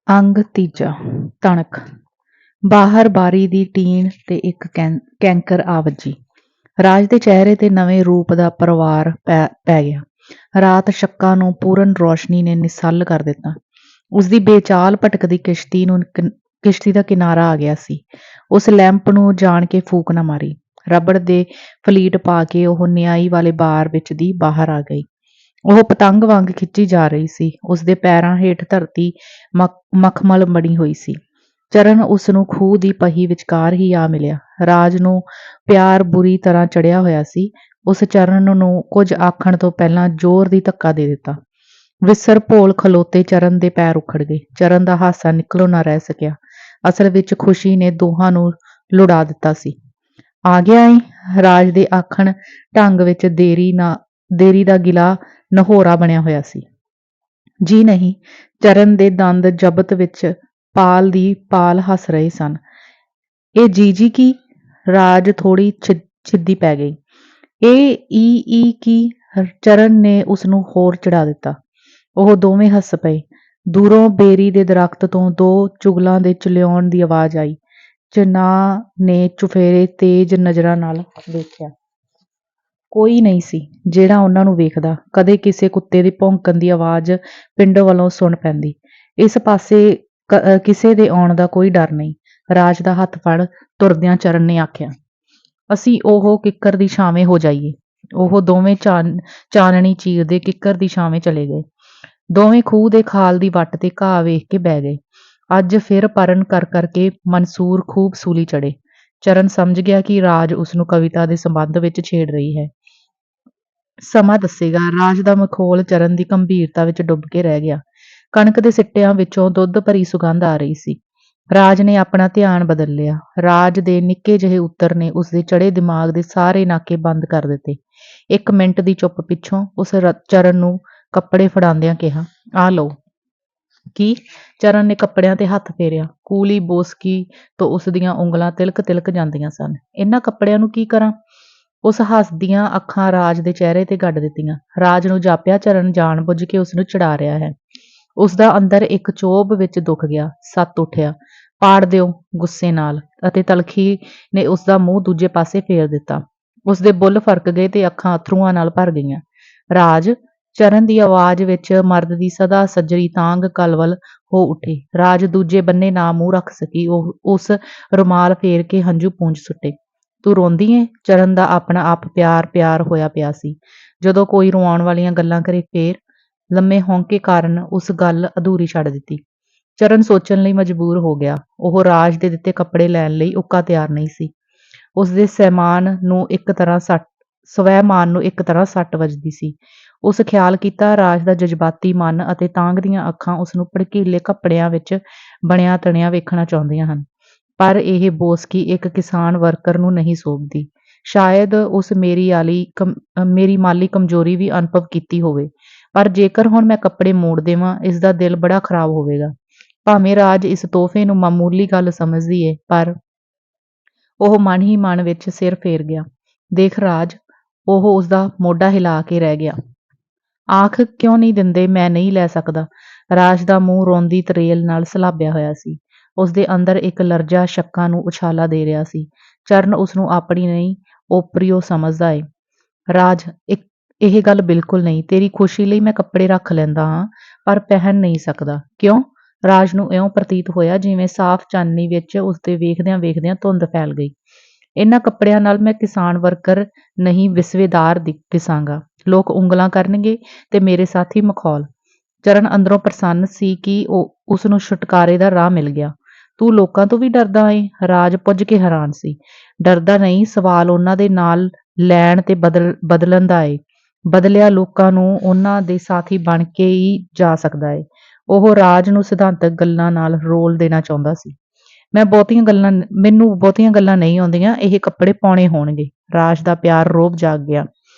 अंग तीजा तणक बाहर बारी दी टीन ते इक कैंकर आ वज्जी। राज दे चेहरे ते नवें रूप दा परवार पै गया। रात शक्कां नूं पूਰਨ रोशनी ने निसल्ल कर दित्ता। उसदी बेचाल भटकदी किश्ती दा किनारा आ गया सी। उस लैंप नूं जाण के फूक ना मारी। रबड़ दे फलीट पा के ਉਹ ਨਿਆਈ ਵਾਲੇ ਬਾਰ ਵਿੱਚ ਦੀ ਬਾਹਰ ਆ ਗਈ। ਉਹ ਪਤੰਗ ਵਾਂਗ ਖਿੱਚੀ ਜਾ ਰਹੀ ਸੀ। ਉਸਦੇ ਪੈਰਾਂ ਹੇਠ ਧਰਤੀ ਮਖਮਲ ਬਣੀ ਹੋਈ ਸੀ। ਚਰਨ ਉਸ ਨੂੰ ਖੂਹ ਦੀ ਪਹੀ ਵਿਚਕਾਰ ਹੀ ਆ ਮਿਲਿਆ। ਰਾਜ ਨੂੰ ਪਿਆਰ ਬੁਰੀ ਤਰ੍ਹਾਂ ਚੜਿਆ ਹੋਇਆ ਸੀ। ਉਸ ਚਰਨ ਨੂੰ ਕੁਝ ਆਖਣ ਤੋਂ ਪਹਿਲਾਂ ਜ਼ੋਰ ਦੀ ਧੱਕਾ ਦੇ ਦਿੱਤਾ। ਵਿਸਰ ਭੋਲ ਖਲੋਤੇ ਚਰਨ ਦੇ ਪੈਰ ਉਖੜ ਗਏ। ਚਰਨ ਦਾ ਹਾਸਾ ਨਿਕਲੋ ਨਾ ਰਹਿ ਸਕਿਆ। ਅਸਲ ਵਿੱਚ ਖੁਸ਼ੀ ਨੇ ਦੋਹਾਂ ਨੂੰ ਲੁੜਾ ਦਿੱਤਾ ਸੀ। ਆ ਗਿਆ ਏ? ਰਾਜ ਦੇ ਆਖਣ ਢੰਗ ਵਿੱਚ ਦੇਰੀ ਦਾ ਗਿਲਾ ਨਹੋਰਾ ਬਣਿਆ ਹੋਇਆ ਸੀ। ਜੀ ਨਹੀਂ, ਚਰਨ ਦੇ ਦੰਦ ਜ਼ਬਤ ਵਿੱਚ ਪਾਲ ਦੀ ਪਾਲ ਹੱਸ ਰਹੇ ਸਨ। ਇਹ ਜੀ ਕੀ? ਰਾਜ ਥੋੜੀ ਛਿੱਦੀ ਪੈ ਗਈ। ਇਹ ਈ ਕੀ? ਚਰਨ ਨੇ ਉਸਨੂੰ ਹੋਰ ਚੜਾ ਦਿੱਤਾ। ਉਹ ਦੋਵੇਂ ਹੱਸ ਪਏ। ਦੂਰੋਂ ਬੇਰੀ ਦੇ ਦਰਖਤ ਤੋਂ ਦੋ ਚੁਗਲਾਂ ਦੇ ਚਿਲਾਉਣ ਦੀ ਆਵਾਜ਼ ਆਈ। ਚਨਾਹ ਨੇ ਚੁਫੇਰੇ ਤੇਜ਼ ਨਜ਼ਰਾਂ ਨਾਲ ਵੇਖਿਆ। ਕੋਈ ਨਹੀਂ ਸੀ ਜਿਹੜਾ ਉਹਨਾਂ ਨੂੰ ਵੇਖਦਾ। ਕਦੇ ਕਿਸੇ ਕੁੱਤੇ ਦੇ ਭੌਂਕਣ ਦੀ ਆਵਾਜ਼ ਪਿੰਡ ਵੱਲੋਂ ਸੁਣ ਪੈਂਦੀ। ਇਸ ਪਾਸੇ ਕਿਸੇ ਦੇ ਆਉਣ ਦਾ ਕੋਈ ਡਰ ਨਹੀਂ। ਰਾਜ ਦਾ ਹੱਥ ਫੜ ਤੁਰਦਿਆਂ ਚਰਨ ਨੇ ਆਖਿਆ, ਅਸੀਂ ਉਹ ਕਿੱਕਰ ਦੀ ਛਾਵੇਂ ਹੋ ਜਾਈਏ। ਉਹ ਦੋਵੇਂ ਚਾਨਣੀ ਚੀਰਦੇ ਕਿੱਕਰ ਦੀ ਛਾਵੇਂ ਚਲੇ ਗਏ। ਦੋਵੇਂ ਖੂਹ ਦੇ ਖਾਲ ਦੀ ਵੱਟ ਤੇ ਘਾਹ ਵੇਖ ਕੇ ਬਹਿ ਗਏ। ਅੱਜ ਫਿਰ ਪਰਨ ਕਰ ਕਰਕੇ ਮਨਸੂਰ ਖੂਬ ਸੂਲੀ ਚੜੇ। ਚਰਨ ਸਮਝ ਗਿਆ ਕਿ ਰਾਜ ਉਸਨੂੰ ਕਵਿਤਾ ਦੇ ਸੰਬੰਧ ਵਿੱਚ ਛੇੜ ਰਹੀ ਹੈ। ਸਮਾਂ ਦੱਸੇਗਾ। ਰਾਜ ਦਾ ਮਖੌਲ ਚਰਨ ਦੀ ਗੰਭੀਰਤਾ ਵਿੱਚ ਡੁੱਬ ਕੇ ਰਹਿ ਗਿਆ। ਕਣਕ ਦੇ ਸਿੱਟਿਆਂ ਵਿੱਚੋਂ ਦੁੱਧ ਭਰੀ ਸੁਗੰਧ ਆ ਰਹੀ ਸੀ। ਰਾਜ ਨੇ ਆਪਣਾ ਧਿਆਨ ਬਦਲ ਲਿਆ। ਰਾਜ ਦੇ ਨਿੱਕੇ ਜਿਹੇ ਉੱਤਰ ਨੇ ਉਸਦੇ ਚੜੇ ਦਿਮਾਗ ਦੇ ਸਾਰੇ ਨਾਕੇ ਬੰਦ ਕਰ ਦਿੱਤੇ। 1 ਮਿੰਟ ਦੀ ਚੁੱਪ ਪਿੱਛੋਂ ਉਸ ਚਰਨ ਨੂੰ ਕੱਪੜੇ ਫੜਾਉਂਦਿਆਂ ਕਿਹਾ, ਆ ਲਓ। ਕੀ? ਚਰਨ ਨੇ ਕੱਪੜਿਆਂ ਤੇ ਹੱਥ ਫੇਰਿਆ। ਕੂਲੀ ਬੋਸਕੀ ਤੋਂ ਉਸਦੀਆਂ ਉਂਗਲਾਂ ਤਿਲਕ ਜਾਂਦੀਆਂ ਸਨ। ਇਹਨਾਂ ਕੱਪੜਿਆਂ ਨੂੰ ਕੀ ਕਰਾਂ? ਉਸ ਹੱਸਦੀਆਂ ਅੱਖਾਂ ਰਾਜ ਦੇ ਚਿਹਰੇ ਤੇ ਗੱਡ ਦਿੱਤੀਆਂ। ਰਾਜ ਨੂੰ ਜਾਪਿਆ ਚਰਨ ਜਾਣ ਬੁੱਝ ਕੇ ਉਸਨੂੰ ਚਿੜਾ ਰਿਹਾ ਹੈ। ਉਸਦਾ ਅੰਦਰ ਇੱਕ ਚੋਭ ਵਿੱਚ ਦੁਖ ਗਿਆ। ਸੱਤ ਉੱਠਿਆ। ਪਾੜ ਦਿਓ, ਗੁੱਸੇ ਨਾਲ, ਅਤੇ ਤਲਖੀ ਨੇ ਉਸਦਾ ਮੂੰਹ ਦੂਜੇ ਪਾਸੇ ਫੇਰ ਦਿੱਤਾ। ਉਸਦੇ ਬੁੱਲ੍ਹ ਫਰਕ ਗਏ ਤੇ ਅੱਖਾਂ ਅੱਥਰੂਆਂ ਨਾਲ ਭਰ ਗਈਆਂ। ਰਾਜ, ਚਰਨ ਦੀ ਆਵਾਜ਼ ਵਿੱਚ ਮਰਦ ਦੀ ਸਦਾ ਸੱਜਰੀ ਤਾਂਗ ਕਲਵਲ ਹੋ ਉੱਠੀ। ਰਾਜ ਦੂਜੇ ਬੰਨੇ ਨਾ ਮੂੰਹ ਰੱਖ ਸਕੀ। ਉਹ ਉਸ ਰੁਮਾਲ ਫੇਰ ਕੇ ਹੰਝੂ ਪੂੰਝ ਸੁੱਟੇ। ਤੂੰ ਰੋਂਦੀ ਏਂ? ਚਰਨ ਦਾ ਆਪਣਾ ਆਪ ਪਿਆਰ ਹੋਇਆ ਪਿਆ ਸੀ। ਜਦੋਂ ਕੋਈ ਰਵਾਉਣ ਵਾਲੀਆਂ ਗੱਲਾਂ ਕਰੇ ਫੇਰ? ਲੰਮੇ ਹੌਂਕੇ ਕਾਰਨ ਉਸ ਗੱਲ ਅਧੂਰੀ ਛੱਡ ਦਿੱਤੀ। ਚਰਨ ਸੋਚਣ ਲਈ ਮਜਬੂਰ ਹੋ ਗਿਆ। ਉਹ ਰਾਜ ਦੇ ਦਿੱਤੇ ਕੱਪੜੇ ਲੈਣ ਲਈ ਉੱਕਾ ਤਿਆਰ ਨਹੀਂ ਸੀ। ਉਸਦੇ ਸਵੈਮਾਨ ਨੂੰ ਇੱਕ ਤਰ੍ਹਾਂ ਸੱਟ ਵੱਜਦੀ ਸੀ। ਉਸ ਖਿਆਲ ਕੀਤਾ ਰਾਜ ਦਾ ਜਜ਼ਬਾਤੀ ਮਨ ਅਤੇ ਤਾਂਗ ਦੀਆਂ ਅੱਖਾਂ ਉਸਨੂੰ ਭੜਕੀਲੇ ਕੱਪੜਿਆਂ ਵਿੱਚ ਬਣਿਆ ਤਣਿਆ ਵੇਖਣਾ ਚਾਹੁੰਦੀਆਂ ਹਨ। ਪਰ ਇਹ ਬੋਸਕੀ ਇੱਕ ਕਿਸਾਨ ਵਰਕਰ ਨੂੰ ਨਹੀਂ ਸੋਭਦੀ। ਸ਼ਾਇਦ ਉਸ ਮੇਰੀ ਮਾਲੀ ਕਮਜ਼ੋਰੀ ਵੀ ਅਨੁਭਵ ਕੀਤੀ ਹੋਵੇ। ਪਰ ਜੇਕਰ ਹੁਣ ਮੈਂ ਕੱਪੜੇ ਮੋੜ ਦੇਵਾਂ, ਇਸਦਾ ਦਿਲ ਬੜਾ ਖਰਾਬ ਹੋਵੇਗਾ। ਭਾਵੇਂ ਰਾਜ ਇਸ ਤੋਹਫ਼ੇ ਨੂੰ ਮਾਮੂਲੀ ਗੱਲ ਸਮਝਦੀ ਏ, ਪਰ ਉਹ ਮਨ ਹੀ ਮਨ ਵਿੱਚ ਸਿਰ ਫੇਰ ਗਿਆ। ਦੇਖ ਰਾਜ, ਉਹ ਉਸਦਾ ਮੋਢਾ ਹਿਲਾ ਕੇ ਰਹਿ ਗਿਆ। ਆਖ ਕਿਉਂ ਨਹੀਂ ਦਿੰਦੇ? ਮੈਂ ਨਹੀਂ ਲੈ ਸਕਦਾ। ਰਾਜ ਦਾ ਮੂੰਹ ਰੋਂਦੀ ਤਰੇਲ ਨਾਲ ਸਲਾਬਿਆ ਹੋਇਆ ਸੀ। ਉਸਦੇ ਅੰਦਰ ਇੱਕ ਲਰਜ਼ਾ ਸ਼ੱਕਾਂ ਨੂੰ ਉਛਾਲਾ ਦੇ ਰਿਹਾ ਸੀ। ਚਰਨ ਉਸਨੂੰ ਆਪਣੀ ਨਹੀਂ, ਓਪਰੀਓ ਸਮਝਦਾ ਏ। ਰਾਜ, ਇਹ ਗੱਲ ਬਿਲਕੁਲ ਨਹੀਂ। ਤੇਰੀ ਖੁਸ਼ੀ ਲਈ ਮੈਂ ਕੱਪੜੇ ਰੱਖ ਲੈਂਦਾ ਹਾਂ, ਪਰ ਪਹਿਨ ਨਹੀਂ ਸਕਦਾ। ਕਿਉਂ? ਰਾਜ ਨੂੰ ਇਉਂ ਪ੍ਰਤੀਤ ਹੋਇਆ ਜਿਵੇਂ ਸਾਫ਼ ਚਾਨਣੀ ਵਿੱਚ ਉਸਦੇ ਵੇਖਦਿਆਂ ਧੁੰਦ ਫੈਲ ਗਈ। ਇਹਨਾਂ ਕੱਪੜਿਆਂ ਨਾਲ ਮੈਂ ਕਿਸਾਨ ਵਰਕਰ ਨਹੀਂ, ਵਿਸਵੇਦਾਰ ਦਿਸਾਂਗਾ। ਲੋਕ ਉਂਗਲਾਂ ਕਰਨਗੇ ਤੇ ਮੇਰੇ ਸਾਥੀ ਮਖੌਲ। ਚਰਨ ਅੰਦਰੋਂ ਪ੍ਰਸੰਨ ਸੀ ਕਿ ਉਸਨੂੰ ਛੁਟਕਾਰੇ ਦਾ ਰਾਹ ਮਿਲ ਗਿਆ। ਤੂੰ ਲੋਕਾਂ ਤੋਂ ਵੀ ਡਰਦਾ ਏਂ? ਰਾਜ ਪੁੱਜ ਕੇ ਹੈਰਾਨ ਸੀ। ਡਰਦਾ ਨਹੀਂ, ਸਵਾਲ ਉਹਨਾਂ ਦੇ ਨਾਲ ਲੈਣ ਤੇ ਬਦਲਣ ਦਾ ਏ। ਬਦਲਿਆ ਲੋਕਾਂ ਨੂੰ ਉਹਨਾਂ ਦੇ ਸਾਥੀ ਬਣ ਕੇ ਹੀ ਜਾ ਸਕਦਾ ਏ। ਉਹ ਰਾਜ ਨੂੰ ਸਿਧਾਂਤਕ ਗੱਲਾਂ ਨਾਲ ਰੋਲ ਦੇਣਾ ਚਾਹੁੰਦਾ ਸੀ। ਮੈਨੂੰ ਬਹੁਤੀਆਂ ਗੱਲਾਂ ਨਹੀਂ ਆਉਂਦੀਆਂ। ਇਹ ਕੱਪੜੇ ਪਾਉਣੇ ਹੋਣਗੇ। ਰਾਜ ਦਾ ਪਿਆਰ ਰੋਹਬ ਜਾਗ ਗਿਆ।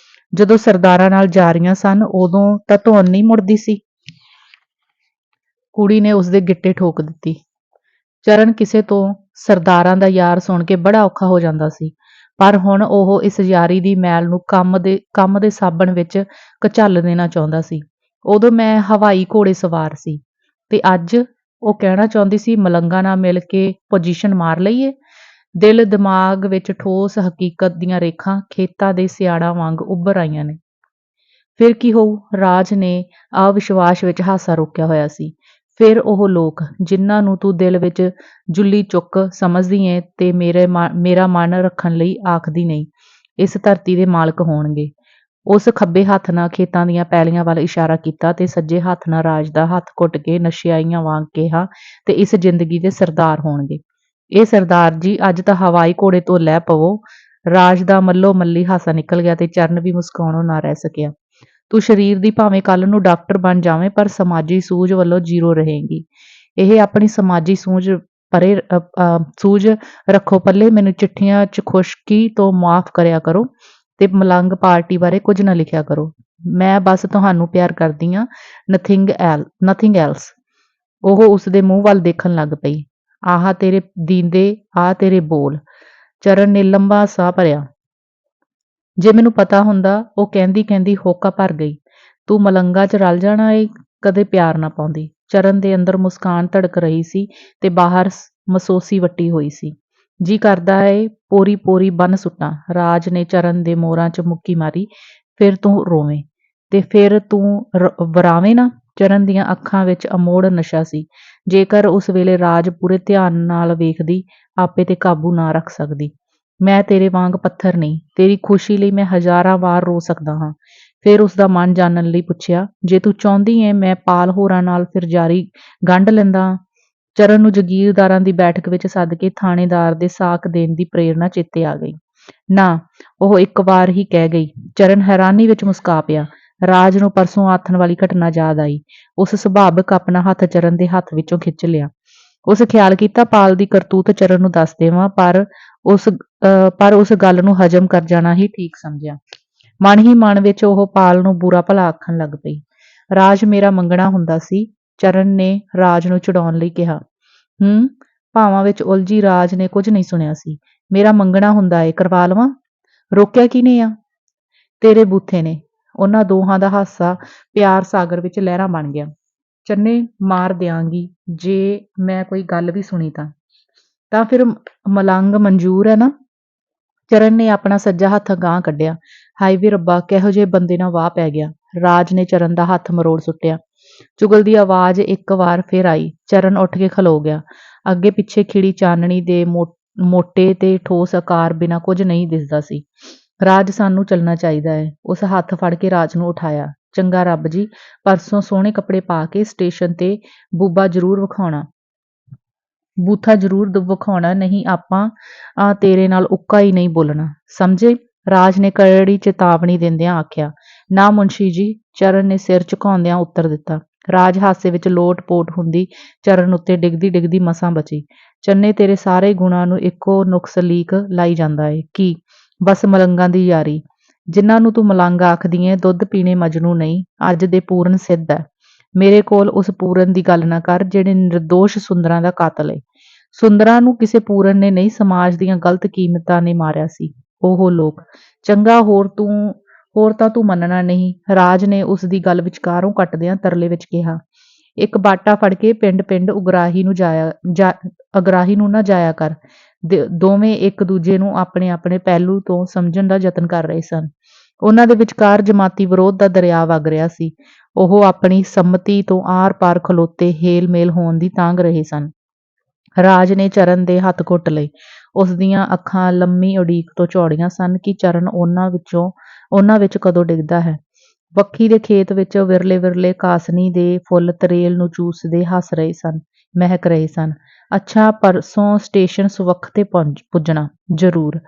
ਜਦੋਂ ਸਰਦਾਰਾਂ ਨਾਲ ਜਾ ਰਹੀਆਂ ਸਨ, ਉਦੋਂ ਤਾਂ ਧੌਣ ਨਹੀਂ ਮੁੜਦੀ ਸੀ। ਕੁੜੀ ਨੇ ਉਸਦੇ ਗਿੱਟੇ ਠੋਕ ਦਿੱਤੀ। ਚਰਨ ਕਿਸੇ ਤੋਂ ਸਰਦਾਰਾਂ ਦਾ ਯਾਰ ਸੁਣ ਕੇ ਬੜਾ ਔਖਾ ਹੋ ਜਾਂਦਾ ਸੀ। ਪਰ ਹੁਣ ਉਹ ਇਸ ਯਾਰੀ ਦੀ ਮੈਲ ਨੂੰ ਕੰਮ ਦੇ ਸਾਬਣ ਵਿੱਚ ਕਝੱਲ ਦੇਣਾ ਚਾਹੁੰਦਾ ਸੀ। ਉਦੋਂ ਮੈਂ ਹਵਾਈ ਘੋੜੇ ਸਵਾਰ ਸੀ, ਤੇ ਅੱਜ ਉਹ ਕਹਿਣਾ ਚਾਹੁੰਦੀ ਸੀ, ਮਲੰਗਾ ਨਾਲ ਮਿਲ ਕੇ ਪੋਜੀਸ਼ਨ ਮਾਰ ਲਈਏ। ਦਿਲ ਦਿਮਾਗ ਵਿੱਚ ਠੋਸ ਹਕੀਕਤ ਦੀਆਂ ਰੇਖਾਂ ਖੇਤਾਂ ਦੇ ਸਿਆੜਾਂ ਵਾਂਗ ਉੱਭਰ ਆਈਆਂ ਨੇ। ਫਿਰ ਕੀ ਹੋਊ? ਰਾਜ ਨੇ ਅਵਿਸ਼ਵਾਸ ਵਿੱਚ ਹਾਸਾ ਰੋਕਿਆ ਹੋਇਆ ਸੀ। ਫਿਰ ਉਹ ਲੋਕ ਜਿਨ੍ਹਾਂ ਨੂੰ ਤੂੰ ਦਿਲ ਵਿੱਚ ਜੁੱਲੀ ਚੁੱਕ ਸਮਝਦੀ ਏਂ ਤੇ ਮੇਰਾ ਮਨ ਰੱਖਣ ਲਈ ਆਖਦੀ ਨਹੀਂ, ਇਸ ਧਰਤੀ ਦੇ ਮਾਲਕ ਹੋਣਗੇ। ਉਸ ਖੱਬੇ ਹੱਥ ਨਾਲ ਖੇਤਾਂ ਦੀਆਂ ਪੈਲੀਆਂ ਵੱਲ ਇਸ਼ਾਰਾ ਕੀਤਾ ਤੇ ਸੱਜੇ ਹੱਥ ਨਾਲ ਰਾਜ ਦਾ ਹੱਥ ਘੁੱਟ ਕੇ ਨਸ਼ਿਆਈਆਂ ਵਾਂਗ ਕਿਹਾ, ਤੇ ਇਸ ਜ਼ਿੰਦਗੀ ਦੇ ਸਰਦਾਰ ਹੋਣਗੇ। ਇਹ ਸਰਦਾਰ ਜੀ, ਅੱਜ ਤਾਂ ਹਵਾਈ ਘੋੜੇ ਤੋਂ ਲੈ ਪਵੋ। ਰਾਜ ਦਾ ਮੱਲੋ ਮੱਲੀ ਹਾਸਾ ਨਿਕਲ ਗਿਆ ਤੇ ਚਰਨ ਵੀ ਮੁਸਕਾਉਣੋਂ ਨਾ ਰਹਿ ਸਕਿਆ। ਤੂੰ ਸਰੀਰ ਦੀ ਭਾਵੇਂ ਕੱਲ੍ਹ ਨੂੰ ਡਾਕਟਰ ਬਣ ਜਾਵੇਂ, ਪਰ ਸਮਾਜੀ ਸੂਝ ਵੱਲੋਂ ਜ਼ੀਰੋ ਰਹੇਂਗੀ। ਇਹ ਆਪਣੀ ਸਮਾਜੀ ਸੂਝ ਰੱਖੋ ਪੱਲੇ। ਮੈਨੂੰ ਚਿੱਠੀਆਂ 'ਚ ਖੁਸ਼ਕੀ ਤੋਂ ਮੁਆਫ਼ ਕਰਿਆ ਕਰੋ ਤੇ ਮਲੰਗ ਪਾਰਟੀ ਬਾਰੇ ਕੁਝ ਨਾ ਲਿਖਿਆ ਕਰੋ। ਮੈਂ ਬਸ ਤੁਹਾਨੂੰ ਪਿਆਰ ਕਰਦੀ ਆਂ, ਨਥਿੰਗ ਐਲਸ। ਉਹ ਉਸਦੇ ਮੂੰਹ ਵੱਲ ਦੇਖਣ ਲੱਗ ਪਈ। ਆਹ ਤੇਰੇ ਦੀਂਦੇ, ਆਹ ਤੇਰੇ ਬੋਲ। ਚਰਨ ਨੇ ਲੰਬਾ ਸਾਹ ਭਰਿਆ। ਜੇ ਮੈਨੂੰ ਪਤਾ ਹੁੰਦਾ। ਉਹ ਕਹਿੰਦੀ ਕਹਿੰਦੀ ਹੋਕਾ ਭਰ ਗਈ। ਤੂੰ ਮਲੰਗਾ 'ਚ ਰਲ ਜਾਣਾ ਏ, ਕਦੇ ਪਿਆਰ ਨਾ ਪਾਉਂਦੀ। ਚਰਨ ਦੇ ਅੰਦਰ ਮੁਸਕਾਨ ਧੜਕ ਰਹੀ ਸੀ ਤੇ ਬਾਹਰ ਮਸੋਸੀ ਵੱਟੀ ਹੋਈ ਸੀ। ਜੀ ਕਰਦਾ ਏ ਪੋਰੀ ਪੋਰੀ ਬੰਨ ਸੁੱਟਾਂ। ਰਾਜ ਨੇ ਚਰਨ ਦੇ ਮੋਰਾਂ 'ਚ ਮੁੱਕੀ ਮਾਰੀ। ਫਿਰ ਤੂੰ ਰੋਵੇਂ ਤੇ ਫਿਰ ਤੂੰ ਵਰਾਵੇਂ ਨਾ। ਚਰਨ ਦੀਆਂ ਅੱਖਾਂ ਵਿੱਚ ਅਮੋੜ ਨਸ਼ਾ ਸੀ। ਜੇਕਰ ਉਸ ਵੇਲੇ ਰਾਜ ਪੂਰੇ ਧਿਆਨ ਨਾਲ ਵੇਖਦੀ, ਆਪੇ ਤੇ ਕਾਬੂ ਨਾ ਰੱਖ ਸਕਦੀ। ਮੈਂ ਤੇਰੇ ਵਾਂਗ ਪੱਥਰ ਨਹੀਂ। ਤੇਰੀ ਖੁਸ਼ੀ ਲਈ ਮੈਂ ਹਜ਼ਾਰਾਂ ਵਾਰ ਰੋ ਸਕਦਾ ਹਾਂ। ਫਿਰ ਉਸਦਾ ਮਨ ਜਾਣਨ ਲਈ ਪੁੱਛਿਆ, ਜੇ ਤੂੰ ਚਾਹੁੰਦੀ ਏਂ ਮੈਂ ਪਾਲ ਹੋਰਾਂ ਨਾਲ ਫਿਰ ਜਾਰੀ ਗੰਢ ਲੈਂਦਾ ਹਾਂ। ਚਰਨ ਨੂੰ ਜਗੀਰਦਾਰਾਂ ਦੀ ਬੈਠਕ ਵਿੱਚ ਸੱਦ ਕੇ ਥਾਣੇਦਾਰ ਦੇ ਸਾਕ ਦੇਣ ਦੀ ਪ੍ਰੇਰਨਾ ਚੇਤੇ ਆ ਗਈ। ਨਾ, ਉਹ ਇੱਕ ਵਾਰ ਹੀ ਕਹਿ ਗਈ। ਚਰਨ ਹੈਰਾਨੀ ਵਿੱਚ ਮੁਸਕਾ ਪਿਆ। ਰਾਜ ਨੂੰ ਪਰਸੋਂ ਆਥਣ ਵਾਲੀ ਘਟਨਾ ਯਾਦ ਆਈ। ਉਸ ਸੁਭਾਵਕ ਆਪਣਾ ਹੱਥ ਚਰਨ ਦੇ ਹੱਥ ਵਿੱਚੋਂ ਖਿੱਚ ਲਿਆ। ਉਸ ਖਿਆਲ ਕੀਤਾ, ਪਾਲ ਦੀ ਕਰਤੂਤ ਚਰਨ ਨੂੰ ਦੱਸ ਦੇਵਾਂ, ਪਰ ਉਸ ਗੱਲ ਨੂੰ ਹਜ਼ਮ ਕਰ ਜਾਣਾ ਹੀ ਠੀਕ ਸਮਝਿਆ। ਮਨ ਹੀ ਮਨ ਵਿੱਚ ਉਹ ਪਾਲ ਨੂੰ ਬੁਰਾ ਭਲਾ ਆਖਣ ਲੱਗ ਪਈ। ਰਾਜ ਮੇਰਾ ਮੰਗਣਾ ਹੁੰਦਾ ਸੀ, ਚਰਨ ਨੇ ਰਾਜ ਨੂੰ ਚਿੜਾਉਣ ਲਈ ਕਿਹਾ। ਭਾਵਾਂ ਵਿੱਚ ਉਲਝੀ ਰਾਜ ਨੇ ਕੁਝ ਨਹੀਂ ਸੁਣਿਆ ਸੀ। ਮੇਰਾ ਮੰਗਣਾ ਹੁੰਦਾ ਏ, ਕਰਵਾ ਲਵਾਂ? ਰੋਕਿਆ ਕਿਹਨੇ ਆ? ਤੇਰੇ ਬੂਥੇ ਨੇ। ਉਹਨਾਂ ਦੋਹਾਂ ਦਾ ਹਾਸਾ ਪਿਆਰ ਸਾਗਰ ਵਿੱਚ ਲਹਿਰਾਂ ਬਣ ਗਿਆ। ਚੰਨੇ ਮਾਰ ਦਿਆਂਗੀ ਜੇ ਮੈਂ ਕੋਈ ਗੱਲ ਵੀ ਸੁਣੀ ਤਾਂ ਫਿਰ ਮਲੰਗ ਮਨਜ਼ੂਰ ਹੈ ਨਾ? ਚਰਨ ਨੇ ਆਪਣਾ ਸੱਜਾ ਹੱਥ ਅਗਾਂਹ ਕੱਢਿਆ। ਹਾਏ ਵੇ ਰੱਬਾ, ਕਿਹੋ ਜਿਹੇ ਬੰਦੇ ਨਾਲ ਵਾਹ ਪੈ ਗਿਆ। ਰਾਜ ਨੇ ਚਰਨ ਦਾ ਹੱਥ ਮਰੋੜ ਸੁੱਟਿਆ। ਚੁਗਲ ਦੀ ਆਵਾਜ਼ ਇੱਕ ਵਾਰ ਫਿਰ ਆਈ। ਚਰਨ ਉੱਠ ਕੇ ਖਲੋ ਗਿਆ। ਅੱਗੇ ਪਿੱਛੇ ਖਿੜੀ ਚਾਨਣੀ ਦੇ ਮੋਟੇ ਤੇ ਠੋਸ ਆਕਾਰ ਬਿਨਾਂ ਕੁਝ ਨਹੀਂ ਦਿਸਦਾ ਸੀ। ਰਾਜ, ਸਾਨੂੰ ਚੱਲਣਾ ਚਾਹੀਦਾ ਹੈ। ਉਸ ਹੱਥ ਫੜ ਕੇ ਰਾਜ ਨੂੰ ਉਠਾਇਆ। ਚੰਗਾ ਰੱਬ ਜੀ, ਪਰਸੋਂ ਸੋਹਣੇ ਕੱਪੜੇ ਪਾ ਕੇ ਸਟੇਸ਼ਨ ਤੇ ਬੂਥਾ ਜ਼ਰੂਰ ਵਿਖਾਉਣਾ, ਨਹੀਂ ਆਪਾਂ ਤੇਰੇ ਨਾਲ ਉੱਕਾ ਹੀ ਨਹੀਂ ਬੋਲਣਾ, ਸਮਝੇ? ਰਾਜ ਨੇ ਕੜੀ ਚੇਤਾਵਨੀ ਦਿੰਦਿਆਂ ਆਖਿਆ। ਨਾ ਮੁਨਸ਼ੀ ਜੀ, ਚਰਨ ਨੇ ਸਿਰ ਝੁਕਾਉਂਦਿਆਂ ਉੱਤਰ ਦਿੱਤਾ। ਰਾਜ ਹਾਸੇ ਵਿੱਚ ਲੋਟ ਪੋਟ ਹੁੰਦੀ ਚਰਨ ਉੱਤੇ ਡਿੱਗਦੀ ਡਿੱਗਦੀ ਮਸਾਂ ਬਚੀ। ਚੰਨੇ, ਤੇਰੇ ਸਾਰੇ ਗੁਣਾਂ ਨੂੰ ਇੱਕੋ ਨੁਕਸ ਲੀਕ ਲਾਈ ਜਾਂਦਾ ਏ। ਕੀ? ਬਸ ਮਲੰਗਾਂ ਦੀ ਯਾਰੀ। ਜਿਨ੍ਹਾਂ ਨੂੰ ਤੂੰ ਮਲੰਗ ਆਖਦੀ ਏਂ, ਦੁੱਧ ਪੀਣੇ ਮਜਨੂੰ ਨਹੀਂ, ਅੱਜ ਦੇ ਪੂਰਨ ਸਿੱਧ ਹੈ। ਮੇਰੇ ਕੋਲ ਉਸ ਪੂਰਨ ਦੀ ਗੱਲ ਨਾ ਕਰ, ਜਿਹੜੇ ਨਿਰਦੋਸ਼ ਸੁੰਦਰਾਂ ਦਾ ਕਾਤਲ ਏ। ਸੁੰਦਰਾਂ ਨੂੰ ਕਿਸੇ ਪੂਰਨ ਨੇ ਨਹੀਂ, ਸਮਾਜ ਦੀਆਂ ਗਲਤ ਕੀਮਤਾਂ ਨੇ ਮਾਰਿਆ ਸੀ। ਉਹ ਲੋਕ। ਚੰਗਾ, ਹੋਰ ਤਾਂ ਤੂੰ ਮੰਨਣਾ ਨਹੀਂ। ਰਾਜ ਨੇ ਉਸ ਦੀ ਗੱਲ ਵਿਚਕਾਰੋਂ ਕੱਟਦਿਆਂ ਤਰਲੇ ਵਿੱਚ ਕਿਹਾ। ਇੱਕ ਬਾਟਾ ਫੜ ਕੇ ਪਿੰਡ ਪਿੰਡ ਅਗਰਾਹੀ ਨੂੰ ਨਾ ਜਾਇਆ ਕਰ। ਦੋਵੇਂ ਇੱਕ ਦੂਜੇ ਨੂੰ ਆਪਣੇ ਆਪਣੇ ਪਹਿਲੂ ਤੋਂ ਸਮਝਣ ਦਾ ਯਤਨ ਕਰ ਰਹੇ ਸਨ। ਉਹਨਾਂ ਦੇ ਵਿਚਕਾਰ ਜਮਾਤੀ ਵਿਰੋਧ ਦਾ ਦਰਿਆ ਵਗ ਰਿਹਾ ਸੀ। ਉਹ ਆਪਣੀ ਸੰਮਤੀ ਤੋਂ ਆਰ ਪਾਰ ਖਲੋਤੇ ਹੇਲ ਮੇਲ ਹੋਣ ਦੀ ਤਾਂਘ ਰਹੇ ਸਨ। ਰਾਜ ਨੇ ਚਰਨ ਦੇ ਹੱਥ ਘੁੱਟ ਲਏ। ਉਸ ਦੀਆਂ ਅੱਖਾਂ ਲੰਮੀ ਉਡੀਕ ਤੋਂ ਝੌੜੀਆਂ ਸਨ ਕਿ ਚਰਨ ਉਹਨਾਂ ਵਿੱਚ ਕਦੋਂ ਡਿੱਗਦਾ ਹੈ। ਵੱਖੀ ਦੇ ਖੇਤ ਵਿੱਚ ਵਿਰਲੇ ਵਿਰਲੇ ਕਾਸਨੀ ਦੇ ਫੁੱਲ ਤਰੇਲ ਨੂੰ ਚੂਸਦੇ ਹੱਸ ਰਹੇ ਸਨ, ਮਹਿਕ ਰਹੇ ਸਨ। ਅੱਛਾ, ਪਰਸੋਂ ਸਟੇਸ਼ਨ ਸੁਵੱਖਤੇ ਪੁੱਜਣਾ। ਜ਼ਰੂਰ।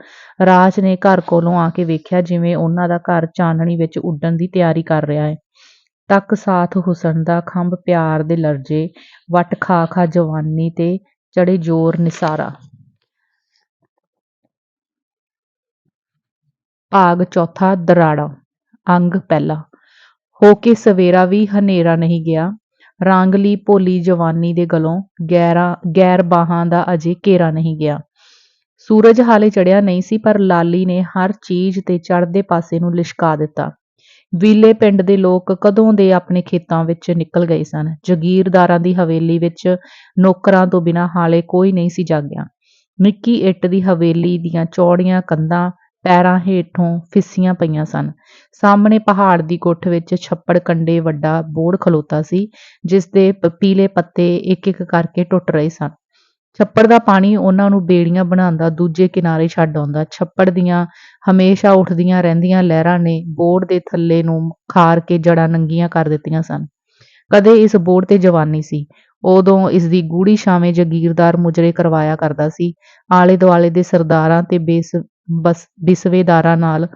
ਰਾਜ ਨੇ ਘਰ ਕੋਲੋਂ ਆ ਕੇ ਵੇਖਿਆ, ਜਿਵੇਂ ਉਹਨਾਂ ਦਾ ਘਰ ਚਾਨਣੀ ਵਿੱਚ ਉੱਡਣ ਦੀ ਤਿਆਰੀ ਕਰ ਰਿਹਾ ਹੈ। ਤੱਕ ਸਾਥ ਹੁਸਨ ਦਾ, ਖੰਭ ਪਿਆਰ ਦੇ ਲਰਜ਼ੇ, ਵੱਟ ਖਾ ਖਾ ਜਵਾਨੀ ਤੇ ਚੜੇ ਜ਼ੋਰ ਨਿਸਾਰਾ। ਭਾਗ ਚੌਥਾ। ਦਰਾੜਾ। ਅੰਗ ਪਹਿਲਾ। ਹੋ ਕੇ ਸਵੇਰਾ ਵੀ ਹਨੇਰਾ ਨਹੀਂ ਗਿਆ। ਰਾਂਗਲੀ ਭੋਲੀ ਜਵਾਨੀ ਦੇ ਗਲੋਂ ਗੈਰ ਬਾਹਾਂ ਦਾ ਅਜੇ ਘੇਰਾ ਨਹੀਂ ਗਿਆ। ਸੂਰਜ ਹਾਲੇ ਚੜ੍ਹਿਆ ਨਹੀਂ ਸੀ, ਪਰ ਲਾਲੀ ਨੇ ਹਰ ਚੀਜ਼ ਤੇ ਚੜ੍ਹਦੇ ਪਾਸੇ ਨੂੰ ਲਿਸ਼ਕਾ ਦਿੱਤਾ। ਵੀਲੇ ਪਿੰਡ ਦੇ ਲੋਕ ਕਦੋਂ ਦੇ ਆਪਣੇ ਖੇਤਾਂ ਵਿੱਚ ਨਿਕਲ ਗਏ ਸਨ। ਜਾਗੀਰਦਾਰਾਂ ਦੀ ਹਵੇਲੀ ਵਿੱਚ ਨੌਕਰਾਂ ਤੋਂ ਬਿਨਾਂ ਹਾਲੇ ਕੋਈ ਨਹੀਂ ਸੀ ਜਾਗਿਆ। ਨਿੱਕੀ ਇੱਟ ਦੀ ਹਵੇਲੀ ਦੀਆਂ ਚੌੜੀਆਂ ਕੰਧਾਂ ਪੈਰਾਂ ਹੇਠੋਂ ਫਿੱਸੀਆਂ ਪਈਆਂ ਸਨ। ਸਾਹਮਣੇ ਪਹਾੜ ਦੀ ਗੁੱਠ ਵਿੱਚ ਛੱਪੜ ਕੰਢੇ ਵੱਡਾ ਬੋਹੜ ਖਲੋਤਾ ਸੀ, ਜਿਸ ਦੇ ਪੀਲੇ ਪੱਤੇ ਇੱਕ-ਇੱਕ ਕਰਕੇ ਟੁੱਟ ਰਹੇ ਸਨ। ਛੱਪੜ ਦਾ ਪਾਣੀ ਉਹਨਾਂ ਨੂੰ ਬੇੜੀਆਂ ਬਣਾਉਂਦਾ ਦੂਜੇ ਕਿਨਾਰੇ ਛੱਡ ਆਉਂਦਾ। ਛੱਪੜ ਦੀਆਂ ਹਮੇਸ਼ਾ ਉੱਠਦੀਆਂ ਰਹਿੰਦੀਆਂ ਲਹਿਰਾਂ ਨੇ ਬੋਹੜ ਦੇ ਥੱਲੇ ਨੂੰ ਖਾਰ ਕੇ ਜੜ੍ਹਾਂ ਨੰਗੀਆਂ ਕਰ ਦਿੱਤੀਆਂ ਸਨ। ਕਦੇ ਇਸ ਬੋਹੜ ਤੇ ਜਵਾਨੀ ਸੀ। ਉਦੋਂ ਇਸਦੀ ਗੂੜ੍ਹੀ ਛਾਵੇਂ ਜਾਗੀਰਦਾਰ ਮੁਜਰੇ ਕਰਵਾਇਆ ਕਰਦਾ ਸੀ। ਆਲੇ ਦੁਆਲੇ ਦੇ ਸਰਦਾਰਾਂ ਤੇ ਬਿਸਵੇਦਾਰਾਂ ਨਾਲ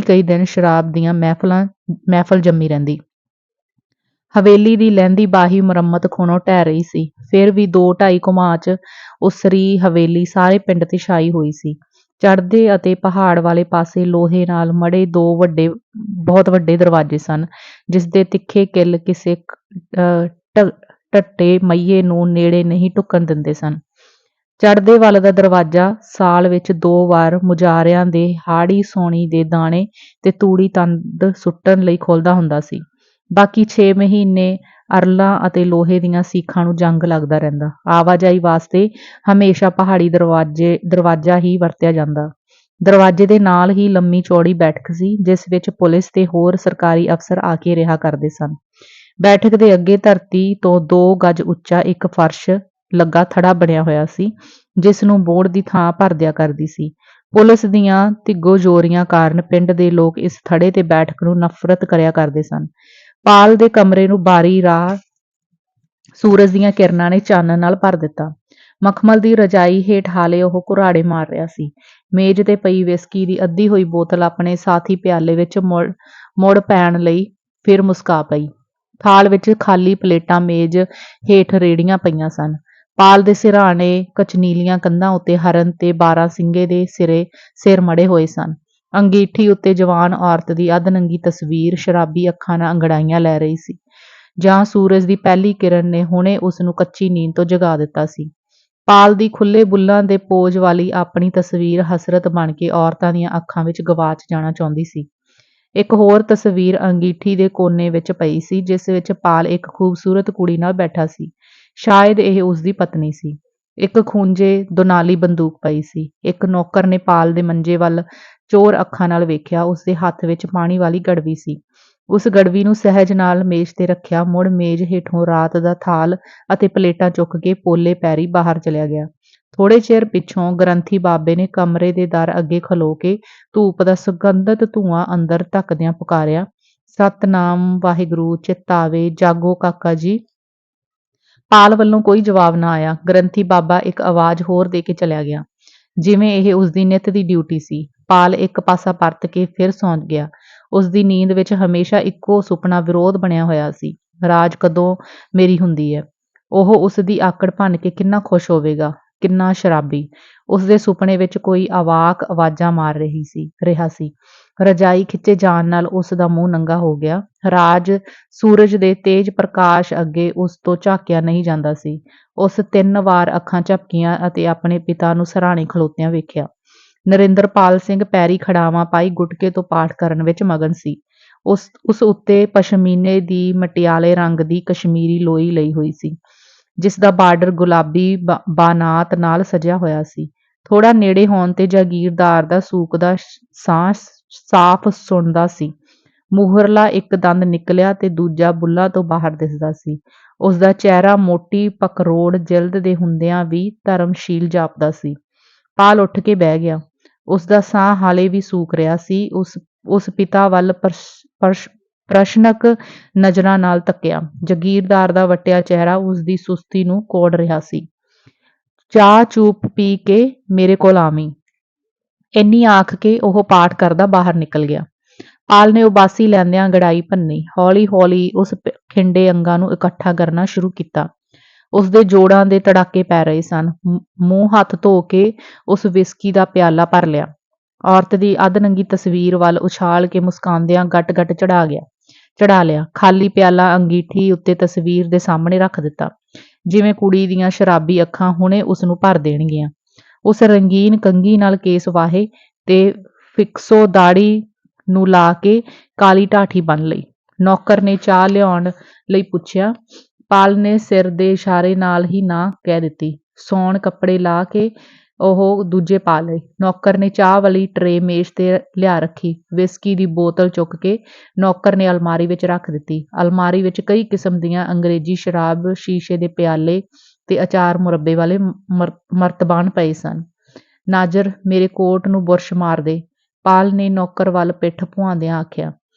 ਕਈ ਦਿਨ ਸ਼ਰਾਬ ਦੀਆਂ ਮਹਿਫਲ ਜੰਮੀ ਰਹਿੰਦੀ। ਹਵੇਲੀ ਦੀ ਲਹਿੰਦੀ ਬਾਹੀ ਮੁਰੰਮਤ ਖੂਨੋਂ ਢਹਿ ਰਹੀ ਸੀ। ਫਿਰ ਵੀ 2-2.5 ਕੋਮਾਂ 'ਚ ਉਸਰੀ ਹਵੇਲੀ ਸਾਰੇ ਪਿੰਡ ਤੇ ਛਾਈ ਹੋਈ ਸੀ। ਚੜ੍ਹਦੇ ਅਤੇ ਪਹਾੜ ਵਾਲੇ ਪਾਸੇ ਲੋਹੇ ਨਾਲ ਮੜ੍ਹੇ 2 ਬਹੁਤ ਵੱਡੇ ਦਰਵਾਜ਼ੇ ਸਨ, ਜਿਸ ਦੇ ਤਿੱਖੇ ਕਿੱਲ ਕਿਸੇ ਢੱਟੇ ਮਈਏ ਨੂੰ ਨੇੜੇ ਨਹੀਂ ਢੁੱਕਣ ਦਿੰਦੇ ਸਨ। ਚੜ੍ਹਦੇ ਵੱਲ ਦਾ ਦਰਵਾਜ਼ਾ ਸਾਲ ਵਿੱਚ 2 ਵਾਰ ਮੁਜਾਰਿਆਂ ਦੇ ਹਾੜ੍ਹੀ ਸੌਣੀ ਦੇ ਦਾਣੇ ਤੇ ਤੂੜੀ ਤੰਦ ਸੁੱਟਣ ਲਈ ਖੁੱਲ੍ਹਦਾ ਹੁੰਦਾ ਸੀ। ਬਾਕੀ 6 ਮਹੀਨੇ ਅਰਲਾਂ ਅਤੇ ਲੋਹੇ ਦੀਆਂ ਸੀਖਾਂ ਨੂੰ ਜੰਗ ਲੱਗਦਾ ਰਹਿੰਦਾ। ਆਵਾਜਾਈ ਵਾਸਤੇ ਹਮੇਸ਼ਾ ਪਹਾੜੀ ਦਰਵਾਜ਼ਾ ਹੀ ਵਰਤਿਆ ਜਾਂਦਾ। ਦਰਵਾਜ਼ੇ ਦੇ ਨਾਲ ਹੀ ਲੰਮੀ ਚੌੜੀ ਬੈਠਕ ਸੀ, ਜਿਸ ਵਿੱਚ ਪੁਲਿਸ ਤੇ ਹੋਰ ਸਰਕਾਰੀ ਅਫਸਰ ਆ ਕੇ ਰਿਹਾ ਕਰਦੇ ਸਨ। ਬੈਠਕ ਦੇ ਅੱਗੇ ਧਰਤੀ ਤੋਂ 2 ਗਜ਼ ਉੱਚਾ ਇੱਕ ਫਰਸ਼ ਲੱਗਾ ਥੜਾ ਬਣਿਆ ਹੋਇਆ ਸੀ, ਜਿਸ ਨੂੰ ਬੋਹੜ ਦੀ ਥਾਂ ਭਰ ਦਿਆ ਕਰਦੀ ਸੀ। ਪੁਲਿਸ ਦੀਆਂ ਤਿੱਗੋ-ਜ਼ੋਰੀਆਂ ਕਾਰਨ ਪਿੰਡ ਦੇ ਲੋਕ ਇਸ ਥੜੇ ਤੇ ਬੈਠਕ ਨੂੰ ਨਫ਼ਰਤ ਕਰਿਆ ਕਰਦੇ ਸਨ। ਪਾਲ ਦੇ ਕਮਰੇ ਨੂੰ ਬਾਰੀ ਰਾਹ ਸੂਰਜ ਦੀਆਂ ਕਿਰਨਾਂ ਨੇ ਚਾਨਣ ਨਾਲ ਭਰ ਦਿੱਤਾ। ਮਖਮਲ ਦੀ ਰਜਾਈ ਹੇਠ ਹਾਲੇ ਉਹ ਕੁਰਾੜੇ ਮਾਰ ਰਿਹਾ ਸੀ। ਮੇਜ਼ ਤੇ ਪਈ ਵਿਸਕੀ ਦੀ ਅੱਧੀ ਹੋਈ ਬੋਤਲ ਆਪਣੇ ਸਾਥੀ ਪਿਆਲੇ ਵਿੱਚ ਮੁੜ ਪੈਣ ਲਈ ਫਿਰ ਮੁਸਕਾ ਪਈ। ਥਾਲ ਵਿੱਚ ਖਾਲੀ ਪਲੇਟਾਂ ਮੇਜ਼ ਹੇਠ ਰੇੜੀਆਂ ਪਈਆਂ ਸਨ। ਪਾਲ ਦੇ ਸਿਰਹਾਣੇ ਕਚਨੀਲੀਆਂ ਕੰਧਾਂ ਉੱਤੇ ਹਰਨ ਤੇ ਬਾਰਾਂਸਿੰਗੇ ਦੇ ਸਿਰ ਮੜ੍ਹੇ ਹੋਏ ਸਨ। ਅੰਗੀਠੀ ਉੱਤੇ ਜਵਾਨ ਔਰਤ ਦੀ ਅੱਧ-ਨੰਗੀ ਤਸਵੀਰ ਸ਼ਰਾਬੀ ਅੱਖਾਂ ਨਾਲ ਅੰਗੜਾਈਆਂ ਲੈ ਰਹੀ ਸੀ, ਜਾਂ ਸੂਰਜ ਦੀ ਪਹਿਲੀ ਕਿਰਨ ਨੇ ਹੁਣੇ ਉਸ ਨੂੰ ਕੱਚੀ ਨੀਂਦ ਤੋਂ ਜਗਾ ਦਿੱਤਾ ਸੀ। ਪਾਲ ਦੀ ਖੁੱਲ੍ਹੇ ਬੁੱਲ੍ਹਾਂ ਦੇ ਪੋਜ ਵਾਲੀ ਆਪਣੀ ਤਸਵੀਰ ਹਸਰਤ ਬਣ ਕੇ ਔਰਤਾਂ ਦੀਆਂ ਅੱਖਾਂ ਵਿੱਚ ਗਵਾਚ ਜਾਣਾ ਚਾਹੁੰਦੀ ਸੀ। ਇੱਕ ਹੋਰ ਤਸਵੀਰ ਅੰਗੀਠੀ ਦੇ ਕੋਨੇ ਵਿੱਚ ਪਈ ਸੀ, ਜਿਸ ਵਿੱਚ ਪਾਲ ਇੱਕ ਖੂਬਸੂਰਤ ਕੁੜੀ ਨਾਲ ਬੈਠਾ ਸੀ। ਸ਼ਾਇਦ ਇਹ ਉਸਦੀ ਪਤਨੀ ਸੀ। ਇੱਕ ਖੂੰਜੇ ਦੁਨਾਲੀ ਬੰਦੂਕ ਪਈ ਸੀ। ਇੱਕ ਨੌਕਰ ਨੇ ਪਾਲ ਦੇ ਮੰਜੇ ਵੱਲ ਚੋਰ ਅੱਖਾਂ ਨਾਲ ਵੇਖਿਆ। ਉਸਦੇ ਹੱਥ ਵਿੱਚ ਪਾਣੀ ਵਾਲੀ ਗੜਵੀ ਸੀ। ਉਸ ਗੜਵੀ ਨੂੰ ਸਹਿਜ ਨਾਲ ਮੇਜ਼ ਤੇ ਰੱਖਿਆ, ਮੁੜ ਮੇਜ਼ ਹੇਠੋਂ ਰਾਤ ਦਾ ਥਾਲ ਅਤੇ ਪਲੇਟਾਂ ਚੁੱਕ ਕੇ ਪੋਲੇ ਪੈਰੀਂ ਬਾਹਰ ਚਲਿਆ ਗਿਆ। ਥੋੜ੍ਹੇ ਚਿਰ ਪਿੱਛੋਂ ਗ੍ਰੰਥੀ ਬਾਬੇ ਨੇ ਕਮਰੇ ਦੇ ਦਰ ਅੱਗੇ ਖਲੋ ਕੇ ਧੂਪ ਦਾ ਸੁਗੰਧਤ ਧੂੰਆਂ ਅੰਦਰ ਧੱਕਦਿਆਂ ਪੁਕਾਰਿਆ, "ਸਤਿਨਾਮ ਵਾਹਿਗੁਰੂ, ਚਿੱਤ ਆਵੇ, ਜਾਗੋ ਕਾਕਾ ਜੀ।" ਪਾਲ ਵੱਲੋਂ ਕੋਈ ਜਵਾਬ ਨਾ ਆਇਆ। ਗ੍ਰੰਥੀ ਬਾਬਾ ਇੱਕ ਆਵਾਜ਼ ਹੋਰ ਦੇ ਕੇ ਚਲਿਆ ਗਿਆ, ਜਿਵੇਂ ਇਹ ਉਸਦੀ ਨਿੱਤ ਦੀ ਡਿਊਟੀ ਸੀ। ਪਾਲ ਇੱਕ ਪਾਸਾ ਪਰਤ ਕੇ ਫਿਰ ਸੌਂ ਗਿਆ। ਉਸਦੀ ਨੀਂਦ ਵਿੱਚ ਹਮੇਸ਼ਾ ਇੱਕੋ ਸੁਪਨਾ ਵਿਰੋਧ ਬਣਿਆ ਹੋਇਆ ਸੀ, ਰਾਜ ਕਦੋਂ ਮੇਰੀ ਹੁੰਦੀ ਹੈ। ਉਹ ਉਸਦੀ ਆਕੜ ਭੰਨ ਕੇ ਕਿੰਨਾ ਖੁਸ਼ ਹੋਵੇਗਾ, ਕਿੰਨਾ ਸ਼ਰਾਬੀ। ਉਸਦੇ ਸੁਪਨੇ ਵਿੱਚ ਕੋਈ ਅਵਾਕ ਆਵਾਜ਼ਾਂ ਮਾਰ ਰਿਹਾ ਸੀ। ਰਜਾਈ ਖਿੱਚੇ ਜਾਣ ਨਾਲ ਉਸ ਦਾ ਮੂੰਹ ਨੰਗਾ ਹੋ ਗਿਆ। ਰਾਜ ਸੂਰਜ ਦੇ ਤੇਜ਼ ਪ੍ਰਕਾਸ਼ ਅੱਗੇ ਉਸ ਤੋਂ ਝਾਕਿਆ ਨਹੀਂ ਜਾਂਦਾ ਸੀ। ਉਸ 3 ਵਾਰ ਅੱਖਾਂ ਝਪਕੀਆਂ ਅਤੇ ਆਪਣੇ ਪਿਤਾ ਨੂੰ ਸਿਰਹਾਣੇ ਖਲੋਤਿਆਂ ਵੇਖਿਆ। ਨਰਿੰਦਰਪਾਲ ਸਿੰਘ ਪੈਰੀਂ ਖੜਾਵਾਂ ਪਾਈ ਗੁਟਕੇ ਤੋਂ ਪਾਠ ਕਰਨ ਵਿੱਚ ਮਗਨ ਸੀ। ਉਸ ਉੱਤੇ ਪਸ਼ਮੀਨੇ ਦੀ ਮਟਿਆਲੇ ਰੰਗ ਦੀ ਕਸ਼ਮੀਰੀ ਲੋਈ ਲਈ ਹੋਈ ਸੀ, ਜਿਸ ਦਾ ਬਾਰਡਰ ਗੁਲਾਬੀ ਬਾਨਾਤ ਨਾਲ ਸਜਿਆ ਹੋਇਆ ਸੀ। ਥੋੜ੍ਹਾ ਨੇੜੇ ਹੋਣ ਤੇ ਜਾਗੀਰਦਾਰ ਦਾ ਸੂਕਦਾ ਸਾਹ ਸਾਫ਼ ਸੁਣਦਾ ਸੀ। ਮੂਹਰਲਾ ਇੱਕ ਦੰਦ ਨਿਕਲਿਆ ਤੇ ਦੂਜਾ ਬੁੱਲ੍ਹਾਂ ਤੋਂ ਬਾਹਰ ਦਿਸਦਾ ਸੀ। ਉਸਦਾ ਚਿਹਰਾ ਮੋਟੀ ਪਕਰੋੜ ਜਿਲਦ ਦੇ ਹੁੰਦਿਆਂ ਵੀ ਧਰਮਸ਼ੀਲ ਜਾਪਦਾ ਸੀ। ਪਾਲ ਉੱਠ ਕੇ ਬਹਿ ਗਿਆ। ਉਸਦਾ ਸਾਹ ਹਾਲੇ ਵੀ ਸੂਕ ਰਿਹਾ ਸੀ। ਉਸ ਪਿਤਾ ਵੱਲ ਪ੍ਰਸ਼ਨਕ ਨਜ਼ਰਾਂ ਨਾਲ ਤੱਕਿਆ। ਜਾਗੀਰਦਾਰ ਦਾ ਵੱਟਿਆ ਚਿਹਰਾ ਉਸਦੀ ਸੁਸਤੀ ਨੂੰ ਕੋੜ ਰਿਹਾ ਸੀ। "ਚਾਹ ਚੂਪ ਪੀ ਕੇ ਮੇਰੇ ਕੋਲ ਆਵੀਂ।" ਇੰਨੀ ਆਖ ਕੇ ਉਹ ਪਾਠ ਕਰਦਾ ਬਾਹਰ ਨਿਕਲ ਗਿਆ। ਪਾਲ ਨੇ ਉਬਾਸੀ ਲੈਂਦਿਆਂ ਅੰਗੜਾਈ ਭੰਨੀ। ਹੌਲੀ-ਹੌਲੀ ਉਸ ਖਿੰਡੇ ਅੰਗਾਂ ਨੂੰ ਇਕੱਠਾ ਕਰਨਾ ਸ਼ੁਰੂ ਕੀਤਾ। ਉਸਦੇ ਜੋੜਾਂ ਦੇ ਤੜਾਕੇ ਪੈ ਰਹੇ ਸਨ। ਮੂੰਹ-ਹੱਥ ਧੋ ਕੇ ਉਸ ਵਿਸਕੀ ਦਾ ਪਿਆਲਾ ਭਰ ਲਿਆ। ਔਰਤ ਦੀ ਅੱਧ-ਨੰਗੀ ਤਸਵੀਰ ਵੱਲ ਉਛਾਲ ਕੇ ਮੁਸਕਾਉਂਦਿਆਂ ਗਟ-ਗਟ ਚੜ੍ਹਾ ਲਿਆ। ਖਾਲੀ ਪਿਆਲਾ ਅੰਗੀਠੀ ਉੱਤੇ ਤਸਵੀਰ ਦੇ ਸਾਹਮਣੇ ਰੱਖ ਦਿੱਤਾ, ਜਿਵੇਂ ਕੁੜੀ ਦੀਆਂ ਸ਼ਰਾਬੀ ਅੱਖਾਂ ਹੁਣੇ ਉਸ ਨੂੰ ਭਰ ਦੇਣਗੀਆਂ। ਉਸ ਰੰਗੀਨ ਕੰਘੀ ਨਾਲ ਕੇਸ ਵਾਹੇ ਤੇ ਫਿਕਸੋ ਦਾੜ੍ਹੀ ਨੂੰ ਲਾ ਕੇ ਕਾਲੀ ਢਾਠੀ ਬੰਨ੍ਹ ਲਈ। ਨੌਕਰ ਨੇ ਚਾਹ ਲਿਆਉਣ ਲਈ ਪੁੱਛਿਆ। ਪਾਲ ਨੇ ਸਿਰ ਦੇ ਇਸ਼ਾਰੇ ਨਾਲ ਹੀ ਨਾ ਕਹਿ ਦਿੱਤੀ। ਸੌਣ ਕੱਪੜੇ ਲਾ ਕੇ ਉਹ ਦੂਜੇ ਪਾ ਲਏ। ਨੌਕਰ ਨੇ ਚਾਹ ਵਾਲੀ ਟਰੇ ਮੇਜ਼ ਤੇ ਲਿਆ ਰੱਖੀ। ਵਿਸਕੀ ਦੀ ਬੋਤਲ ਚੁੱਕ ਕੇ ਨੌਕਰ ਨੇ ਅਲਮਾਰੀ ਵਿੱਚ ਰੱਖ ਦਿੱਤੀ। ਅਲਮਾਰੀ ਵਿੱਚ ਕਈ ਕਿਸਮ ਦੀਆਂ ਅੰਗਰੇਜ਼ੀ ਸ਼ਰਾਬ, ਸ਼ੀਸ਼ੇ ਦੇ ਪਿਆਲੇ ਤੇ ਅਚਾਰ ਮੁਰੱਬੇ ਵਾਲੇ ਮਰਤਬਾਨ ਪਏ ਸਨ। ਨਾਜ਼ਰ, ਮੇਰੇ ਕੋਟ ਨੂੰ ਬੁਰਸ਼ ਮਾਰ ਦੇ, ਪਾਲ ਨੇ ਨੌਕਰ ਵੱਲ ਪਿੱਠ ਭੁਆਉਂਦਿਆਂ ਆਖਿਆ।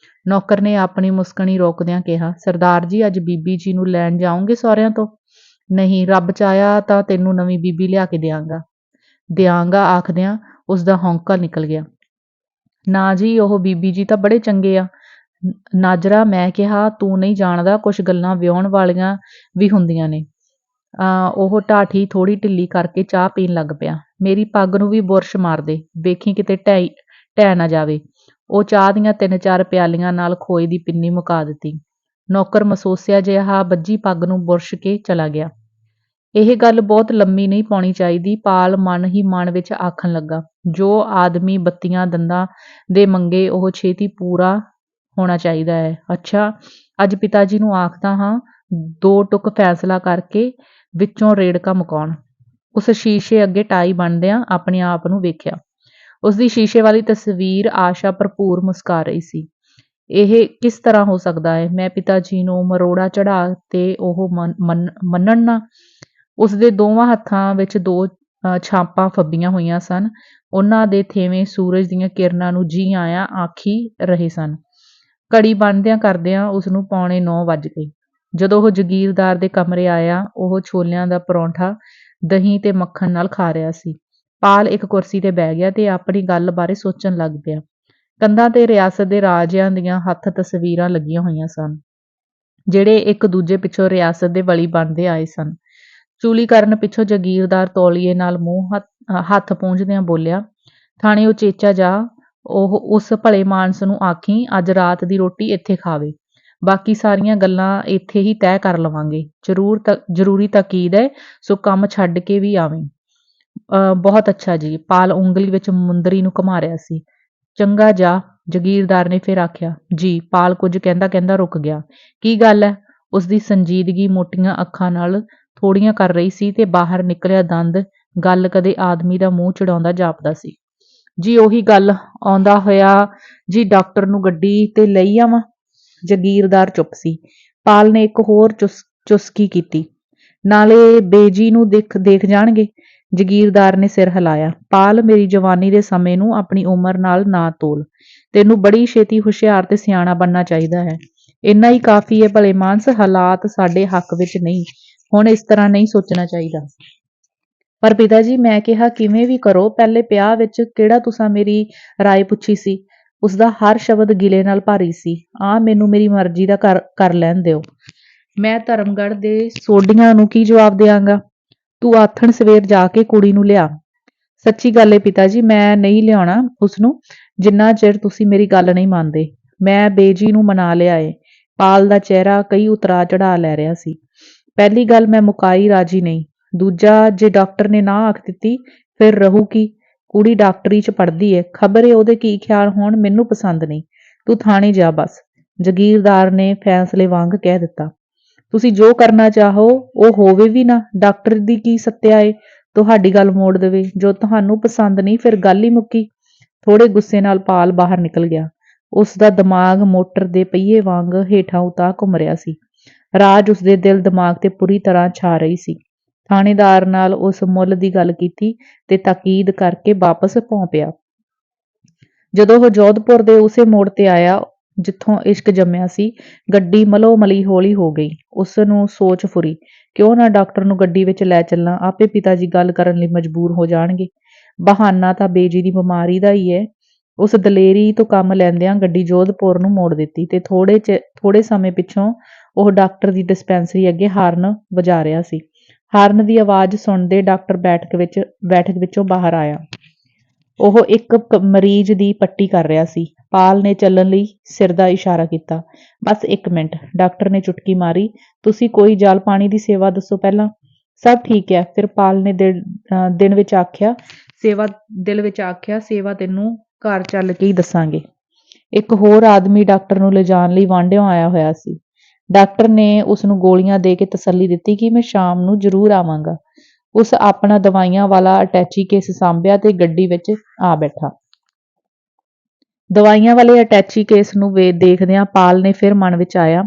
ਨੌਕਰ ਨੇ ਆਪਣੀ ਮੁਸਕਣੀ ਰੋਕਦਿਆਂ ਕਿਹਾ, ਸਰਦਾਰ ਜੀ, ਅੱਜ ਬੀਬੀ ਜੀ ਨੂੰ ਲੈਣ ਜਾਓਗੇ ਸਹੁਰਿਆਂ ਤੋਂ? ਨਹੀਂ, ਰੱਬ ਚਾਹਿਆ ਤਾਂ ਤੈਨੂੰ ਨਵੀਂ ਬੀਬੀ ਲਿਆ ਕੇ ਦਿਆਂਗਾ ਆਖਦਿਆਂ ਉਸਦਾ ਹੌਂਕਾ ਨਿਕਲ ਗਿਆ। ਨਾ ਜੀ, ਉਹ ਬੀਬੀ ਜੀ ਤਾਂ ਬੜੇ ਚੰਗੇ ਆ। ਨਾਜ਼ਰਾ, ਮੈਂ ਕਿਹਾ, ਤੂੰ ਨਹੀਂ ਜਾਣਦਾ, ਕੁਛ ਗੱਲਾਂ ਵਿਆਹੁਣ ਵਾਲੀਆਂ ਵੀ ਹੁੰਦੀਆਂ ਨੇ। ਉਹ ਢਾਠੀ ਥੋੜ੍ਹੀ ਢਿੱਲੀ ਕਰਕੇ ਚਾਹ ਪੀਣ ਲੱਗ ਪਿਆ। ਮੇਰੀ ਪੱਗ ਨੂੰ ਵੀ ਬੁਰਸ਼ ਮਾਰ ਦੇ, ਵੇਖੀ ਕਿਤੇ ਢਹਿ ਨਾ ਜਾਵੇ। ਉਹ ਚਾਹ ਦੀਆਂ 3-4 ਪਿਆਲੀਆਂ ਨਾਲ ਖੋਏ ਦੀ ਪਿੰਨੀ ਮੁਕਾ ਦਿੱਤੀ। ਨੌਕਰ ਮਸੋਸਿਆ ਜਿਹਾ ਬੱਝੀ ਪੱਗ ਨੂੰ ਬੁਰਸ਼ ਕੇ ਚਲਾ ਗਿਆ। ਇਹ ਗੱਲ ਬਹੁਤ ਲੰਮੀ ਨਹੀਂ ਪਾਉਣੀ ਚਾਹੀਦੀ, ਪਾਲ ਮਨ ਹੀ ਮਨ ਵਿੱਚ ਆਖਣ ਲੱਗਾ। ਜੋ ਆਦਮੀ ਬੱਤੀਆਂ ਦੰਦਾਂ ਦੇ ਮੰਗੇ, ਉਹ ਛੇਤੀ ਪੂਰਾ ਹੋਣਾ ਚਾਹੀਦਾ ਹੈ। ਅੱਛਾ, ਅੱਜ ਪਿਤਾ ਜੀ ਨੂੰ ਆਖਦਾ ਹਾਂ, 2 ਟੁਕ ਫੈਸਲਾ ਕਰਕੇ ਵਿੱਚੋਂ ਰੇੜਕਾ ਮੁਕਾਉਣ। ਉਸ ਸ਼ੀਸ਼ੇ ਅੱਗੇ ਟਾਈ ਬੰਨ੍ਹਦਿਆਂ ਆਪਣੇ ਆਪ ਨੂੰ ਵੇਖਿਆ। ਉਸਦੀ ਸ਼ੀਸ਼ੇ ਵਾਲੀ ਤਸਵੀਰ ਆਸ਼ਾ ਭਰਪੂਰ ਮੁਸਕਰਾ ਰਹੀ ਸੀ। ਇਹ ਕਿਸ ਤਰ੍ਹਾਂ ਹੋ ਸਕਦਾ ਹੈ? ਮੈਂ ਪਿਤਾ ਜੀ ਨੂੰ ਮਰੋੜਾ ਚੜ੍ਹਾ ਤੇ ਉਹ ਮੰਨਣ ਨਾ? ਉਸਦੇ ਦੋਵਾਂ ਹੱਥਾਂ ਵਿੱਚ 2 ਛਾਪਾਂ ਫੱਬੀਆਂ ਹੋਈਆਂ ਸਨ। ਉਹਨਾਂ ਦੇ ਥੇਵੇਂ ਸੂਰਜ ਦੀਆਂ ਕਿਰਨਾਂ ਨੂੰ ਜੀ ਆਇਆਂ ਆਖੀ ਰਹੇ ਸਨ। ਘੜੀ ਬੰਨ੍ਹਦਿਆਂ ਕਰਦਿਆਂ ਉਸਨੂੰ 9:45 ਵੱਜ ਗਏ। ਜਦੋਂ ਉਹ ਜਗੀਰਦਾਰ ਦੇ ਕਮਰੇ ਆਇਆ, ਉਹ ਛੋਲਿਆਂ ਦਾ ਪਰੌਂਠਾ ਦਹੀਂ ਤੇ ਮੱਖਣ ਨਾਲ ਖਾ ਰਿਹਾ ਸੀ। ਪਾਲ ਇੱਕ ਕੁਰਸੀ ਤੇ ਬਹਿ ਗਿਆ ਤੇ ਆਪਣੀ ਗੱਲ ਬਾਰੇ ਸੋਚਣ ਲੱਗ ਪਿਆ। ਕੰਧਾਂ ਤੇ ਰਿਆਸਤ ਦੇ ਰਾਜਿਆਂ ਦੀਆਂ ਹੱਥ ਤਸਵੀਰਾਂ ਲੱਗੀਆਂ ਹੋਈਆਂ ਸਨ, ਜਿਹੜੇ ਇੱਕ ਦੂਜੇ ਪਿੱਛੋਂ ਰਿਆਸਤ ਦੇ ਵਲੀ ਬਣਦੇ ਆਏ ਸਨ। ਚੂਲੀ ਕਰਨ ਪਿੱਛੋਂ ਜਗੀਰਦਾਰ ਤੌਲੀਏ ਨਾਲ ਹੱਥ ਪੂੰਝਦਿਆਂ ਬੋਲਿਆ, ਥਾਣੇ ਉਚੇਚਾ ਜਾ, ਉਹ ਉਸ ਭਲੇ ਮਾਨਸ ਨੂੰ ਆਖੀਂ ਅੱਜ ਰਾਤ ਦੀ ਰੋਟੀ ਇੱਥੇ ਖਾਵੇ। ਬਾਕੀ ਸਾਰੀਆਂ ਗੱਲਾਂ ਇੱਥੇ ਹੀ ਤੈਅ ਕਰ ਲਵਾਂਗੇ। ਜ਼ਰੂਰੀ ਤਾਕੀਦ ਹੈ, ਸੋ ਕੰਮ ਛੱਡ ਕੇ ਵੀ ਆਵੇਂ। ਬਹੁਤ ਅੱਛਾ ਜੀ। ਪਾਲ ਉਂਗਲੀ ਵਿੱਚ ਮੁੰਦਰੀ ਨੂੰ ਘੁਮਾ ਰਿਹਾ ਸੀ। ਚੰਗਾ ਜਾ, ਜਗੀਰਦਾਰ ਨੇ ਫਿਰ ਆਖਿਆ। ਜੀ। ਪਾਲ ਕੁਝ ਕਹਿੰਦਾ ਕਹਿੰਦਾ ਰੁਕ ਗਿਆ। ਕੀ ਗੱਲ ਹੈ? ਉਸਦੀ ਸੰਜੀਦਗੀ ਮੋਟੀਆਂ ਅੱਖਾਂ ਨਾਲ ਥੋੜ੍ਹੀਆਂ ਕਰ ਰਹੀ ਸੀ ਤੇ ਬਾਹਰ ਨਿਕਲਿਆ ਦੰਦ ਗੱਲ ਕਦੇ ਆਦਮੀ ਦਾ ਮੂੰਹ ਚੜਾਉਂਦਾ ਜਾਪਦਾ ਸੀ। ਜੀ, ਉਹੀ ਗੱਲ, ਆਉਂਦਾ ਹੋਇਆ ਜੀ ਡਾਕਟਰ ਨੂੰ ਗੱਡੀ ਤੇ ਲਈ ਆਵਾਂ? ਜਗੀਰਦਾਰ ਚੁੱਪ ਸੀ। ਪਾਲ ਨੇ ਇੱਕ ਹੋਰ ਚੁਸਕੀ ਕੀਤੀ। ਨਾਲੇ ਬੇਜੀ ਨੂੰ ਦੇਖ ਜਾਣਗੇ। ਜਗੀਰਦਾਰ ਨੇ ਸਿਰ ਹਿਲਾਇਆ। ਪਾਲ, ਮੇਰੀ ਜਵਾਨੀ ਦੇ ਸਮੇਂ ਨੂੰ ਆਪਣੀ ਉਮਰ ਨਾਲ ਨਾ ਤੋਲ। ਤੈਨੂੰ ਬੜੀ ਛੇਤੀ ਹੁਸ਼ਿਆਰ ਤੇ ਸਿਆਣਾ ਬਣਨਾ ਚਾਹੀਦਾ ਹੈ। ਇੰਨਾ ਹੀ ਕਾਫੀ ਹੈ ਭਲੇ ਮਾਨਸ। ਹਾਲਾਤ ਸਾਡੇ ਹੱਕ ਵਿੱਚ ਨਹੀਂ। ਹੁਣ ਇਸ ਤਰ੍ਹਾਂ ਨਹੀਂ ਸੋਚਣਾ ਚਾਹੀਦਾ। ਪਰ ਪਿਤਾ ਜੀ, ਮੈਂ ਕਿਹਾ ਕਿਵੇਂ ਵੀ ਕਰੋ, ਪਹਿਲੇ ਵਿਆਹ ਵਿੱਚ ਕਿਹੜਾ ਤੁਸਾਂ ਮੇਰੀ ਰਾਏ ਪੁੱਛੀ ਸੀ? ਉਸਦਾ ਹਰ ਸ਼ਬਦ ਗਿਲੇ ਨਾਲ ਭਾਰੀ ਸੀ। ਮੈਨੂੰ ਮੇਰੀ ਮਰਜ਼ੀ ਦਾ ਕਰ ਲੈਣ ਦਿਓ। ਮੈਂ ਧਰਮਗੜ੍ਹ ਦੇ ਸੋਢੀਆਂ ਨੂੰ ਕੀ ਜਵਾਬ ਦਿਆਂਗਾ? ਤੂੰ ਆਥਣ ਸਵੇਰ ਜਾ ਕੇ ਕੁੜੀ ਨੂੰ ਲਿਆ। ਸੱਚੀ ਗੱਲ ਏ ਪਿਤਾ ਜੀ, ਮੈਂ ਨਹੀਂ ਲਿਆਉਣਾ ਉਸਨੂੰ, ਜਿੰਨਾ ਚਿਰ ਤੁਸੀਂ ਮੇਰੀ ਗੱਲ ਨਹੀਂ ਮੰਨਦੇ। ਮੈਂ ਬੇਜੀ ਨੂੰ ਮਨਾ ਲਿਆ ਏ। ਪਾਲ ਦਾ ਚਿਹਰਾ ਕਈ ਉਤਰਾਅ ਚੜ੍ਹਾਅ ਲੈ ਰਿਹਾ ਸੀ। ਪਹਿਲੀ ਗੱਲ, ਮੈਂ ਮੁਕਾਈ ਰਾਜੀ ਨਹੀਂ। ਦੂਜਾ, ਜੇ ਡਾਕਟਰ ਨੇ ਨਾ ਆਖ ਦਿੱਤੀ, ਫਿਰ ਰਹੂ ਕੀ? ਕੁੜੀ ਡਾਕਟਰੀ 'ਚ ਪੜ੍ਹਦੀ ਏ, ਖ਼ਬਰ ਏ ਉਹਦੇ ਕੀ ਖਿਆਲ ਹੋਣ। ਮੈਨੂੰ ਪਸੰਦ ਨਹੀਂ। ਤੂੰ ਥਾਣੇ ਜਾ ਬਸ। ਜਗੀਰਦਾਰ ਨੇ ਫੈਸਲੇ ਵਾਂਗ ਕਹਿ ਦਿੱਤਾ। ਤੁਸੀਂ ਜੋ ਕਰਨਾ ਚਾਹੋ ਉਹ ਹੋਵੇ ਵੀ ਨਾ, ਡਾਕਟਰ ਦੀ ਕੀ ਸੱਤਿਆ ਏ ਤੁਹਾਡੀ ਗੱਲ ਮੋੜ ਦੇਵੇ। ਜੋ ਤੁਹਾਨੂੰ ਪਸੰਦ ਨਹੀਂ, ਫਿਰ ਗੱਲ ਹੀ ਮੁੱਕੀ। ਥੋੜ੍ਹੇ ਗੁੱਸੇ ਨਾਲ ਪਾਲ ਬਾਹਰ ਨਿਕਲ ਗਿਆ। ਉਸ ਦਾ ਦਿਮਾਗ ਮੋਟਰ ਦੇ ਪਹੀਏ ਵਾਂਗ ਹੇਠਾਂ ਉਤਾਂਹ ਘੁੰਮ ਰਿਹਾ ਸੀ। ਰਾਜ ਉਸਦੇ ਦਿਲ ਦਿਮਾਗ ਤੇ ਪੂਰੀ ਤਰ੍ਹਾਂ ਛਾ ਰਹੀ ਸੀ। ਥਾਣੇਦਾਰ ਨਾਲ ਉਸ ਮੁੱਲ ਦੀ ਗੱਲ ਕੀਤੀ ਤੇ ਤਾਕੀਦ ਕਰਕੇ ਵਾਪਸ ਭੌਂ ਪਿਆ। ਜਦੋਂ ਉਹ ਜੋਧਪੁਰ ਦੇ ਉਸੇ ਮੋੜ ਤੇ ਆਇਆ ਜਿੱਥੋਂ ਇਸ਼ਕ ਜੰਮਿਆ ਸੀ, ਗੱਡੀ ਮਲੋ ਮਲੀ ਹੌਲੀ ਹੋ ਗਈ। ਉਸ ਨੂੰ ਸੋਚ ਫੁਰੀ, ਕਿਉਂ ਨਾ ਡਾਕਟਰ ਨੂੰ ਗੱਡੀ ਵਿੱਚ ਲੈ ਚੱਲਾਂ, ਆਪੇ ਪਿਤਾ ਜੀ ਗੱਲ ਕਰਨ ਲਈ ਮਜਬੂਰ ਹੋ ਜਾਣਗੇ। ਬਹਾਨਾ ਤਾਂ ਬੇਜੀ ਦੀ ਬਿਮਾਰੀ ਦਾ ਹੀ ਹੈ। ਉਸ ਦਲੇਰੀ ਤੋਂ ਕੰਮ ਲੈਂਦਿਆਂ ਗੱਡੀ ਜੋਧਪੁਰ ਨੂੰ ਮੋੜ ਦਿੱਤੀ ਤੇ ਥੋੜ੍ਹੇ ਸਮੇਂ ਪਿੱਛੋਂ ਉਹ ਡਾਕਟਰ ਦੀ ਡਿਸਪੈਂਸਰੀ ਅੱਗੇ ਹਾਰਨ ਵਜਾ ਰਿਹਾ ਸੀ। ਹਾਰਨ ਦੀ ਆਵਾਜ਼ ਸੁਣਦੇ ਡਾਕਟਰ ਬੈਠਕ ਵਿੱਚੋਂ ਬਾਹਰ ਆਇਆ। ਉਹ ਇੱਕ ਮਰੀਜ਼ ਦੀ ਪੱਟੀ ਕਰ ਰਿਹਾ ਸੀ। ਪਾਲ ਨੇ ਚੱਲਣ ਲਈ ਸਿਰ ਦਾ ਇਸ਼ਾਰਾ ਕੀਤਾ। ਬਸ 1 ਮਿੰਟ। ਡਾਕਟਰ ਨੇ ਚੁਟਕੀ ਮਾਰੀ। ਤੁਸੀਂ ਕੋਈ ਜਲ ਪਾਣੀ ਦੀ ਸੇਵਾ ਦੱਸੋ ਪਹਿਲਾਂ। ਸਭ ਠੀਕ ਹੈ। ਫਿਰ ਪਾਲ ਨੇ ਦਿਲ ਵਿੱਚ ਆਖਿਆ, ਸੇਵਾ ਤੈਨੂੰ ਘਰ ਚੱਲ ਕੇ ਹੀ ਦੱਸਾਂਗੇ। ਇੱਕ ਹੋਰ ਆਦਮੀ ਡਾਕਟਰ ਨੂੰ ਲਿਜਾਣ ਲਈ ਵਾਂਢਿਓਂ ਆਇਆ ਹੋਇਆ ਸੀ। ਡਾਕਟਰ ਨੇ ਉਸ ਨੂੰ ਗੋਲੀਆਂ ਦੇ ਕੇ ਤਸੱਲੀ ਦਿੱਤੀ ਕਿ ਮੈਂ ਸ਼ਾਮ ਨੂੰ ਜ਼ਰੂਰ ਆਵਾਂਗਾ। ਉਸ ਆਪਣਾ ਦਵਾਈਆਂ ਵਾਲਾ ਅਟੈਚੀ ਕੇਸ ਸਾਂਭਿਆ ਤੇ ਗੱਡੀ ਵਿੱਚ ਆ ਬੈਠਾ। ਦਵਾਈਆਂ ਵਾਲੇ ਅਟੈਚੀ ਕੇਸ ਨੂੰ ਦੇਖਦਿਆਂ ਪਾਲ ਨੇ ਫਿਰ ਮਨ ਵਿੱਚ ਆਇਆ,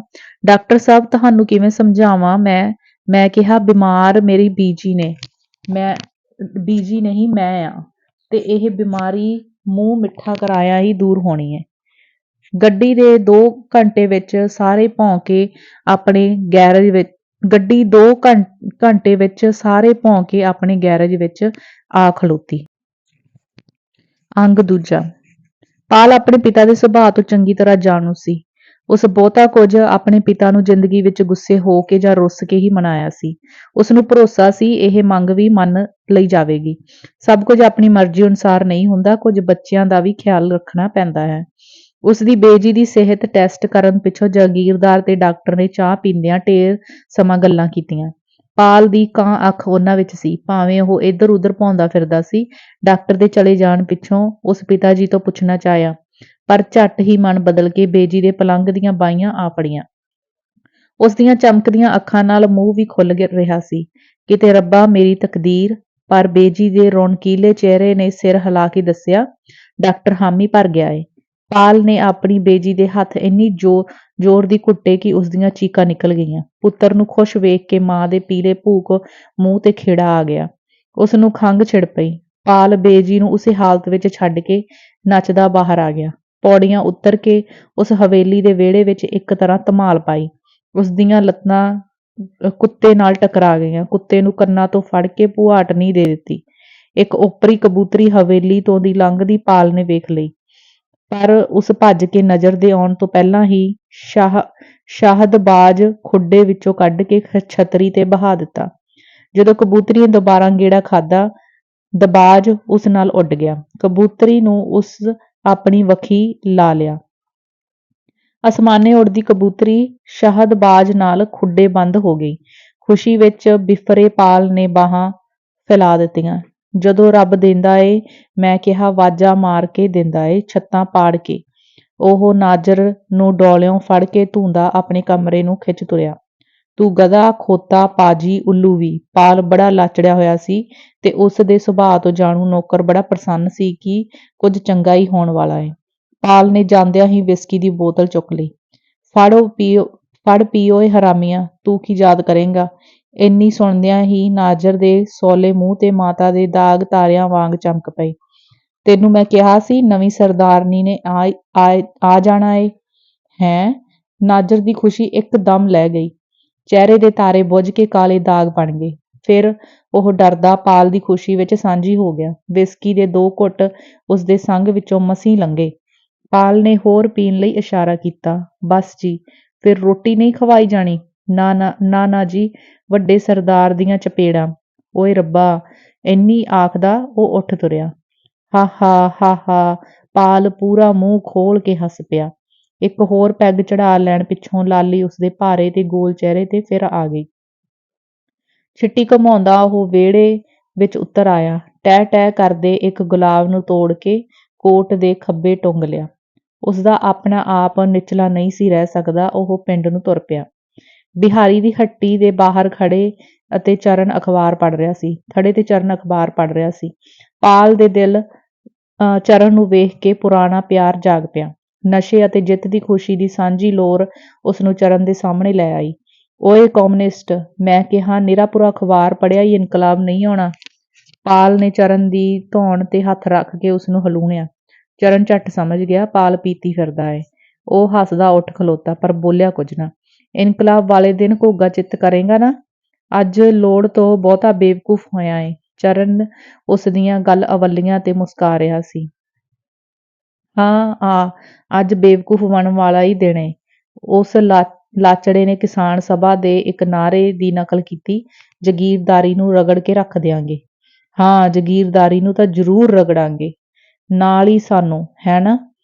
ਡਾਕਟਰ ਸਾਹਿਬ ਤੁਹਾਨੂੰ ਕਿਵੇਂ ਸਮਝਾਵਾਂ ਮੈਂ ਕਿਹਾ ਬਿਮਾਰ ਮੇਰੀ ਬੀਜੀ ਨੇ। ਬੀਜੀ ਨਹੀਂ ਮੈਂ ਆ ਤੇ ਇਹ ਬਿਮਾਰੀ ਮੂੰਹ ਮਿੱਠਾ ਕਰਾਇਆ ਹੀ ਦੂਰ ਹੋਣੀ ਹੈ। ਗੱਡੀ 2 ਘੰਟੇ ਵਿੱਚ ਸਾਰੇ ਭੌਂ ਕੇ ਆਪਣੇ ਗੈਰੇਜ ਵਿੱਚ ਆ ਖਲੋਤੀ। ਅੰਗ ਦੂਜਾ। ਪਾਲ ਆਪਣੇ ਪਿਤਾ ਦੇ ਸੁਭਾਅ ਤੋਂ ਚੰਗੀ ਤਰ੍ਹਾਂ ਜਾਣੂ ਸੀ। ਉਸ ਬਹੁਤਾ ਕੁਝ ਆਪਣੇ ਪਿਤਾ ਨੂੰ ਜ਼ਿੰਦਗੀ ਵਿੱਚ ਗੁੱਸੇ ਹੋ ਕੇ ਜਾਂ ਰੁੱਸ ਕੇ ਹੀ ਮਨਾਇਆ ਸੀ। ਉਸ ਨੂੰ ਭਰੋਸਾ ਸੀ ਇਹ ਮੰਗ ਵੀ ਮੰਨ ਲਈ ਜਾਵੇਗੀ। ਸਭ ਕੁਝ ਆਪਣੀ ਮਰਜ਼ੀ ਅਨੁਸਾਰ ਨਹੀਂ ਹੁੰਦਾ, ਕੁਝ ਬੱਚਿਆਂ ਦਾ ਵੀ ਖਿਆਲ ਰੱਖਣਾ ਪੈਂਦਾ ਹੈ। ਉਸ ਦੀ ਬੇਜੀ ਦੀ ਸਿਹਤ ਟੈਸਟ ਕਰਨ ਪਿੱਛੋਂ ਜਾਗੀਰਦਾਰ ਤੇ ਡਾਕਟਰ ਨੇ ਚਾਹ ਪੀਂਦਿਆਂ ਢੇਰ ਸਮਾਂ ਗੱਲਾਂ ਕੀਤੀਆਂ। ਪਾਲ ਦੀ ਕਾਂ ਅੱਖ ਉਹਨਾਂ ਵਿੱਚ ਸੀ, ਭਾਵੇਂ ਉਹ ਇੱਧਰ ਉੱਧਰ ਭੌਂਦਾ ਫਿਰਦਾ ਸੀ। ਡਾਕਟਰ ਦੇ ਚਲੇ ਜਾਣ ਪਿੱਛੋਂ ਉਸ ਪਿਤਾ ਜੀ ਤੋਂ ਪੁੱਛਣਾ ਚਾਹਿਆ, ਪਰ ਝੱਟ ਹੀ ਮਨ ਬਦਲ ਕੇ ਬੇਜੀ ਦੇ ਪਲੰਘ ਦੀਆਂ ਬਾਹੀਆਂ ਆ ਪੜੀਆਂ। ਉਸ ਦੀਆਂ ਚਮਕਦੀਆਂ ਅੱਖਾਂ ਨਾਲ ਮੂੰਹ ਵੀ ਖੁੱਲ੍ਹ ਰਿਹਾ ਸੀ। ਕਿਤੇ ਰੱਬਾ ਮੇਰੀ ਤਕਦੀਰ, ਪਰ ਬੇਜੀ ਦੇ ਰੌਣਕੀਲੇ ਚਿਹਰੇ ਨੇ ਸਿਰ ਹਿਲਾ ਕੇ ਦੱਸਿਆ, ਡਾਕਟਰ ਹਾਮੀ ਭਰ ਗਿਆ ਏ। ਪਾਲ ਨੇ ਆਪਣੀ ਬੇਜੀ ਦੇ ਹੱਥ ਇੰਨੀ ਜ਼ੋਰ ਦੀ ਘੁੱਟੇ ਕਿ ਉਸ ਦੀਆਂ ਚੀਕਾਂ ਨਿਕਲ ਗਈਆਂ। ਪੁੱਤਰ ਨੂੰ ਖੁਸ਼ ਵੇਖ ਕੇ ਮਾਂ ਦੇ ਪੀਲੇ ਭੂਕ ਮੂੰਹ ਤੇ ਖੇੜਾ ਆ ਗਿਆ। ਉਸ ਨੂੰ ਖੰਘ ਛਿੜ ਪਈ। ਪਾਲ ਬੇਜੀ ਨੂੰ ਉਸੇ ਹਾਲਤ ਵਿੱਚ ਛੱਡ ਕੇ ਨੱਚਦਾ ਬਾਹਰ ਆ ਗਿਆ। ਪੌੜੀਆਂ ਉਤਰ ਕੇ ਉਸ ਹਵੇਲੀ ਦੇ ਵਿਹੜੇ ਵਿੱਚ ਇੱਕ ਤਰ੍ਹਾਂ ਧਮਾਲ ਪਾਈ। ਉਸ ਦੀਆਂ ਲੱਤਾਂ ਕੁੱਤੇ ਨਾਲ ਟਕਰਾ ਗਈਆਂ। ਕੁੱਤੇ ਨੂੰ ਕੰਨਾਂ ਤੋਂ ਫੜ ਕੇ ਭੁਆਟਣੀ ਦੇ ਦਿੱਤੀ। ਇੱਕ ਓਪਰੀ ਕਬੂਤਰੀ ਹਵੇਲੀ ਤੋਂ ਦੀ ਲੰਘਦੀ ਪਾਲ ਨੇ ਵੇਖ ਲਈ, ਪਰ ਉਸ ਭੱਜ ਕੇ ਨਜ਼ਰ ਦੇ ਆਉਣ ਤੋਂ ਪਹਿਲਾਂ ਹੀ ਸ਼ਾਹਦਬਾਜ਼ ਖੁੱਡੇ ਵਿੱਚੋਂ ਕੱਢ ਕੇ ਛਤਰੀ ਤੇ ਬਹਾ ਦਿੱਤਾ। ਜਦੋਂ ਕਬੂਤਰੀ ਨੇ ਦੁਬਾਰਾ ਗੇੜਾ ਖਾਧਾ, ਦਬਾਜ਼ ਉਸ ਨਾਲ ਉੱਡ ਗਿਆ। ਕਬੂਤਰੀ ਨੂੰ ਉਸ ਆਪਣੀ ਵੱਖੀ ਲਾ ਲਿਆ। ਅਸਮਾਨੇ ਉੱਡਦੀ ਕਬੂਤਰੀ ਸ਼ਾਹਦਬਾਜ਼ ਨਾਲ ਖੁੱਡੇ ਬੰਦ ਹੋ ਗਈ। ਖੁਸ਼ੀ ਵਿੱਚ ਬਿਫਰੇ ਪਾਲ ਨੇ ਬਾਹਾਂ ਫੈਲਾ ਦਿੱਤੀਆਂ। ਜਦੋਂ ਰੱਬ ਦੇਂਦਾ ਏ, ਮੈਂ ਕਿਹਾ ਵਾਜਾਂ ਮਾਰ ਕੇ ਦੇਂਦਾ ਏ, ਛੱਤਾਂ ਪਾੜ ਕੇ। ਉਹ ਨਾਜ਼ਰ ਨੂੰ ਡੋਲਿਓਂ ਫੜ ਕੇ ਧੂੰਦਾ ਆਪਣੇ ਕਮਰੇ ਨੂੰ ਖਿੱਚ ਤੁਰਿਆ। ਤੂੰ ਗਧਾ, ਖੋਤਾ, ਪਾਜੀ, ਉੱਲੂ ਵੀ। ਪਾਲ ਬੜਾ ਲਾਚੜਿਆ ਹੋਇਆ ਸੀ ਤੇ ਉਸ ਦੇ ਸੁਭਾਅ ਤੋਂ ਜਾਣੂ ਨੌਕਰ ਬੜਾ ਪ੍ਰਸੰਨ ਸੀ ਕਿ ਕੁਝ ਚੰਗਾ ਹੀ ਹੋਣ ਵਾਲਾ ਏ। ਪਾਲ ਨੇ ਜਾਂਦਿਆਂ ਹੀ ਵਿਸਕੀ ਦੀ ਬੋਤਲ ਚੁੱਕ ਲਈ। ਫੜ ਪੀ ਓਏ ਹਰਾਮੀਆ, ਤੂੰ ਕੀ ਯਾਦ ਕਰੇਂਗਾ। ਇੰਨੀ ਸੁਣਦਿਆਂ ਹੀ ਨਾਜ਼ਰ ਦੇ ਸੌਲੇ ਮੂੰਹ ਤੇ ਮਾਤਾ ਦੇ ਦਾਗ ਤਾਰਿਆਂ ਵਾਂਗ ਚਮਕ ਪਏ। ਤੈਨੂੰ ਮੈਂ ਕਿਹਾ ਸੀ ਨਵੀਂ ਸਰਦਾਰਨੀ ਨੇ ਆ ਜਾਣਾ ਏ। ਹੈਂ? ਨਾਜ਼ਰ ਦੀ ਖੁਸ਼ੀ ਇੱਕਦਮ ਲਹਿ ਗਈ। ਚਿਹਰੇ ਦੇ ਤਾਰੇ ਬੁੱਝ ਕੇ ਕਾਲੇ ਦਾਗ ਬਣ ਗਏ। ਫਿਰ ਉਹ ਡਰਦਾ ਪਾਲ ਦੀ ਖੁਸ਼ੀ ਵਿੱਚ ਸਾਂਝੀ ਹੋ ਗਿਆ। ਵਿਸਕੀ ਦੇ 2 ਘੁੱਟ ਉਸ ਦੇ ਸੰਘ ਵਿੱਚੋਂ ਮਸੀਂ ਲੰਘੇ। ਪਾਲ ਨੇ ਹੋਰ ਪੀਣ ਲਈ ਇਸ਼ਾਰਾ ਕੀਤਾ। ਬਸ ਜੀ, ਫਿਰ ਰੋਟੀ ਨਹੀਂ ਖਵਾਈ ਜਾਣੀ। ਨਾ ਜੀ, ਵੱਡੇ ਸਰਦਾਰ ਦੀਆਂ ਚਪੇੜਾਂ। ਓਏ ਰੱਬਾ, ਇੰਨੀ ਆਖਦਾ ਉਹ ਉੱਠ ਤੁਰਿਆ। ਹਾ, ਪਾਲ ਪੂਰਾ ਮੂੰਹ ਖੋਲ੍ਹ ਕੇ ਹੱਸ ਪਿਆ। ਇੱਕ ਹੋਰ ਪੈਗ ਚੜ੍ਹਾ ਲੈਣ ਪਿੱਛੋਂ ਲਾਲੀ ਉਸਦੇ ਭਾਰੇ ਤੇ ਗੋਲ ਚਿਹਰੇ ਤੇ ਫਿਰ ਆ ਗਈ। ਛਿੱਟੀ ਘੁਮਾਉਂਦਾ ਉਹ ਵਿਹੜੇ ਵਿੱਚ ਉਤਰ ਆਇਆ। ਟਹਿ ਕਰਦੇ ਇੱਕ ਗੁਲਾਬ ਨੂੰ ਤੋੜ ਕੇ ਕੋਟ ਦੇ ਖੱਬੇ ਟੁੰਗ ਲਿਆ। ਉਸਦਾ ਆਪਣਾ ਆਪ ਨਿਚਲਾ ਨਹੀਂ ਸੀ ਰਹਿ ਸਕਦਾ। ਉਹ ਪਿੰਡ ਨੂੰ ਤੁਰ ਪਿਆ। ਬਿਹਾਰੀ ਦੀ ਹੱਟੀ ਦੇ ਬਾਹਰ ਥੜੇ ਤੇ ਚਰਨ ਅਖਬਾਰ ਪੜ੍ਹ ਰਿਹਾ ਸੀ। ਪਾਲ ਦੇ ਦਿਲ ਚਰਨ ਨੂੰ ਵੇਖ ਕੇ ਪੁਰਾਣਾ ਪਿਆਰ ਜਾਗ ਪਿਆ। ਨਸ਼ੇ ਅਤੇ ਜਿੱਤ ਦੀ ਖੁਸ਼ੀ ਦੀ ਸਾਂਝੀ ਲੋਰ ਉਸਨੂੰ ਚਰਨ ਦੇ ਸਾਹਮਣੇ ਲੈ ਆਈ। ਓਏ ਕਮਿਊਨਿਸਟ, ਮੈਂ ਕਿਹਾ ਨਿਰਾਪੁਰਾ ਅਖਬਾਰ ਪੜ੍ਹਿਆ ਹੀ ਇਨਕਲਾਬ ਨਹੀਂ ਆਉਣਾ। ਪਾਲ ਨੇ ਚਰਨ ਦੀ ਧੌਣ ਤੇ ਹੱਥ ਰੱਖ ਕੇ ਉਸਨੂੰ ਹਲੂਣਿਆ। ਚਰਨ ਝੱਟ ਸਮਝ ਗਿਆ ਪਾਲ ਪੀਤੀ ਫਿਰਦਾ ਏ। ਉਹ ਹੱਸਦਾ ਉੱਠ ਖਲੋਤਾ, ਪਰ ਬੋਲਿਆ ਕੁਝ ਨਾ। ਇਨਕਲਾਬ ਵਾਲੇ ਦਿਨ ਘੋਗਾ ਚਿੱਤ ਕਰੇਂਗਾ ਨਾ। ਅੱਜ ਲੋੜ ਤੋਂ ਬਹੁਤਾ ਬੇਵਕੂਫ ਹੋਇਆ ਏ। ਚਰਨ ਉਸ ਦੀਆਂ ਗੱਲ ਅਵੱਲੀਆਂ ਤੇ ਮੁਸਕਰਾ ਰਿਹਾ ਸੀ। ਹਾਂ, ਅੱਜ ਬੇਵਕੂਫ ਬਣਨ ਵਾਲਾ ਹੀ ਦਿਨ ਏ। ਉਸ ਲਾਚੜੇ ਨੇ ਕਿਸਾਨ ਸਭਾ ਦੇ ਇੱਕ ਨਾਅਰੇ ਦੀ ਨਕਲ ਕੀਤੀ, ਜਗੀਰਦਾਰੀ ਨੂੰ ਰਗੜ ਕੇ ਰੱਖ ਦਿਆਂਗੇ। ਹਾਂ, ਜਗੀਰਦਾਰੀ ਨੂੰ ਤਾਂ ਜ਼ਰੂਰ ਰਗੜਾਂਗੇ, ਨਾਲ ਹੀ ਸਾਨੂੰ, ਹੈ ਨਾ?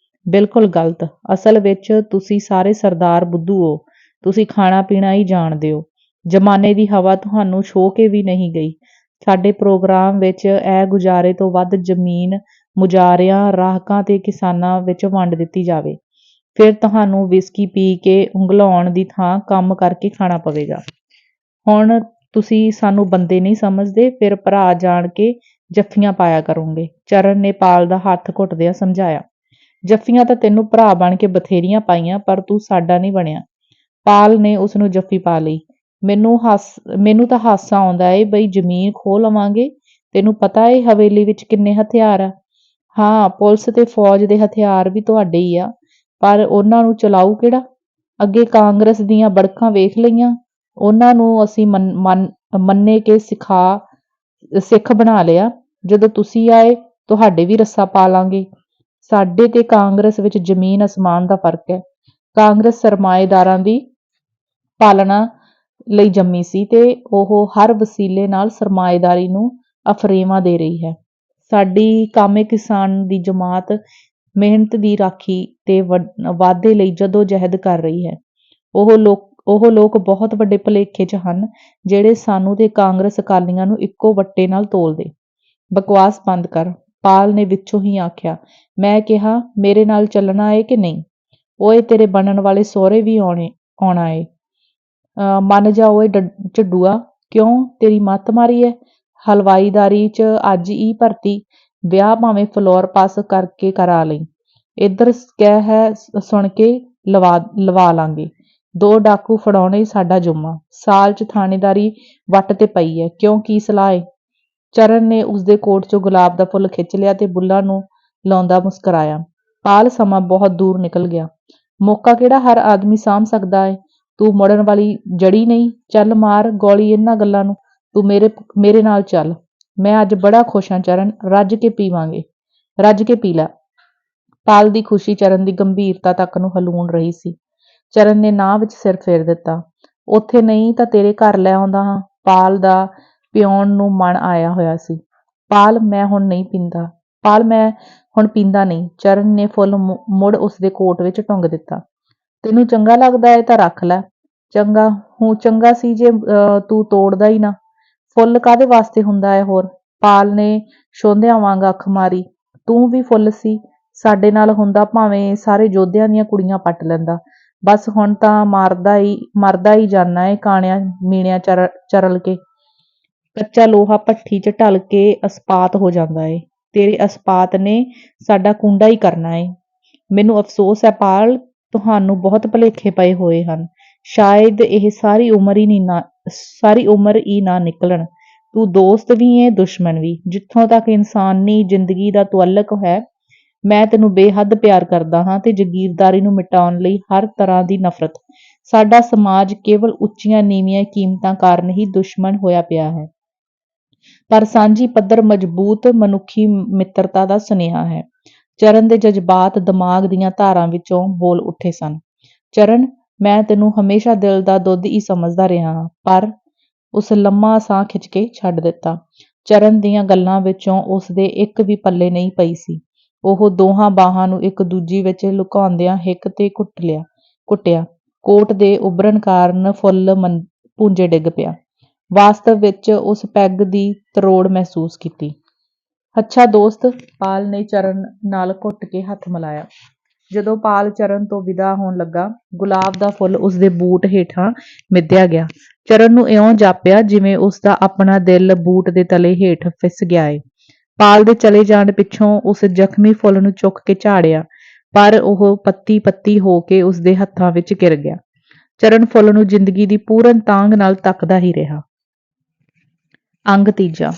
ਬਿਲਕੁਲ ਗਲਤ। ਅਸਲ ਵਿੱਚ ਤੁਸੀਂ ਸਾਰੇ ਸਰਦਾਰ ਬੁੱਧੂ ਹੋ। ਤੁਸੀਂ ਖਾਣਾ ਪੀਣਾ ਹੀ ਜਾਣਦੇ ਹੋ। ਜ਼ਮਾਨੇ ਦੀ ਹਵਾ ਤੁਹਾਨੂੰ ਛੋਹ ਕੇ ਵੀ ਨਹੀਂ ਗਈ। ਸਾਡੇ ਪ੍ਰੋਗਰਾਮ ਵਿੱਚ ਇਹ ਗੁਜ਼ਾਰੇ ਤੋਂ ਵੱਧ ਜ਼ਮੀਨ ਮੁਜ਼ਾਹਰਿਆਂ, ਰਾਹਕਾਂ ਤੇ ਕਿਸਾਨਾਂ ਵਿੱਚ ਵੰਡ ਦਿੱਤੀ ਜਾਵੇ। ਫਿਰ ਤੁਹਾਨੂੰ ਵਿਸਕੀ ਪੀ ਕੇ ਉਂਘਲਾਉਣ ਦੀ ਥਾਂ ਕੰਮ ਕਰਕੇ ਖਾਣਾ ਪਵੇਗਾ। ਹੁਣ ਤੁਸੀਂ ਸਾਨੂੰ ਬੰਦੇ ਨਹੀਂ ਸਮਝਦੇ, ਫਿਰ ਭਰਾ ਜਾਣ ਕੇ ਜੱਫੀਆਂ ਪਾਇਆ ਕਰੋਗੇ। ਚਰਨ ਨੇ ਪਾਲ ਦਾ ਹੱਥ ਘੁੱਟਦਿਆਂ ਸਮਝਾਇਆ। ਜੱਫੀਆਂ ਤਾਂ ਤੈਨੂੰ ਭਰਾ ਬਣ ਕੇ ਬਥੇਰੀਆਂ ਪਾਈਆਂ, ਪਰ ਤੂੰ ਸਾਡਾ ਨਹੀਂ ਬਣਿਆ। ਪਾਲ ਨੇ ਉਸਨੂੰ ਜੱਫੀ ਪਾ ਲਈ। ਮੈਨੂੰ ਤਾਂ ਹਾਸਾ ਆਉਂਦਾ ਏ ਬਈ ਜ਼ਮੀਨ ਖੋਹ ਲਵਾਂਗੇ। ਤੈਨੂੰ ਪਤਾ ਏ ਹਵੇਲੀ ਵਿੱਚ ਕਿੰਨੇ ਹਥਿਆਰ ਆ? ਹਾਂ, ਪੁਲਿਸ ਤੇ ਫੌਜ ਦੇ ਹਥਿਆਰ ਵੀ ਤੁਹਾਡੇ ਹੀ ਆ, ਪਰ ਉਹਨਾਂ ਨੂੰ ਚਲਾਊ ਕਿਹੜਾ? ਅੱਗੇ ਕਾਂਗਰਸ ਦੀਆਂ ਬੜਕਾਂ ਵੇਖ ਲਈਆਂ, ਉਹਨਾਂ ਨੂੰ ਅਸੀਂ ਮੰਨੇ ਕੇ ਸਿੱਖ ਬਣਾ ਲਿਆ। ਜਦੋਂ ਤੁਸੀਂ ਆਏ, ਤੁਹਾਡੇ ਵੀ ਰੱਸਾ ਪਾ ਲਾਂਗੇ। ਸਾਡੇ ਤੇ ਕਾਂਗਰਸ ਵਿੱਚ ਜ਼ਮੀਨ ਅਸਮਾਨ ਦਾ ਫਰਕ ਹੈ। ਕਾਂਗਰਸ ਸਰਮਾਏਦਾਰਾਂ ਦੀ ਪਾਲਣਾ ਲਈ ਜੰਮੀ ਸੀ ਤੇ ਉਹ ਹਰ ਵਸੀਲੇ ਨਾਲ ਸਰਮਾਏਦਾਰੀ ਨੂੰ ਅਫਰੇਵਾਂ ਦੇ ਰਹੀ ਹੈ। ਸਾਡੀ ਕਾਮੇ ਕਿਸਾਨ ਦੀ ਜਮਾਤ ਮਿਹਨਤ ਦੀ ਰਾਖੀ ਤੇ ਵਾਧੇ ਲਈ ਜਹਿਦ ਕਰ ਰਹੀ ਹੈ। ਉਹ ਲੋਕ ਬਹੁਤ ਵੱਡੇ ਭੁਲੇਖੇ 'ਚ ਹਨ ਜਿਹੜੇ ਸਾਨੂੰ ਤੇ ਕਾਂਗਰਸ ਅਕਾਲੀਆਂ ਨੂੰ ਇੱਕੋ ਵੱਟੇ ਨਾਲ ਤੋਲਦੇ। ਬਕਵਾਸ ਬੰਦ ਕਰ, ਪਾਲ ਨੇ ਵਿੱਚੋਂ ਹੀ ਆਖਿਆ। ਮੈਂ ਕਿਹਾ, ਮੇਰੇ ਨਾਲ ਚੱਲਣਾ ਏ ਕਿ ਨਹੀਂ? ਓਏ, ਤੇਰੇ ਬਣਨ ਵਾਲੇ ਸਹੁਰੇ ਵੀ ਆਉਣਾ ਏ। ਮੰਨ ਜਾ ਓਏ ਝੱਡੂਆ, ਕਿਉਂ ਤੇਰੀ ਮੱਤ ਮਾਰੀ ਐ? ਹਲਵਾਈਦਾਰੀ 'ਚ ਅੱਜ ਈ ਭਰਤੀ, ਵਿਆਹ ਭਾਵੇਂ ਫਲੋਰ ਪਾਸ ਕਰਕੇ ਕਰਾ ਲਈ। ਇੱਧਰ ਕਹਿ ਹੈ ਸੁਣ ਕੇ ਲਵਾ ਲਾਂਗੇ। 2 ਡਾਕੂ ਫੜਾਉਣੇ ਈ ਸਾਡਾ ਜੁੰਮਾ। ਸਾਲ 'ਚ ਥਾਣੇਦਾਰੀ ਵੱਟ ਤੇ ਪਈ ਐ, ਕਿਉਂ ਕੀ ਸਲਾਹ ਏ? ਚਰਨ ਨੇ ਉਸਦੇ ਕੋਟ 'ਚੋਂ ਗੁਲਾਬ ਦਾ ਫੁੱਲ ਖਿੱਚ ਲਿਆ ਤੇ ਬੁੱਲ੍ਹਾਂ ਨੂੰ ਲਾਉਂਦਾ ਮੁਸਕਰਾਇਆ। ਪਾਲ, ਸਮਾਂ ਬਹੁਤ ਦੂਰ ਨਿਕਲ ਗਿਆ। ਮੌਕਾ ਕਿਹੜਾ ਹਰ ਆਦਮੀ ਸਾਂਭ ਸਕਦਾ ਏ? ਤੂੰ ਮੁੜਨ ਵਾਲੀ ਜੜੀ ਨਹੀਂ। ਚੱਲ ਮਾਰ ਗੋਲੀ ਇਹਨਾਂ ਗੱਲਾਂ ਨੂੰ। ਤੂੰ ਮੇਰੇ ਨਾਲ ਚੱਲ। ਮੈਂ ਅੱਜ ਬੜਾ ਖੁਸ਼ ਹਾਂ ਚਰਨ, ਰੱਜ ਕੇ ਪੀਵਾਂਗੇ। ਰੱਜ ਕੇ ਪੀ ਲੈ। ਪਾਲ ਦੀ ਖੁਸ਼ੀ ਚਰਨ ਦੀ ਗੰਭੀਰਤਾ ਤੱਕ ਨੂੰ ਹਲੂਣ ਰਹੀ ਸੀ। ਚਰਨ ਨੇ ਨਾਂਹ ਵਿੱਚ ਸਿਰ ਫੇਰ ਦਿੱਤਾ। ਉੱਥੇ ਨਹੀਂ ਤਾਂ ਤੇਰੇ ਘਰ ਲੈ ਆਉਂਦਾ ਹਾਂ। ਪਾਲ ਦਾ ਪਿਉਣ ਨੂੰ ਮਨ ਆਇਆ ਹੋਇਆ ਸੀ। ਪਾਲ, ਮੈਂ ਹੁਣ ਪੀਂਦਾ ਨਹੀਂ। ਚਰਨ ਨੇ ਫੁੱਲ ਮੁੜ ਉਸਦੇ ਕੋਟ ਵਿੱਚ ਟੁੰਗ ਦਿੱਤਾ। ਤੈਨੂੰ ਚੰਗਾ ਲੱਗਦਾ ਏ ਤਾਂ ਰੱਖ ਲੈ। ਚੰਗਾ ਸੀ ਜੇ ਤੂੰ ਤੋੜਦਾ ਹੀ ਨਾ। ਫੁੱਲ ਕਾਹਦੇ ਵਾਸਤੇ ਹੁੰਦਾ ਏ ਹੋਰ? ਪਾਲ ਨੇ ਸ਼ੋਂਦਿਆਂ ਵਾਂਗ ਅੱਖ ਮਾਰੀ। ਤੂੰ ਵੀ ਫੁੱਲ ਸੀ। ਸਾਡੇ ਨਾਲ ਹੁੰਦਾ ਭਾਵੇਂ ਸਾਰੇ ਯੋਧਿਆਂ ਦੀਆਂ ਕੁੜੀਆਂ ਪੱਟ ਲੈਂਦਾ। ਬਸ ਹੁਣ ਤਾਂ ਮਰਦਾ ਹੀ ਜਾਨਾ ਏ ਕਾਣਿਆਂ ਮੀਣਿਆਂ ਚਰਲ ਕੇ। ਕੱਚਾ ਲੋਹਾ ਭੱਠੀ 'ਚ ਢਲ ਕੇ ਇਸਪਾਤ ਹੋ ਜਾਂਦਾ ਏ। ਤੇਰੇ ਇਸਪਾਤ ਨੇ ਸਾਡਾ ਕੂੰਡਾ ਹੀ ਕਰਨਾ ਏ। ਮੈਨੂੰ ਅਫ਼ਸੋਸ ਹੈ ਪਾਲ, ਤੁਹਾਨੂੰ ਬਹੁਤ ਭੁਲੇਖੇ ਪਏ ਹੋਏ ਹਨ। ਸ਼ਾਇਦ ਇਹ ਸਾਰੀ ਉਮਰ ਹੀ ਨਾ ਨਿਕਲਣ। ਤੂੰ ਦੋਸਤ ਵੀ ਏਂ ਦੁਸ਼ਮਣ ਵੀ। ਜਿੱਥੋਂ ਤੱਕ ਇਨਸਾਨੀ ਜ਼ਿੰਦਗੀ ਦਾ ਤੁਅੱਲਕ ਹੈ, ਮੈਂ ਤੈਨੂੰ ਬੇਹੱਦ ਪਿਆਰ ਕਰਦਾ ਹਾਂ ਤੇ ਜਾਗੀਰਦਾਰੀ ਨੂੰ ਮਿਟਾਉਣ ਲਈ ਹਰ ਤਰ੍ਹਾਂ ਦੀ ਨਫ਼ਰਤ। ਸਾਡਾ ਸਮਾਜ ਕੇਵਲ ਉੱਚੀਆਂ ਨੀਵੀਆਂ ਕੀਮਤਾਂ ਕਾਰਨ ਹੀ ਦੁਸ਼ਮਣ ਹੋਇਆ ਪਿਆ ਹੈ, ਪਰ ਸਾਂਝੀ ਪੱਧਰ ਮਜ਼ਬੂਤ ਮਨੁੱਖੀ ਮਿੱਤਰਤਾ ਦਾ ਸੁਨੇਹਾ ਹੈ। ਚਰਨ ਦੇ ਜਜ਼ਬਾਤ ਦਿਮਾਗ ਦੀਆਂ ਧਾਰਾਂ ਵਿੱਚੋਂ ਬੋਲ ਉੱਠੇ ਸਨ। ਚਰਨ, ਮੈਂ ਤੈਨੂੰ ਹਮੇਸ਼ਾ ਦਿਲ ਦਾ ਦੁੱਧ ਹੀ ਸਮਝਦਾ ਰਿਹਾ ਹਾਂ, ਪਰ ਉਸ ਲੰਮਾ ਸਾਹ ਖਿੱਚ ਕੇ ਛੱਡ ਦਿੱਤਾ। ਚਰਨ ਦੀਆਂ ਗੱਲਾਂ ਵਿੱਚੋਂ ਉਸਦੇ ਇੱਕ ਵੀ ਪੱਲੇ ਨਹੀਂ ਪਈ ਸੀ। ਉਹ ਦੋਹਾਂ ਬਾਹਾਂ ਨੂੰ ਇੱਕ ਦੂਜੀ ਵਿੱਚ ਲੁਕਾਉਂਦਿਆਂ ਹਿੱਕ ਤੇ ਘੁੱਟਿਆ। ਕੋਟ ਦੇ ਉਭਰਨ ਕਾਰਨ ਫੁੱਲ ਭੁੰਜੇ ਡਿੱਗ ਪਿਆ। ਵਾਸਤਵ ਵਿੱਚ ਉਸ ਪੈਗ ਦੀ ਤਰੋੜ ਮਹਿਸੂਸ ਕੀਤੀ। ਅੱਛਾ ਦੋਸਤ, ਪਾਲ ਨੇ ਚਰਨ ਨਾਲ ਘੁੱਟ ਕੇ ਹੱਥ ਮਿਲਾਇਆ। ਜਦੋਂ ਪਾਲ ਚਰਨ ਤੋਂ ਵਿਦਾ ਹੋਣ ਲੱਗਾ, ਗੁਲਾਬ ਦਾ ਫੁੱਲ ਉਸਦੇ ਬੂਟ ਹੇਠਾਂ ਮਿਧਿਆ ਗਿਆ। ਚਰਨ ਨੂੰ ਇਉਂ ਜਾਪਿਆ ਜਿਵੇਂ ਉਸਦਾ ਆਪਣਾ ਦਿਲ ਬੂਟ ਦੇ ਤਲੇ ਹੇਠ ਫਿਸ ਗਿਆ ਏ। ਪਾਲ ਦੇ ਚਲੇ ਜਾਣ ਪਿੱਛੋਂ ਉਸ ਜ਼ਖਮੀ ਫੁੱਲ ਨੂੰ ਚੁੱਕ ਕੇ ਝਾੜਿਆ, ਪਰ ਉਹ ਪੱਤੀ ਹੋ ਕੇ ਉਸਦੇ ਹੱਥਾਂ ਵਿੱਚ ਘਿਰ ਗਿਆ। ਚਰਨ ਫੁੱਲ ਨੂੰ ਜ਼ਿੰਦਗੀ ਦੀ ਪੂਰਨ ਤਾਂਘ ਨਾਲ ਤੱਕਦਾ ਹੀ ਰਿਹਾ। ਅੰਗ ਤੀਜਾ।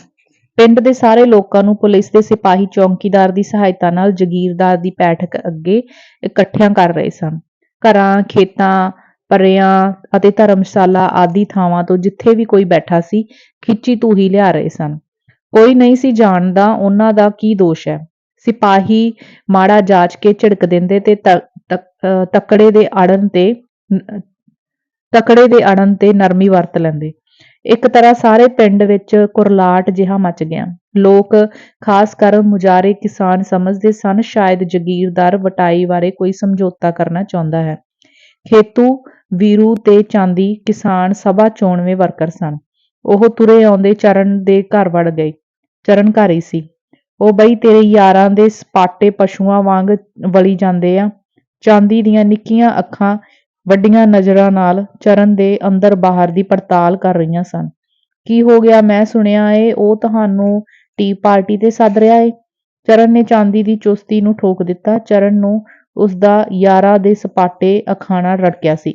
ਪਿੰਡ ਦੇ ਸਾਰੇ ਲੋਕਾਂ ਨੂੰ ਪੁਲਿਸ ਦੇ ਸਿਪਾਹੀ ਚੌਕੀਦਾਰ ਦੀ ਸਹਾਇਤਾ ਨਾਲ ਜਾਗੀਰਦਾਰ ਦੀ ਬੈਠਕ ਅੱਗੇ ਇਕੱਠਿਆਂ ਕਰ ਰਹੇ ਸਨ। ਘਰਾਂ, ਖੇਤਾਂ, ਪਰਿਆਂ ਅਤੇ ਧਰਮਸ਼ਾਲਾ ਆਦਿ ਥਾਵਾਂ ਤੋਂ ਜਿੱਥੇ ਵੀ ਕੋਈ ਬੈਠਾ ਸੀ, ਖਿੱਚੀ ਧੂਹੀ ਲਿਆ ਰਹੇ ਸਨ। ਕੋਈ ਨਹੀਂ ਸੀ ਜਾਣਦਾ ਉਹਨਾਂ ਦਾ ਕੀ ਦੋਸ਼ ਹੈ। ਸਿਪਾਹੀ ਮਾੜਾ ਜਾਚ ਕੇ ਝਿੜਕ ਦਿੰਦੇ ਤੇ ਤਕੜੇ ਦੇ ਅੜਨ ਤੇ ਨਰਮੀ ਵਰਤ ਲੈਂਦੇ। ਇੱਕ ਤਰ੍ਹਾਂ ਸਾਰੇ ਪਿੰਡ ਵਿੱਚ ਕੁਰਲਾਟ ਜਿਹਾ ਮਚ ਗਿਆ। ਲੋਕ, ਖਾਸ ਕਰ ਮੁਜ਼ਾਹਰੇ ਕਿਸਾਨ ਸਮਝਦੇ ਸਨ ਸ਼ਾਇਦ ਜਾਗੀਰਦਾਰ ਵਟਾਈ ਬਾਰੇ ਕੋਈ ਸਮਝੌਤਾ ਕਰਨਾ ਚਾਹੁੰਦਾ ਹੈ। ਖੇਤੂ, ਵੀਰੂ ਤੇ ਚਾਂਦੀ ਕਿਸਾਨ ਸਭਾ ਚੋਣਵੇਂ ਵਰਕਰ ਸਨ। ਉਹ ਤੁਰੇ ਆਉਂਦੇ ਚਰਨ ਦੇ ਘਰ ਵੜ ਗਏ। ਚਰਨ ਘਰ ਹੀ ਸੀ। ਉਹ ਬਈ ਤੇਰੇ ਯਾਰਾਂ ਦੇ ਸਪਾਟੇ ਪਸ਼ੂਆਂ ਵਾਂਗ ਵਲੀ ਜਾਂਦੇ ਆ। ਚਾਂਦੀ ਦੀਆਂ ਨਿੱਕੀਆਂ ਅੱਖਾਂ ਵੱਡੀਆਂ ਨਜ਼ਰਾਂ ਨਾਲ ਚਰਨ ਦੇ ਅੰਦਰ ਬਾਹਰ ਦੀ ਪੜਤਾਲ ਕਰ ਰਹੀਆਂ ਸਨ। ਕੀ ਹੋ ਗਿਆ? ਮੈਂ ਸੁਣਿਆ ਏ ਉਹ ਤੁਹਾਨੂੰ ਟੀ ਪਾਰਟੀ ਤੇ ਸੱਦ ਰਿਹਾ ਏ। ਚਰਨ ਨੇ ਚਾਂਦੀ ਦੀ ਚੁਸਤੀ ਨੂੰ ਠੋਕ ਦਿੱਤਾ। ਚਰਨ ਨੂੰ ਉਸਦਾ ਯਾਰਾਂ ਦੇ ਸਪਾਟੇ ਅਖਾਣਾ ਰੜਕਿਆ ਸੀ।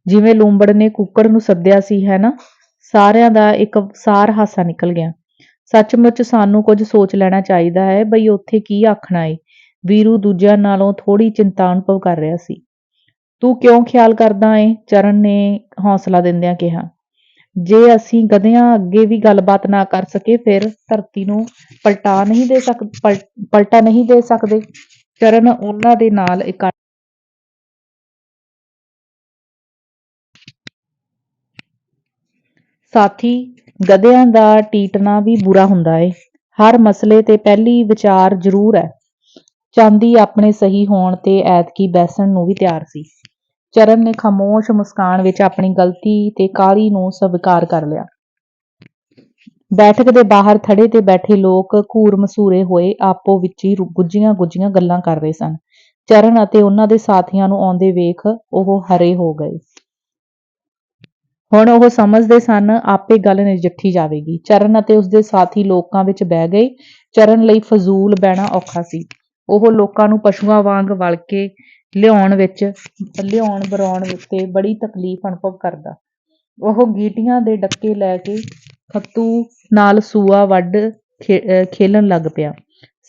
ਜਿਵੇਂ ਲੂੰਬੜ ਨੇ ਕੁੱਕੜ ਨੂੰ ਸੱਦਿਆ ਸੀ, ਹੈ ਨਾ? ਸਾਰਿਆਂ ਦਾ ਇੱਕ ਸਾਰ ਹਾਸਾ ਨਿਕਲ ਗਿਆ। ਸੱਚਮੁੱਚ ਸਾਨੂੰ ਕੁਝ ਸੋਚ ਲੈਣਾ ਚਾਹੀਦਾ ਹੈ ਬਈ ਉੱਥੇ ਕੀ ਆਖਣਾ ਏ। ਵੀਰੂ ਦੂਜਿਆਂ ਨਾਲੋਂ ਥੋੜ੍ਹੀ ਚਿੰਤਾ ਅਨੁਭਵ ਕਰ ਰਿਹਾ ਸੀ। ਤੂੰ ਕਿਉਂ ਖਿਆਲ ਕਰਦਾ ਏਂ? ਚਰਨ ਨੇ ਹੌਸਲਾ ਦਿੰਦਿਆਂ ਕਿਹਾ। ਜੇ ਅਸੀਂ ਗਧਿਆਂ ਅੱਗੇ ਵੀ ਗੱਲਬਾਤ ਨਾ ਕਰ ਸਕੇ ਫਿਰ ਧਰਤੀ ਨੂੰ ਪਲਟਾ ਨਹੀਂ ਦੇ ਸਕਦੇ। ਚਰਨ ਉਹਨਾਂ ਦੇ ਨਾਲ ਇਕੱਠ ਸਾਥੀ, ਗਧਿਆਂ ਦਾ ਟੀਟਣਾ ਵੀ ਬੁਰਾ ਹੁੰਦਾ ਏ। ਹਰ ਮਸਲੇ ਤੇ ਪਹਿਲੀ ਵਿਚਾਰ ਜ਼ਰੂਰ ਹੈ। ਚਾਂਦੀ ਆਪਣੇ ਸਹੀ ਹੋਣ ਤੇ ਐਤਕੀ ਬੈਸਣ ਨੂੰ ਵੀ ਤਿਆਰ ਸੀ। ਚਰਨ ਨੇ ਖਾਮੋਸ਼ ਮੁਸਕਾਨ ਵਿੱਚ ਆਪਣੀ ਗਲਤੀ ਤੇ ਕਾਹਲੀ ਨੂੰ ਸਵੀਕਾਰ ਕਰ ਲਿਆ। ਬੈਠਕ ਦੇ ਬਾਹਰ ਥੜੇ ਤੇ ਬੈਠੇ ਲੋਕ ਘੂਰ ਮਸੂਰੇ ਹੋਏ ਆਪੋ ਵਿੱਚ ਹੀ ਗੁੱਝੀਆਂ ਗੁੱਝੀਆਂ ਗੱਲਾਂ ਕਰ ਰਹੇ ਸਨ। ਚਰਨ ਅਤੇ ਉਹਨਾਂ ਦੇ ਸਾਥੀਆਂ ਨੂੰ ਆਉਂਦੇ ਵੇਖ ਉਹ ਹਰੇ ਹੋ ਗਏ। ਹੁਣ ਉਹ ਸਮਝਦੇ ਸਨ ਆਪੇ ਗੱਲ ਨਜਿੱਠੀ ਜਾਵੇਗੀ। ਚਰਨ ਅਤੇ ਉਸਦੇ ਸਾਥੀ ਲੋਕਾਂ ਵਿੱਚ ਬਹਿ ਗਏ। ਚਰਨ ਲਈ ਫਜ਼ੂਲ ਬਹਿਣਾ ਔਖਾ ਸੀ। ਉਹ ਲੋਕਾਂ ਨੂੰ ਪਸ਼ੂਆਂ ਵਾਂਗ ਵਲ ਕੇ ਲਿਆਉਣ ਬਰਾਉਣ ਉੱਤੇ ਬੜੀ ਤਕਲੀਫ ਅਨੁਭਵ ਕਰਦਾ। ਉਹ ਗੀਟੀਆਂ ਦੇ ਡੱਕੇ ਲੈ ਕੇ ਖੱਤੂ ਨਾਲ ਸੂਆ ਵੱਢ ਖੇਲਣ ਲੱਗ ਪਿਆ।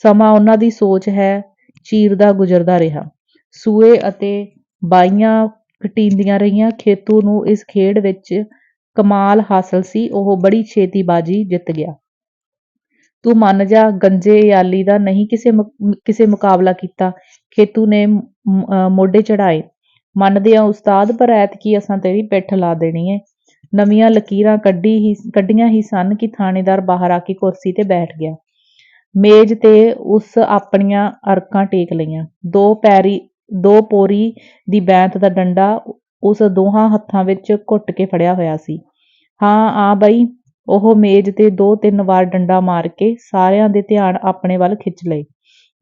ਸਮਾਂ ਉਹਨਾਂ ਦੀ ਸੋਚ ਹੈ ਚੀਰਦਾ ਗੁਜ਼ਰਦਾ ਰਿਹਾ। ਸੂਏ ਅਤੇ ਬਾਹੀਆਂ ਘਟੀਂਦੀਆਂ ਰਹੀਆਂ। ਖੇਤੂ ਨੂੰ ਇਸ ਖੇਡ ਵਿੱਚ ਕਮਾਲ ਹਾਸਲ ਸੀ। ਉਹ ਬੜੀ ਛੇਤੀ ਬਾਜੀ ਜਿੱਤ ਗਿਆ। ਤੂੰ ਮੰਨ ਜਾ, ਗੰਜੇ ਯਾਲੀ ਦਾ ਨਹੀਂ ਕਿਸੇ ਮੁਕਾਬਲਾ ਕੀਤਾ। ਖੇਤੂ ਨੇ ਮੋਢੇ ਚੜ੍ਹਾਏ। ਮੰਨਦੇ ਆ ਉਸਤਾਦ, ਪਰ ਐਤਕੀ ਅਸਾਂ ਤੇਰੀ ਪਿੱਠ ਲਾ ਦੇਣੀ ਏ। ਨਵੀਆਂ ਲਕੀਰਾਂ ਕੱਢੀਆਂ ਹੀ ਸਨ ਕਿ ਥਾਣੇਦਾਰ ਬਾਹਰ ਆ ਕੇ ਕੁਰਸੀ ਤੇ ਬੈਠ ਗਿਆ। ਮੇਜ਼ ਤੇ ਉਸ ਆਪਣੀਆਂ ਅਰਕਾਂ ਟੇਕ ਲਈਆਂ। ਦੋ ਪੋਰੀ ਦੀ ਬੈਂਤ ਦਾ ਡੰਡਾ ਉਸ ਦੋਹਾਂ ਹੱਥਾਂ ਵਿੱਚ ਘੁੱਟ ਕੇ ਫੜਿਆ ਹੋਇਆ ਸੀ। ਹਾਂ ਆ ਬਈ। ਉਹ ਮੇਜ਼ ਤੇ 2-3 ਵਾਰ ਡੰਡਾ ਮਾਰ ਕੇ ਸਾਰਿਆਂ ਦੇ ਧਿਆਨ ਆਪਣੇ ਵੱਲ ਖਿੱਚ ਲਏ।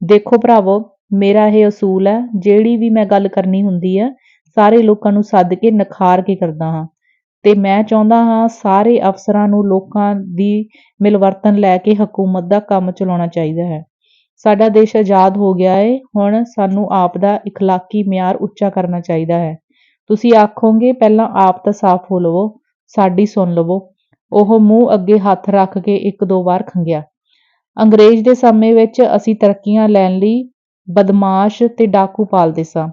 ਦੇਖੋ ਭਰਾਵੋ, ਮੇਰਾ ਇਹ ਅਸੂਲ ਹੈ, ਜਿਹੜੀ ਵੀ ਮੈਂ ਗੱਲ ਕਰਨੀ ਹੁੰਦੀ ਹੈ ਸਾਰੇ ਲੋਕਾਂ ਨੂੰ ਸੱਦ ਕੇ ਨਿਖਾਰ ਕੇ ਕਰਦਾ ਹਾਂ। ਤੇ ਮੈਂ ਚਾਹੁੰਦਾ ਹਾਂ ਸਾਰੇ ਅਫਸਰਾਂ ਨੂੰ ਲੋਕਾਂ ਦੀ ਮਿਲਵਰਤਨ ਲੈ ਕੇ ਹਕੂਮਤ ਦਾ ਕੰਮ ਚਲਾਉਣਾ ਚਾਹੀਦਾ ਹੈ। ਸਾਡਾ ਦੇਸ਼ ਆਜ਼ਾਦ ਹੋ ਗਿਆ ਏ। ਹੁਣ ਸਾਨੂੰ ਆਪ ਦਾ ਇਖਲਾਕੀ ਮਿਆਰ ਉੱਚਾ ਕਰਨਾ ਚਾਹੀਦਾ ਹੈ। ਤੁਸੀਂ ਆਖੋਗੇ ਪਹਿਲਾਂ ਆਪ ਤਾਂ ਸਾਫ਼ ਹੋ ਲਵੋ, ਸਾਡੀ ਸੁਣ ਲਵੋ। ਉਹ ਮੂੰਹ ਅੱਗੇ ਹੱਥ ਰੱਖ ਕੇ 1-2 ਵਾਰ ਖੰਘਿਆ। ਅੰਗਰੇਜ਼ ਦੇ ਸਮੇਂ ਵਿੱਚ ਅਸੀਂ ਤਰੱਕੀਆਂ ਲੈਣ ਲਈ ਬਦਮਾਸ਼ ਤੇ ਡਾਕੂ ਪਾਲਦੇ ਸਾਂ।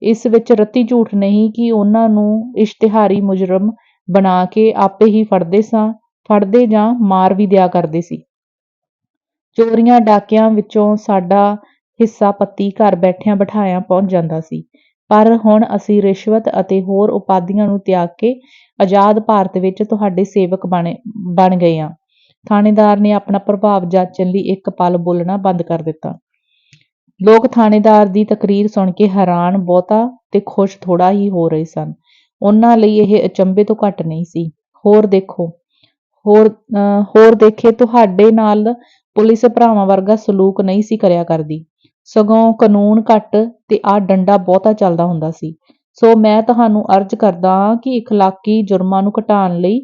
ਇਸ ਵਿੱਚ ਰੱਤੀ ਝੂਠ ਨਹੀਂ ਕਿ ਉਹਨਾਂ ਨੂੰ ਇਸ਼ਤਿਹਾਰੀ ਮੁਜਰਮ ਬਣਾ ਕੇ ਆਪੇ ਹੀ ਫੜਦੇ ਜਾਂ ਮਾਰ ਵੀ ਦਿਆ ਕਰਦੇ ਸੀ। ਚੋਰੀਆਂ ਡਾਕਿਆਂ ਵਿੱਚੋਂ ਸਾਡਾ ਹਿੱਸਾ ਪੱਤੀ ਘਰ ਬੈਠਿਆਂ ਬਿਠਾਇਆਂ ਪਹੁੰਚ ਜਾਂਦਾ ਸੀ। ਪਰ ਹੁਣ ਅਸੀਂ ਰਿਸ਼ਵਤ ਅਤੇ ਹੋਰ ਉਪਾਧੀਆਂ ਨੂੰ ਤਿਆਗ ਕੇ ਆਜ਼ਾਦ ਭਾਰਤ ਵਿੱਚ ਤੁਹਾਡੇ ਸੇਵਕ ਬਣ ਗਏ ਹਾਂ। ਥਾਣੇਦਾਰ ਨੇ ਆਪਣਾ ਪ੍ਰਭਾਵ ਜਾਚਣ ਲਈ ਇੱਕ ਪਲ ਬੋਲਣਾ ਬੰਦ ਕਰ ਦਿੱਤਾ। ਲੋਕ ਥਾਣੇਦਾਰ ਦੀ ਤਕਰੀਰ ਸੁਣ ਕੇ ਹੈਰਾਨ ਬਹੁਤਾ ਤੇ ਖੁਸ਼ ਥੋੜ੍ਹਾ ਹੀ ਹੋ ਰਹੇ ਸਨ। ਉਹਨਾਂ ਲਈ ਇਹ ਅਚੰਭੇ ਤੋਂ ਘੱਟ ਨਹੀਂ ਸੀ। ਹੋਰ ਦੇਖੇ ਤੁਹਾਡੇ ਨਾਲ ਪੁਲਿਸ ਭਰਾਵਾਂ ਵਰਗਾ ਸਲੂਕ ਨਹੀਂ ਸੀ ਕਰਿਆ ਕਰਦੀ। ਸਗੋਂ ਕਾਨੂੰਨ ਘੱਟ ਤੇ ਆਹ ਡੰਡਾ ਬਹੁਤਾ ਚੱਲਦਾ ਹੁੰਦਾ ਸੀ। ਸੋ ਮੈਂ ਤੁਹਾਨੂੰ ਅਰਜ਼ ਕਰਦਾ ਹਾਂ ਕਿ ਇਖਲਾਕੀ ਜੁਰਮਾਂ ਨੂੰ ਘਟਾਉਣ ਲਈ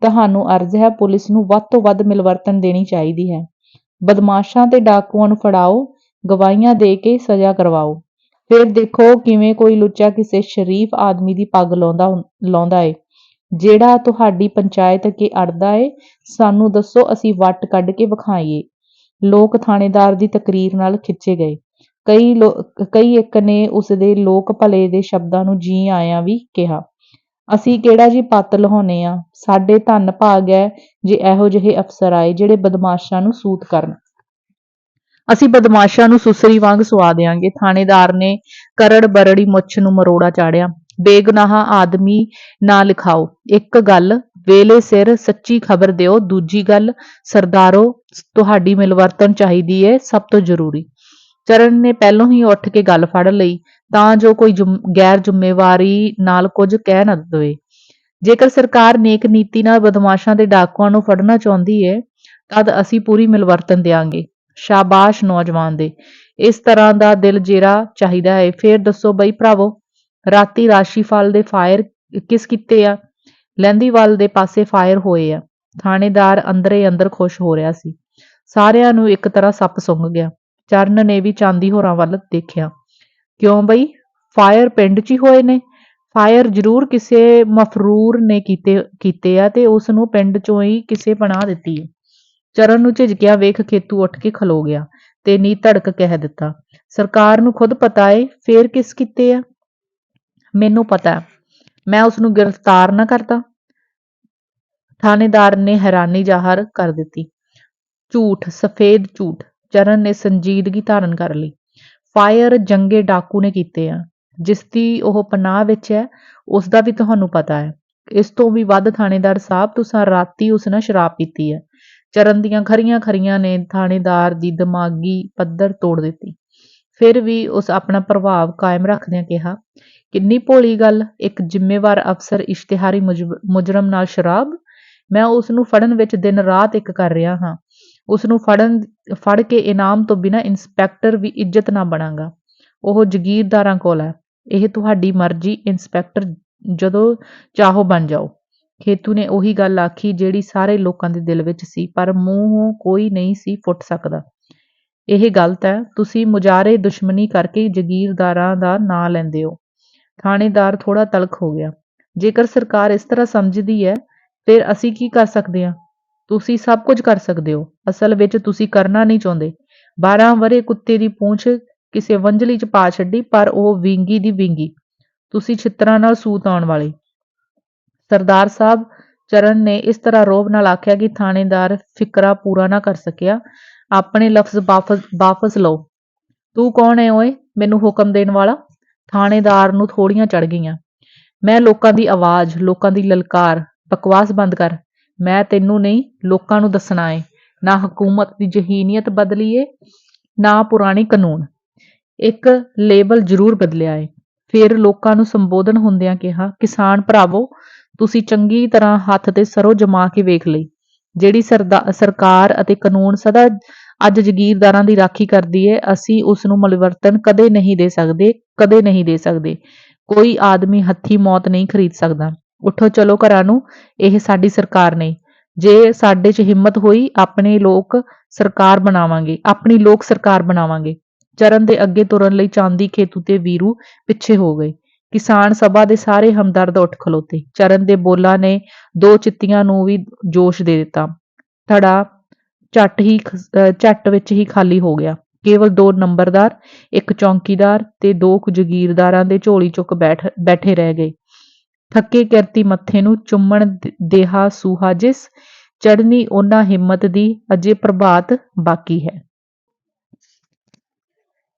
ਤੁਹਾਨੂੰ ਅਰਜ਼ ਹੈ ਪੁਲਿਸ ਨੂੰ ਵੱਧ ਤੋਂ ਵੱਧ ਮਿਲਵਰਤਨ ਦੇਣੀ ਚਾਹੀਦੀ ਹੈ। ਬਦਮਾਸ਼ਾਂ ਤੇ ਡਾਕੂਆਂ ਨੂੰ ਫੜਾਓ, ਗਵਾਹੀਆਂ ਦੇ ਕੇ ਸਜ਼ਾ ਕਰਵਾਓ। ਫਿਰ ਦੇਖੋ ਕਿਵੇਂ ਕੋਈ ਲੁੱਚਾ ਕਿਸੇ ਸ਼ਰੀਫ ਆਦਮੀ ਦੀ ਪੱਗ ਲਾਉਂਦਾ ਏ। ਜਿਹੜਾ ਤੁਹਾਡੀ ਪੰਚਾਇਤ ਅੱਗੇ ਅੜਦਾ ਏ, ਸਾਨੂੰ ਦੱਸੋ, ਅਸੀਂ ਵੱਟ ਕੱਢ ਕੇ ਵਿਖਾਈਏ। ਲੋਕ ਥਾਣੇਦਾਰ ਦੀ ਤਕਰੀਰ ਨਾਲ ਖਿੱਚੇ ਗਏ। ਕਈ ਇੱਕ ਨੇ ਉਸਦੇ ਲੋਕ ਭਲੇ ਦੇ ਸ਼ਬਦਾਂ ਨੂੰ ਜੀ ਆਇਆਂ ਵੀ ਕਿਹਾ। ਅਸੀਂ ਕਿਹੜਾ ਜੀ ਪੱਤ ਲਹਾਉਂਦੇ ਆ। ਸਾਡੇ ਧੰਨ ਭਾਗ ਹੈ ਜੇ ਇਹੋ ਜਿਹੇ ਅਫਸਰ ਆਏ ਜਿਹੜੇ ਬਦਮਾਸ਼ਾਂ ਨੂੰ ਸੂਤ ਕਰਨ। ਅਸੀਂ ਬਦਮਾਸ਼ਾਂ ਨੂੰ ਸੁਸਰੀ ਵਾਂਗ ਸੁਆ ਦਿਆਂਗੇ। ਥਾਣੇਦਾਰ ਨੇ ਕਰੜ ਬਰੜੀ ਮੁੱਛ ਨੂੰ ਮਰੋੜਾ ਚਾੜਿਆ। ਬੇਗੁਨਾਹ ਆਦਮੀ ਨਾ ਲਿਖਾਓ। ਇੱਕ ਗੱਲ, ਵੇਲੇ ਸਿਰ ਸੱਚੀ ਖਬਰ ਦਿਓ। ਦੂਜੀ ਗੱਲ, ਸਰਦਾਰੋ, ਤੁਹਾਡੀ ਮਿਲਵਰਤਨ ਚਾਹੀਦੀ ਏ, ਸਭ ਤੋਂ ਜ਼ਰੂਰੀ। ਚਰਨ ਨੇ ਪਹਿਲੋਂ ਹੀ ਉੱਠ ਕੇ ਗੱਲ ਫੜ ਲਈ ਤਾਂ ਜੋ ਕੋਈ ਗੈਰ ਜ਼ਿੰਮੇਵਾਰੀ ਨਾਲ ਕੁਝ ਕਹਿ ਨਾ ਦੇਵੇ। ਜੇਕਰ ਸਰਕਾਰ ਨੇਕ ਨੀਤੀ ਨਾਲ ਬਦਮਾਸ਼ਾਂ ਤੇ ਡਾਕੂਆਂ ਨੂੰ ਫੜਨਾ ਚਾਹੁੰਦੀ ਏ ਤਦ ਅਸੀਂ ਪੂਰੀ ਮਿਲਵਰਤਨ ਦਿਆਂਗੇ। ਸ਼ਾਬਾਸ਼ ਨੌਜਵਾਨ ਦੇ, ਇਸ ਤਰ੍ਹਾਂ ਦਾ ਦਿਲ ਜੇਰਾ ਚਾਹੀਦਾ ਹੈ। ਫੇਰ ਦੱਸੋ ਬਈ ਭਰਾਵੋ, ਰਾਤੀ ਰਾਸ਼ੀਫਲ ਦੇ ਫਾਇਰ ਕਿਸ ਕੀਤੇ ਆ? ਲਹਿੰਦੀਵਾਲ ਦੇ ਪਾਸੇ ਫਾਇਰ ਹੋਏ ਆ। ਥਾਣੇਦਾਰ ਅੰਦਰੇ ਅੰਦਰ ਖੁਸ਼ ਹੋ ਰਿਹਾ ਸੀ। ਸਾਰਿਆਂ ਨੂੰ ਇੱਕ ਤਰ੍ਹਾਂ ਸੱਪ ਸੁੰਘ ਗਿਆ। ਚਰਨ ਨੇ ਵੀ ਚਾਂਦੀ ਹੋਰਾਂ ਵੱਲ ਦੇਖਿਆ। ਕਿਉਂ ਬਈ, ਫਾਇਰ ਪਿੰਡ 'ਚ ਹੀ ਹੋਏ ਨੇ? ਫਾਇਰ ਜ਼ਰੂਰ ਕਿਸੇ ਮਫਰੂਰ ਨੇ ਕੀਤੇ ਆ ਤੇ ਉਸ ਨੂੰ ਪਿੰਡ 'ਚੋਂ ਹੀ ਕਿਸੇ ਪਨਾਹ ਦਿੱਤੀ ਹੈ। ਚਰਨ ਨੂੰ ਝਿਜਕਿਆ ਵੇਖ ਖੇਤੂ ਉੱਠ ਕੇ ਖਲੋ ਗਿਆ ਤੇ ਨੀ ਧੜਕ ਕਹਿ ਦਿੱਤਾ, ਸਰਕਾਰ ਨੂੰ ਖੁਦ ਪਤਾ ਏ, ਫੇਰ ਕਿਸ ਕੀਤੇ ਆ? ਮੈਨੂੰ ਪਤਾ, ਮੈਂ ਉਸ ਨੂੰ ਗ੍ਰਿਫਤਾਰ ਨਾ ਕਰਦਾ? ਥਾਣੇਦਾਰ ਨੇ ਹੈਰਾਨੀ ਜ਼ਾਹਰ ਕਰ ਦਿੱਤੀ। ਝੂਠ, ਸਫੇਦ ਝੂਠ। ਚਰਨ ਨੇ ਸੰਜੀਦਗੀ ਧਾਰਨ ਕਰ ਲਈ। ਫਾਇਰ ਜੰਗੇ ਡਾਕੂ ਨੇ ਕੀਤੇ ਆ। ਜਿਸ ਦੀ ਉਹ ਪਨਾਹ ਵਿੱਚ ਹੈ, ਉਸ ਦਾ ਵੀ ਤੁਹਾਨੂੰ ਪਤਾ ਹੈ। ਇਸ ਤੋਂ ਵੀ ਵੱਧ ਥਾਣੇਦਾਰ ਸਾਹਿਬ, ਤੁਸਾਂ ਰਾਤੀ ਉਸ ਨਾਲ ਸ਼ਰਾਬ ਪੀਤੀ ਹੈ। ਚਰਨ ਦੀਆਂ ਖਰੀਆਂ ਨੇ ਥਾਣੇਦਾਰ ਦੀ ਦਿਮਾਗੀ ਪੱਧਰ ਤੋੜ ਦਿੱਤੀ। ਫਿਰ ਵੀ ਉਸ ਆਪਣਾ ਪ੍ਰਭਾਵ ਕਾਇਮ ਰੱਖਦਿਆਂ ਕਿਹਾ, ਕਿੰਨੀ ਭੋਲੀ ਗੱਲ, ਇੱਕ ਜ਼ਿੰਮੇਵਾਰ ਅਫਸਰ ਇਸ਼ਤਿਹਾਰੀ ਮੁਜਰਮ ਨਾਲ ਸ਼ਰਾਬ? ਮੈਂ ਉਸ ਨੂੰ ਫੜਨ ਵਿੱਚ ਦਿਨ ਰਾਤ ਇੱਕ ਕਰ ਰਿਹਾ ਹਾਂ। ਉਸ ਨੂੰ ਫੜ ਕੇ ਇਨਾਮ ਤੋਂ ਬਿਨਾਂ ਇੰਸਪੈਕਟਰ ਵੀ ਇੱਜ਼ਤ ਨਾ ਬਣਾਂਗਾ। ਉਹ ਜਗੀਰਦਾਰਾਂ ਕੋਲ ਹੈ। ਇਹ ਤੁਹਾਡੀ ਮਰਜ਼ੀ, ਇੰਸਪੈਕਟਰ ਜਦੋਂ ਚਾਹੋ ਬਣ ਜਾਓ। ਖੇਤੂ ਨੇ ਉਹੀ ਗੱਲ ਆਖੀ ਜਿਹੜੀ ਸਾਰੇ ਲੋਕਾਂ ਦੇ ਦਿਲ ਵਿੱਚ ਸੀ, ਪਰ ਮੂੰਹੋਂ ਕੋਈ ਨਹੀਂ ਸੀ ਫੁੱਟ ਸਕਦਾ। ਇਹ ਗਲਤ ਹੈ, ਤੁਸੀਂ ਮੁਜਾਰੇ ਦੁਸ਼ਮਣੀ ਕਰਕੇ ਜਗੀਰਦਾਰਾਂ ਦਾ ਨਾਂ ਲੈਂਦੇ ਹੋ। ਥਾਣੇਦਾਰ ਥੋੜਾ ਤਲਖ ਹੋ ਗਿਆ। ਜੇਕਰ ਸਰਕਾਰ ਇਸ ਤਰ੍ਹਾਂ ਸਮਝਦੀ ਹੈ, ਫਿਰ ਅਸੀਂ ਕੀ ਕਰ ਸਕਦੇ ਹਾਂ? ਤੁਸੀਂ ਸਭ ਕੁਝ ਕਰ ਸਕਦੇ ਹੋ। ਅਸਲ ਵਿੱਚ ਤੁਸੀਂ ਕਰਨਾ ਨਹੀਂ ਚਾਹੁੰਦੇ। 12 ਵਰ੍ਹੇ ਕੁੱਤੇ ਦੀ ਪੂੰਛ ਕਿਸੇ ਵੰਝਲੀ 'ਚ ਪਾ ਛੱਡੀ, ਪਰ ਉਹ ਵਿੰਗੀ ਦੀ ਵਿੰਗੀ। ਤੁਸੀਂ ਛਿੱਤਰਾਂ ਨਾਲ ਸੂਤ ਆਉਣ ਵਾਲੇ। ਸਰਦਾਰ ਸਾਹਿਬ, ਚਰਨ ਨੇ ਇਸ ਤਰ੍ਹਾਂ ਰੋਹਬ ਨਾਲ ਆਖਿਆ ਕਿ ਥਾਣੇਦਾਰ ਫਿਕਰਾ ਪੂਰਾ ਨਾ ਕਰ ਸਕਿਆ। ਆਪਣੇ ਲਫ਼ਜ਼ ਵਾਪਸ ਲਓ। ਤੂੰ ਕੌਣ ਹੈ ਓਏ, ਮੈਨੂੰ ਹੁਕਮ ਦੇਣ ਵਾਲਾ? ਥਾਣੇਦਾਰ ਨੂੰ ਥੋੜੀਆਂ ਚੜ੍ਹ ਗਈਆਂ। ਮੈਂ ਲੋਕਾਂ ਦੀ ਆਵਾਜ਼, ਲੋਕਾਂ ਦੀ ਲਲਕਾਰ। ਬਕਵਾਸ ਬੰਦ ਕਰ। ਮੈਂ ਤੈਨੂੰ ਨਹੀਂ, ਲੋਕਾਂ ਨੂੰ ਦੱਸਣਾ ਏ। ਨਾ ਹਕੂਮਤ ਦੀ ਜ਼ਹੀਨੀਅਤ ਬਦਲੀ ਏ, ਨਾ ਪੁਰਾਣੀ ਕਾਨੂੰਨ। ਇੱਕ ਲੇਬਲ ਜ਼ਰੂਰ ਬਦਲਿਆ ਏ। ਫਿਰ ਲੋਕਾਂ ਨੂੰ ਸੰਬੋਧਨ ਹੁੰਦਿਆਂ ਕਿਹਾ, ਕਿਸਾਨ ਭਰਾਵੋ, ਤੁਸੀਂ ਚੰਗੀ ਤਰ੍ਹਾਂ ਹੱਥ ਤੇ ਸਰੋਂ ਜਮਾ ਕੇ ਵੇਖ ਲਈ। ਜਿਹੜੀ ਸਰਕਾਰ ਅਤੇ ਕਾਨੂੰਨ ਸਦਾ ਅੱਜ ਜਗੀਰਦਾਰਾਂ ਦੀ ਰਾਖੀ ਕਰਦੀ ਏ, ਅਸੀਂ ਉਸ ਨੂੰ ਮਿਲਵਰਤਨ ਕਦੇ ਨਹੀਂ ਦੇ ਸਕਦੇ, ਕਦੇ ਨਹੀਂ ਦੇ ਸਕਦੇ। ਕੋਈ ਆਦਮੀ ਹੱਥੀਂ ਮੌਤ ਨਹੀਂ ਖਰੀਦ ਸਕਦਾ। ਉੱਠੋ, ਚਲੋ ਘਰਾਂ ਨੂੰ। ਇਹ ਸਾਡੀ ਸਰਕਾਰ ਨਹੀਂ। ਜੇ ਸਾਡੇ 'ਚ ਹਿੰਮਤ ਹੋਈ, ਆਪਣੀ ਲੋਕ ਸਰਕਾਰ ਬਣਾਵਾਂਗੇ। ਚਰਨ ਦੇ ਅੱਗੇ ਤੁਰਨ ਲਈ ਚਾਂਦੀ, ਖੇਤੂ ਤੇ ਵੀਰੂ ਪਿੱਛੇ ਹੋ ਗਏ। ਕਿਸਾਨ ਸਭਾ ਦੇ ਸਾਰੇ ਹਮਦਰਦ ਉੱਠ ਖਲੋਤੇ। ਚਰਨ ਦੇ ਬੋਲਾਂ ਨੇ ਦੋ ਚਿੱਤੀਆਂ ਨੂੰ ਵੀ ਜੋਸ਼ ਦੇ ਦਿੱਤਾ। ਧੜਾ ਝੱਟ ਵਿੱਚ ਹੀ ਖਾਲੀ ਹੋ ਗਿਆ। ਕੇਵਲ 2 ਨੰਬਰਦਾਰ, ਇੱਕ ਚੌਕੀਦਾਰ ਤੇ 2 ਕੁ ਜਗੀਰਦਾਰਾਂ ਦੇ ਝੋਲੀ ਚੁੱਕ ਬੈਠੇ ਰਹਿ ਗਏ। ਥੱਕੇ ਕਿਰਤੀ ਮੱਥੇ ਨੂੰ ਚੁੰਮਣ ਦੇਹਾ ਸੂਹਾ ਜਿਸ, ਚੜ੍ਹਨੀ ਉਹਨਾਂ ਹਿੰਮਤ ਦੀ, ਅਜੇ ਪ੍ਰਭਾਤ ਬਾਕੀ ਹੈ।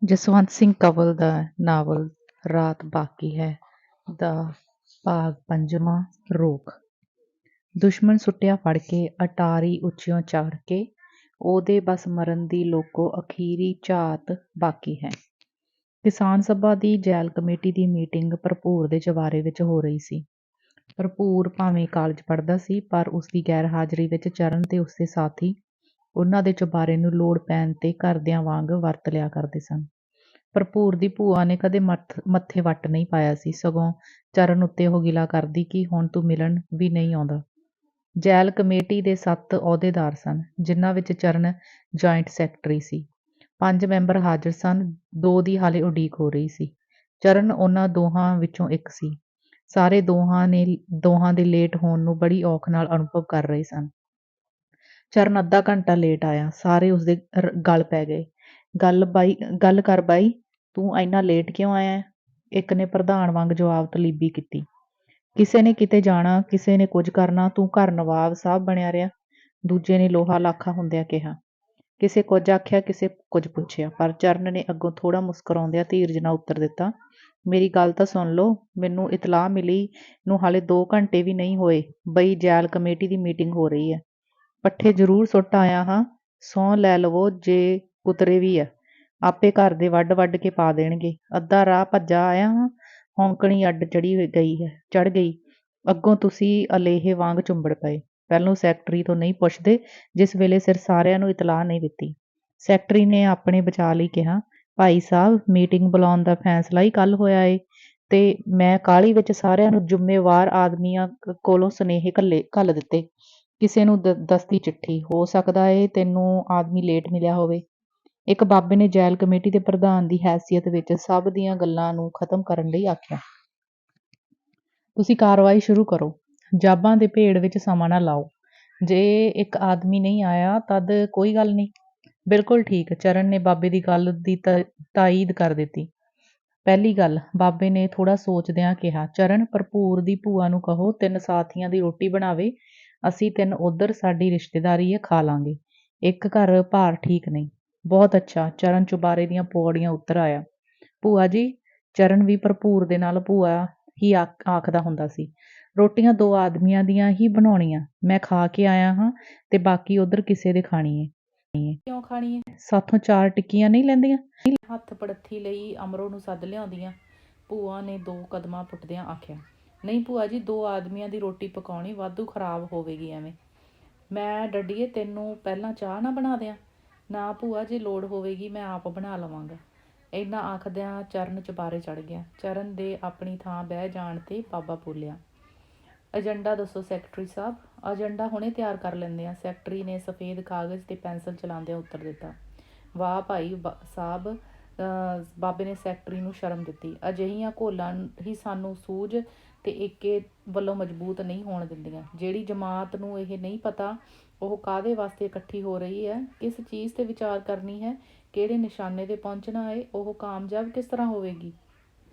ਜਸਵੰਤ ਸਿੰਘ ਕੰਵਲ ਦਾ ਨਾਵਲ ਰਾਤ ਬਾਕੀ ਹੈ ਦਾ ਭਾਗ 5ਵਾਂ, ਰੋਕ। ਦੁਸ਼ਮਣ ਸੁੱਟਿਆ ਫੜ ਕੇ, ਅਟਾਰੀ ਉੱਚਿਓਂ ਚਾੜ ਕੇ, ਉਹਦੇ ਬਸ ਮਰਨ ਦੀ ਲੋਕੋ ਅਖੀਰੀ ਝਾਤ ਬਾਕੀ ਹੈ। ਕਿਸਾਨ ਸਭਾ ਦੀ ਜੈਲ ਕਮੇਟੀ ਦੀ ਮੀਟਿੰਗ ਭਰਪੂਰ ਦੇ ਚਵਾਰੇ ਵਿੱਚ ਹੋ ਰਹੀ ਸੀ। ਭਰਪੂਰ ਭਾਵੇਂ ਕਾਲਜ ਪੜ੍ਹਦਾ ਸੀ, ਪਰ ਉਸਦੀ ਗੈਰ ਹਾਜ਼ਰੀ ਵਿੱਚ ਚਰਨ ਤੇ ਉਸਦੇ ਸਾਥੀ ਉਹਨਾਂ ਦੇ ਚੁਬਾਰੇ ਨੂੰ ਲੋੜ ਪੈਣ ਤੇ ਘਰਦਿਆਂ ਵਾਂਗ ਵਰਤ ਲਿਆ ਕਰਦੇ ਸਨ। ਭਰਪੂਰ ਦੀ ਭੂਆ ਨੇ ਕਦੇ ਮੱਥੇ ਵੱਟ ਨਹੀਂ ਪਾਇਆ ਸੀ, ਸਗੋਂ ਚਰਨ ਉੱਤੇ ਉਹ ਗਿਲਾ ਕਰਦੀ ਕਿ ਹੁਣ ਤੂੰ ਮਿਲਣ ਵੀ ਨਹੀਂ ਆਉਂਦਾ। ਜੈਲ ਕਮੇਟੀ ਦੇ 7 ਅਹੁਦੇਦਾਰ ਸਨ, ਜਿਨ੍ਹਾਂ ਵਿੱਚ ਚਰਨ ਜੁਆਇੰਟ ਸੈਕਟਰੀ ਸੀ। 5 ਮੈਂਬਰ ਹਾਜ਼ਰ ਸਨ, 2 ਦੀ ਹਾਲੇ ਉਡੀਕ ਹੋ ਰਹੀ ਸੀ। ਚਰਨ ਉਹਨਾਂ ਦੋਹਾਂ ਵਿੱਚੋਂ ਇੱਕ ਸੀ। ਸਾਰੇ ਦੋਹਾਂ ਦੇ ਲੇਟ ਹੋਣ ਨੂੰ ਬੜੀ ਔਖ ਨਾਲ ਅਨੁਭਵ ਕਰ ਰਹੇ ਸਨ। ਚਰਨ ਅੱਧਾ ਘੰਟਾ ਲੇਟ ਆਇਆ। ਸਾਰੇ ਉਸਦੇ ਗਲ ਪੈ ਗਏ। ਗੱਲ ਕਰ ਬਾਈ, ਤੂੰ ਇੰਨਾ ਲੇਟ ਕਿਉਂ ਆਇਆ? ਇੱਕ ਨੇ ਪ੍ਰਧਾਨ ਵਾਂਗ ਜਵਾਬ ਤਲਬੀ ਕੀਤੀ। ਕਿਸੇ ਨੇ ਕਿਤੇ ਜਾਣਾ, ਕਿਸੇ ਨੇ ਕੁਝ ਕਰਨਾ, ਤੂੰ ਘਰ ਨਵਾਬ ਸਾਹਿਬ ਬਣਿਆ ਰਿਹਾ। ਦੂਜੇ ਨੇ ਲੋਹਾ ਲਾਖਾ ਹੁੰਦਿਆਂ ਕਿਹਾ। ਕਿਸੇ ਕੁਝ ਆਖਿਆ, ਕਿਸੇ ਕੁਝ ਪੁੱਛਿਆ, ਪਰ ਚਰਨ ਨੇ ਅੱਗੋਂ ਥੋੜ੍ਹਾ ਮੁਸਕਰਾਉਂਦਿਆਂ ਧੀਰਜ ਨਾਲ ਉੱਤਰ ਦਿੱਤਾ, ਮੇਰੀ ਗੱਲ ਤਾਂ ਸੁਣ ਲਓ। ਮੈਨੂੰ ਇਤਲਾਹ ਮਿਲੀ ਨੂੰ ਹਾਲੇ 2 ਘੰਟੇ ਵੀ ਨਹੀਂ ਹੋਏ ਬਈ ਜੈਲ ਕਮੇਟੀ ਦੀ ਮੀਟਿੰਗ ਹੋ ਰਹੀ ਹੈ। ਪੱਠੇ ਜ਼ਰੂਰ ਸੁੱਟ ਆਇਆ ਹਾਂ, ਸਹੁੰ ਲੈ ਲਵੋ ਜੇ ਕੁਤਰੇ ਵੀ ਆ, ਆਪੇ ਘਰ ਦੇ ਵੱਢ ਕੇ ਪਾ ਦੇਣਗੇ। ਅੱਧਾ ਰਾਹ ਭੱਜਾ ਆਇਆ ਹਾਂ, ਹੌਂਕਣੀ ਅੱਡ ਚੜ੍ਹ ਗਈ। ਅੱਗੋਂ ਤੁਸੀਂ ਅਲੇਹੇ ਵਾਂਗ ਚੁੰਬੜ ਪਏ। ਪਹਿਲੋਂ ਸੈਕਟਰੀ ਤੋਂ ਨਹੀਂ ਪੁੱਛਦੇ, ਜਿਸ ਵੇਲੇ ਸਿਰ ਸਾਰਿਆਂ ਨੂੰ ਇਤਲਾਹ ਨਹੀਂ ਦਿੱਤੀ। ਸੈਕਟਰੀ ਨੇ ਆਪਣੇ ਬਚਾਅ ਲਈ ਕਿਹਾ, ਭਾਈ ਸਾਹਿਬ, ਮੀਟਿੰਗ ਬੁਲਾਉਣ ਦਾ ਫੈਸਲਾ ਹੀ ਕੱਲ੍ਹ ਹੋਇਆ ਏ ਤੇ ਮੈਂ ਕਾਹਲੀ ਵਿੱਚ ਸਾਰਿਆਂ ਨੂੰ ਜ਼ਿੰਮੇਵਾਰ ਆਦਮੀਆਂ ਕੋਲੋਂ ਸੁਨੇਹੇ ਘੱਲ ਦਿੱਤੇ। ਕਿਸੇ ਨੂੰ ਦਸਤੀ ਚਿੱਠੀ, ਹੋ ਸਕਦਾ ਏ ਤੈਨੂੰ ਆਦਮੀ ਲੇਟ ਮਿਲਿਆ ਹੋਵੇ। ਇੱਕ ਬਾਬੇ ਨੇ ਜੈਲ ਕਮੇਟੀ ਦੇ ਪ੍ਰਧਾਨ ਦੀ ਹੈਸੀਅਤ ਵਿੱਚ ਸਭ ਦੀਆਂ ਗੱਲਾਂ ਨੂੰ ਖਤਮ ਕਰਨ ਲਈ ਆਖਿਆ। ਤੁਸੀਂ ਕਾਰਵਾਈ ਸ਼ੁਰੂ ਕਰੋ। ਜਾਬਾਂ ਦੇ ਭੇੜ ਵਿੱਚ ਸਮਾਂ ਨਾ ਲਾਓ। ਜੇ ਇੱਕ ਆਦਮੀ ਨਹੀਂ ਆਇਆ ਤਦ ਕੋਈ ਗੱਲ ਨਹੀਂ। ਬਿਲਕੁਲ ਠੀਕ, ਚਰਨ ਨੇ ਬਾਬੇ ਦੀ ਗੱਲ ਦੀ ਤਾਈਦ ਕਰ ਦਿੱਤੀ। ਪਹਿਲੀ ਗੱਲ, ਬਾਬੇ ਨੇ ਥੋੜ੍ਹਾ ਸੋਚਦਿਆਂ ਕਿਹਾ, ਚਰਨ, ਭਰਪੂਰ ਦੀ ਭੂਆ ਨੂੰ ਕਹੋ 3 ਸਾਥੀਆਂ ਦੀ ਰੋਟੀ ਬਣਾਵੇ। ਅਸੀਂ 3 ਉੱਧਰ, ਸਾਡੀ ਰਿਸ਼ਤੇਦਾਰੀ ਏ, ਖਾ ਲਾਂਗੇ। ਇੱਕ ਘਰ ਭਾਰ ਠੀਕ ਨਹੀਂ। ਬਹੁਤ ਅੱਛਾ, ਚਰਨ ਚੁਬਾਰੇ ਦੀਆਂ ਪੌੜੀਆਂ ਉੱਤਰ ਆਇਆ। ਭੂਆ ਜੀ, ਚਰਨ ਵੀ ਭਰਪੂਰ ਦੇ ਨਾਲ ਭੂਆ ਹੀ ਆਖਦਾ ਹੁੰਦਾ ਸੀ। ਰੋਟੀਆਂ 2 ਆਦਮੀਆਂ ਦੀਆਂ ਹੀ ਬਣਾਉਣੀਆਂ। ਮੈਂ ਖਾ ਕੇ ਆਇਆ ਹਾਂ ਤੇ ਬਾਕੀ ਉੱਧਰ ਕਿਸੇ ਦੇ ਖਾਣੀ ਏ। ਕਿਉਂ ਖਾਣੀ ਏ? ਸਾਥੋਂ 4 ਟਿੱਕੀਆਂ ਨਹੀਂ ਲੈਂਦੀਆਂ? ਹੱਥ ਪੜੱਥੀ ਲਈ ਅਮਰੋ ਨੂੰ ਸੱਦ ਲਿਆਉਂਦੀਆਂ। ਭੂਆ ਨੇ 2 ਕਦਮਾਂ ਪੁੱਟਦਿਆਂ ਆਖਿਆ। ਨਹੀਂ ਭੂਆ ਜੀ, 2 ਆਦਮੀਆਂ ਦੀ ਰੋਟੀ ਪਕਾਉਣੀ ਵਾਧੂ ਖਰਾਬ ਹੋਵੇਗੀ ਐਵੇਂ। ਮੈਂ ਡੱਡੀਏ, ਤੈਨੂੰ ਪਹਿਲਾਂ ਚਾਹ ਨਾ ਬਣਾ ਦਿਆਂ? ਨਾ ਭੂਆ, ਜੇ ਲੋੜ ਹੋਵੇਗੀ ਮੈਂ ਆਪ ਬਣਾ ਲਵਾਂਗਾ। ਇੰਨਾ ਆਖਦਿਆਂ ਚਰਨ ਚੁਬਾਰੇ ਚੜ੍ਹ ਗਿਆ। ਚਰਨ ਦੇ ਆਪਣੀ ਥਾਂ ਬਹਿ ਜਾਣ 'ਤੇ ਬਾਬਾ ਬੋਲਿਆ, ਏਜੰਡਾ ਦੱਸੋ ਸੈਕਟਰੀ ਸਾਹਿਬ। ਏਜੰਡਾ ਹੁਣੇ ਤਿਆਰ ਕਰ ਲੈਂਦੇ ਹਾਂ, ਸੈਕਟਰੀ ਨੇ ਸਫੇਦ ਕਾਗਜ਼ ਤੇ ਪੈਨਸਲ ਚਲਾਉਂਦਿਆਂ ਉੱਤਰ ਦਿੱਤਾ। ਵਾਹ ਭਾਈ ਸਾਹਿਬ, ਬਾਬੇ ਨੇ ਸੈਕਟਰੀ ਨੂੰ ਸ਼ਰਮ ਦਿੱਤੀ। ਅਜਿਹੀਆਂ ਘੋਲਾਂ ਹੀ ਸਾਨੂੰ ਸੂਝ ਤੇ ਏਕੇ ਵੱਲੋਂ ਮਜ਼ਬੂਤ ਨਹੀਂ ਹੋਣ ਦਿੰਦੀਆਂ। ਜਿਹੜੀ ਜਮਾਤ ਨੂੰ ਇਹ ਨਹੀਂ ਪਤਾ ਉਹ ਕਾਹਦੇ ਵਾਸਤੇ ਇਕੱਠੀ ਹੋ ਰਹੀ ਹੈ, ਕਿਸ ਚੀਜ਼ 'ਤੇ ਵਿਚਾਰ ਕਰਨੀ ਹੈ, ਕਿਹੜੇ ਨਿਸ਼ਾਨੇ 'ਤੇ ਪਹੁੰਚਣਾ ਹੈ, ਉਹ ਕਾਮਯਾਬ ਕਿਸ ਤਰ੍ਹਾਂ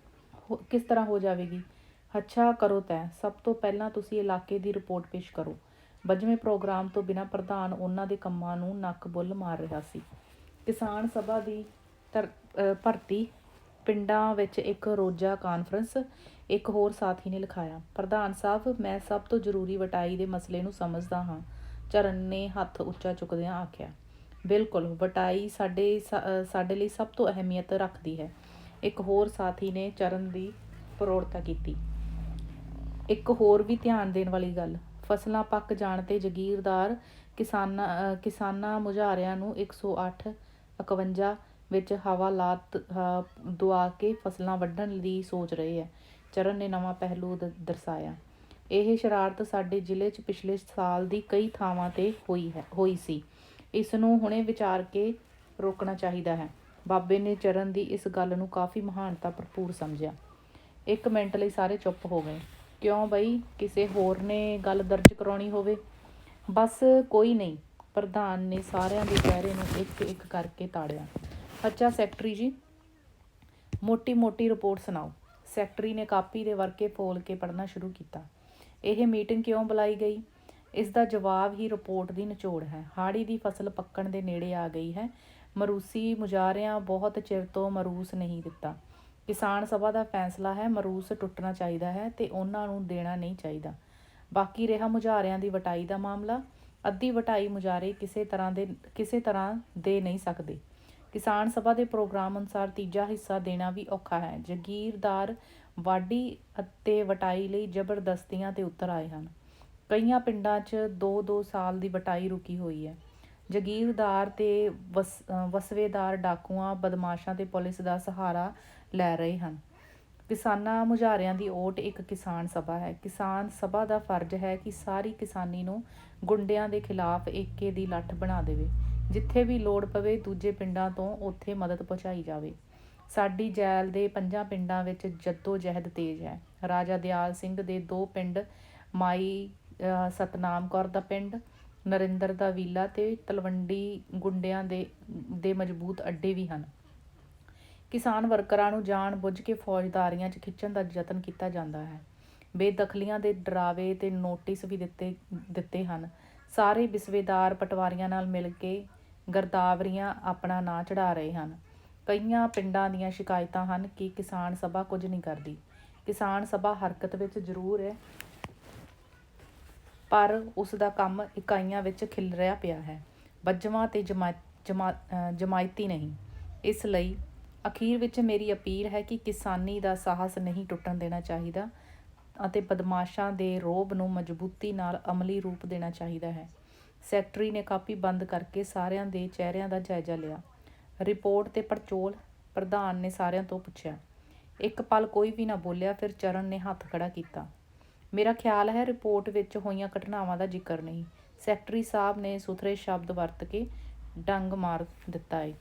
ਹੋ ਜਾਵੇਗੀ। ਅੱਛਾ, ਕਰੋ ਤੈਅ। ਸਭ ਤੋਂ ਪਹਿਲਾਂ ਤੁਸੀਂ ਇਲਾਕੇ ਦੀ ਰਿਪੋਰਟ ਪੇਸ਼ ਕਰੋ। 22ਵੇਂ ਪ੍ਰੋਗਰਾਮ ਤੋਂ ਬਿਨਾਂ ਪ੍ਰਧਾਨ ਉਹਨਾਂ ਦੇ ਕੰਮਾਂ ਨੂੰ ਨੱਕ ਬੁੱਲ ਮਾਰ ਰਿਹਾ ਸੀ। ਕਿਸਾਨ ਸਭਾ ਦੀ ਭਰਤੀ, ਪਿੰਡਾਂ ਵਿੱਚ ਇੱਕ ਰੋਜ਼ਾ ਕਾਨਫਰੰਸ। ਇੱਕ ਹੋਰ ਸਾਥੀ ਨੇ ਲਿਖਾਇਆ, ਪ੍ਰਧਾਨ ਸਾਹਿਬ, ਮੈਂ ਸਭ ਤੋਂ ਜ਼ਰੂਰੀ ਵਟਾਈ ਦੇ ਮਸਲੇ ਨੂੰ ਸਮਝਦਾ ਹਾਂ। ਚਰਨ ਨੇ ਹੱਥ ਉੱਚਾ ਚੁੱਕਦਿਆਂ ਆਖਿਆ। ਬਿਲਕੁਲ, ਵਟਾਈ ਸਾਡੇ ਲਈ ਸਭ ਤੋਂ ਅਹਿਮੀਅਤ ਰੱਖਦੀ ਹੈ। ਇੱਕ ਹੋਰ ਸਾਥੀ ਨੇ ਚਰਨ ਦੀ ਪ੍ਰੋੜਤਾ ਕੀਤੀ। ਇੱਕ ਹੋਰ ਵੀ ਧਿਆਨ ਦੇਣ ਵਾਲੀ ਗੱਲ, ਫਸਲਾਂ ਪੱਕ ਜਾਣ 'ਤੇ ਜਾਗੀਰਦਾਰ ਕਿਸਾਨਾਂ ਮੁਜ਼ਾਹਰਿਆਂ ਨੂੰ 108-51 ਵਿੱਚ ਹਵਾਲਾਤ ਦੁਆ ਕੇ ਫਸਲਾਂ ਵੱਢਣ ਦੀ ਸੋਚ ਰਹੇ ਹੈ। ਚਰਨ ਨੇ ਨਵਾਂ ਪਹਿਲੂ ਦਰਸਾਇਆ। ਇਹ ਸ਼ਰਾਰਤ ਸਾਡੇ ਜ਼ਿਲ੍ਹੇ 'ਚ ਪਿਛਲੇ ਸਾਲ ਦੀ ਕਈ ਥਾਵਾਂ 'ਤੇ ਹੋਈ ਸੀ। ਇਸ ਨੂੰ ਹੁਣੇ ਵਿਚਾਰ ਕੇ ਰੋਕਣਾ ਚਾਹੀਦਾ ਹੈ। ਬਾਬੇ ਨੇ ਚਰਨ ਦੀ ਇਸ ਗੱਲ ਨੂੰ ਕਾਫੀ ਮਹਾਨਤਾ ਭਰਪੂਰ ਸਮਝਿਆ। 1 ਮਿੰਟ ਲਈ ਸਾਰੇ ਚੁੱਪ ਹੋ ਗਏ। ਕਿਉਂ ਬਈ, ਕਿਸੇ ਹੋਰ ਨੇ ਗੱਲ ਦਰਜ ਕਰਾਉਣੀ ਹੋਵੇ? ਬਸ ਕੋਈ ਨਹੀਂ। ਪ੍ਰਧਾਨ ਨੇ ਸਾਰਿਆਂ ਦੇ ਚਿਹਰੇ ਨੂੰ ਇੱਕ ਕਰਕੇ ਤਾੜਿਆ। ਅੱਛਾ ਸੈਕਟਰੀ ਜੀ, ਮੋਟੀ ਰਿਪੋਰਟ ਸੁਣਾਓ। ਸੈਕਟਰੀ ਨੇ ਕਾਪੀ ਦੇ ਵਰਕੇ ਫੋਲ ਕੇ ਪੜ੍ਹਨਾ ਸ਼ੁਰੂ ਕੀਤਾ। ਇਹ ਮੀਟਿੰਗ ਕਿਉਂ ਬੁਲਾਈ ਗਈ? ਇਸ ਦਾ ਜਵਾਬ ਹੀ ਰਿਪੋਰਟ ਦੀ ਨਿਚੋੜ ਹੈ। ਹਾੜੀ ਦੀ ਫਸਲ ਪੱਕਣ ਦੇ ਨੇੜੇ ਆ ਗਈ ਹੈ। ਮਰੂਸੀ ਮੁਜ਼ਾਹਰਿਆਂ ਬਹੁਤ ਚਿਰ ਤੋਂ ਮਰੂਸ ਨਹੀਂ ਦਿੱਤਾ। ਕਿਸਾਨ ਸਭਾ ਦਾ ਫੈਸਲਾ ਹੈ, ਮਰੂਸ ਟੁੱਟਣਾ ਚਾਹੀਦਾ ਹੈ ਤੇ ਉਹਨਾਂ ਨੂੰ ਦੇਣਾ ਨਹੀਂ ਚਾਹੀਦਾ। ਬਾਕੀ ਰਿਹਾ ਮੁਜ਼ਾਹਰਿਆਂ ਦੀ ਵਟਾਈ ਦਾ ਮਾਮਲਾ। ਅੱਧੀ ਵਟਾਈ ਮੁਜ਼ਾਹਰੇ ਕਿਸੇ ਤਰ੍ਹਾਂ ਦੇ ਨਹੀਂ ਸਕਦੇ। ਕਿਸਾਨ ਸਭਾ ਦੇ ਪ੍ਰੋਗਰਾਮ ਅਨੁਸਾਰ ਤੀਜਾ ਹਿੱਸਾ ਦੇਣਾ ਵੀ ਔਖਾ ਹੈ। ਜਾਗੀਰਦਾਰ ਵਾਢੀ ਅਤੇ ਵਟਾਈ ਲਈ ਜ਼ਬਰਦਸਤੀਆਂ 'ਤੇ ਉਤਰ ਆਏ ਹਨ। ਕਈਆਂ ਪਿੰਡਾਂ 'ਚ 2-2 ਸਾਲ ਦੀ ਵਟਾਈ ਰੁਕੀ ਹੋਈ ਹੈ। ਜਾਗੀਰਦਾਰ ਤੇ ਵਸਵੇਦਾਰ ਡਾਕੂਆਂ, ਬਦਮਾਸ਼ਾਂ ਤੇ ਪੁਲਿਸ ਦਾ ਸਹਾਰਾ ਲੈ ਰਹੇ ਹਨ। ਕਿਸਾਨਾਂ ਮੁਜ਼ਾਹਰਿਆਂ ਦੀ ਓਟ ਇੱਕ ਕਿਸਾਨ ਸਭਾ ਹੈ। ਕਿਸਾਨ ਸਭਾ ਦਾ ਫਰਜ਼ ਹੈ ਕਿ ਸਾਰੀ ਕਿਸਾਨੀ ਨੂੰ ਗੁੰਡਿਆਂ ਦੇ ਖਿਲਾਫ ਏਕੇ ਦੀ ਲੱਠ ਬਣਾ ਦੇਵੇ। ਜਿੱਥੇ ਵੀ ਲੋੜ ਪਵੇ ਦੂਜੇ ਪਿੰਡਾਂ ਤੋਂ ਉੱਥੇ ਮਦਦ ਪਹੁੰਚਾਈ ਜਾਵੇ। ਸਾਡੀ ਜੈਲ ਦੇ 5 ਪਿੰਡਾਂ ਵਿੱਚ ਜੱਦੋ ਜਹਿਦ ਤੇਜ਼ ਹੈ। ਰਾਜਾ ਦਿਆਲ ਸਿੰਘ ਦੇ 2 ਪਿੰਡ, ਮਾਈ ਸਤਨਾਮ ਕੌਰ ਦਾ ਪਿੰਡ, ਨਰਿੰਦਰ ਦਾ ਵੀਲਾ ਤੇ ਤਲਵੰਡੀ ਗੁੰਡਿਆਂ ਦੇ ਮਜ਼ਬੂਤ ਅੱਡੇ ਵੀ ਹਨ। ਕਿਸਾਨ ਵਰਕਰਾਂ ਨੂੰ ਜਾਣ ਬੁੱਝ ਕੇ ਫੌਜਦਾਰੀਆਂ 'ਚ ਖਿੱਚਣ ਦਾ ਯਤਨ ਕੀਤਾ ਜਾਂਦਾ ਹੈ। ਬੇਦਖਲੀਆਂ ਦੇ ਡਰਾਵੇ ਤੇ ਨੋਟਿਸ ਵੀ ਦਿੱਤੇ ਹਨ। ਸਾਰੇ ਵਿਸਵੇਦਾਰ ਪਟਵਾਰੀਆਂ ਨਾਲ ਮਿਲ ਕੇ ਗਰਦਾਵਰੀਆਂ ਆਪਣਾ ਨਾਂ ਚੜ੍ਹਾ ਰਹੇ ਹਨ। ਕਈਆਂ ਪਿੰਡਾਂ ਦੀਆਂ ਸ਼ਿਕਾਇਤਾਂ ਹਨ ਕਿ ਕਿਸਾਨ ਸਭਾ ਕੁਝ ਨਹੀਂ ਕਰਦੀ। ਕਿਸਾਨ ਸਭਾ ਹਰਕਤ ਵਿੱਚ ਜ਼ਰੂਰ ਹੈ, ਪਰ ਉਸ ਦਾ ਕੰਮ ਇਕਾਈਆਂ ਵਿੱਚ ਖਿਲਰਿਆ ਪਿਆ ਹੈ, ਬੱਝਵਾਂ ਤੇ ਜਮਾਇਤੀ ਨਹੀਂ। ਇਸ ਲਈ ਅਖੀਰ ਵਿੱਚ ਮੇਰੀ ਅਪੀਲ ਹੈ ਕਿ ਕਿਸਾਨੀ ਦਾ ਸਾਹਸ ਨਹੀਂ ਟੁੱਟਣ ਦੇਣਾ ਚਾਹੀਦਾ ਅਤੇ ਬਦਮਾਸ਼ਾਂ ਦੇ ਰੋਹਬ ਨੂੰ ਮਜ਼ਬੂਤੀ ਨਾਲ ਅਮਲੀ ਰੂਪ ਦੇਣਾ ਚਾਹੀਦਾ ਹੈ। ਸੈਕਟਰੀ ਨੇ ਕਾਪੀ ਬੰਦ ਕਰਕੇ ਸਾਰਿਆਂ ਦੇ ਚਿਹਰਿਆਂ ਦਾ ਜਾਇਜ਼ਾ ਲਿਆ। ਰਿਪੋਰਟ ਤੇ ਪੜਚੋਲ ਪ੍ਰਧਾਨ ਨੇ ਸਾਰਿਆਂ ਤੋਂ ਪੁੱਛਿਆ। ਇੱਕ ਪਲ ਕੋਈ ਵੀ ਨਾ ਬੋਲਿਆ। ਫਿਰ ਚਰਨ ਨੇ ਹੱਥ ਖੜਾ ਕੀਤਾ। ਮੇਰਾ ਖਿਆਲ ਹੈ ਰਿਪੋਰਟ ਵਿੱਚ ਹੋਈਆਂ ਘਟਨਾਵਾਂ ਦਾ ਜ਼ਿਕਰ ਨਹੀਂ। ਸੈਕਟਰੀ ਸਾਹਿਬ ਨੇ ਸੁਥਰੇ ਸ਼ਬਦ ਵਰਤ ਕੇ ਡੰਗ ਮਾਰ ਦਿੱਤਾ ਏ।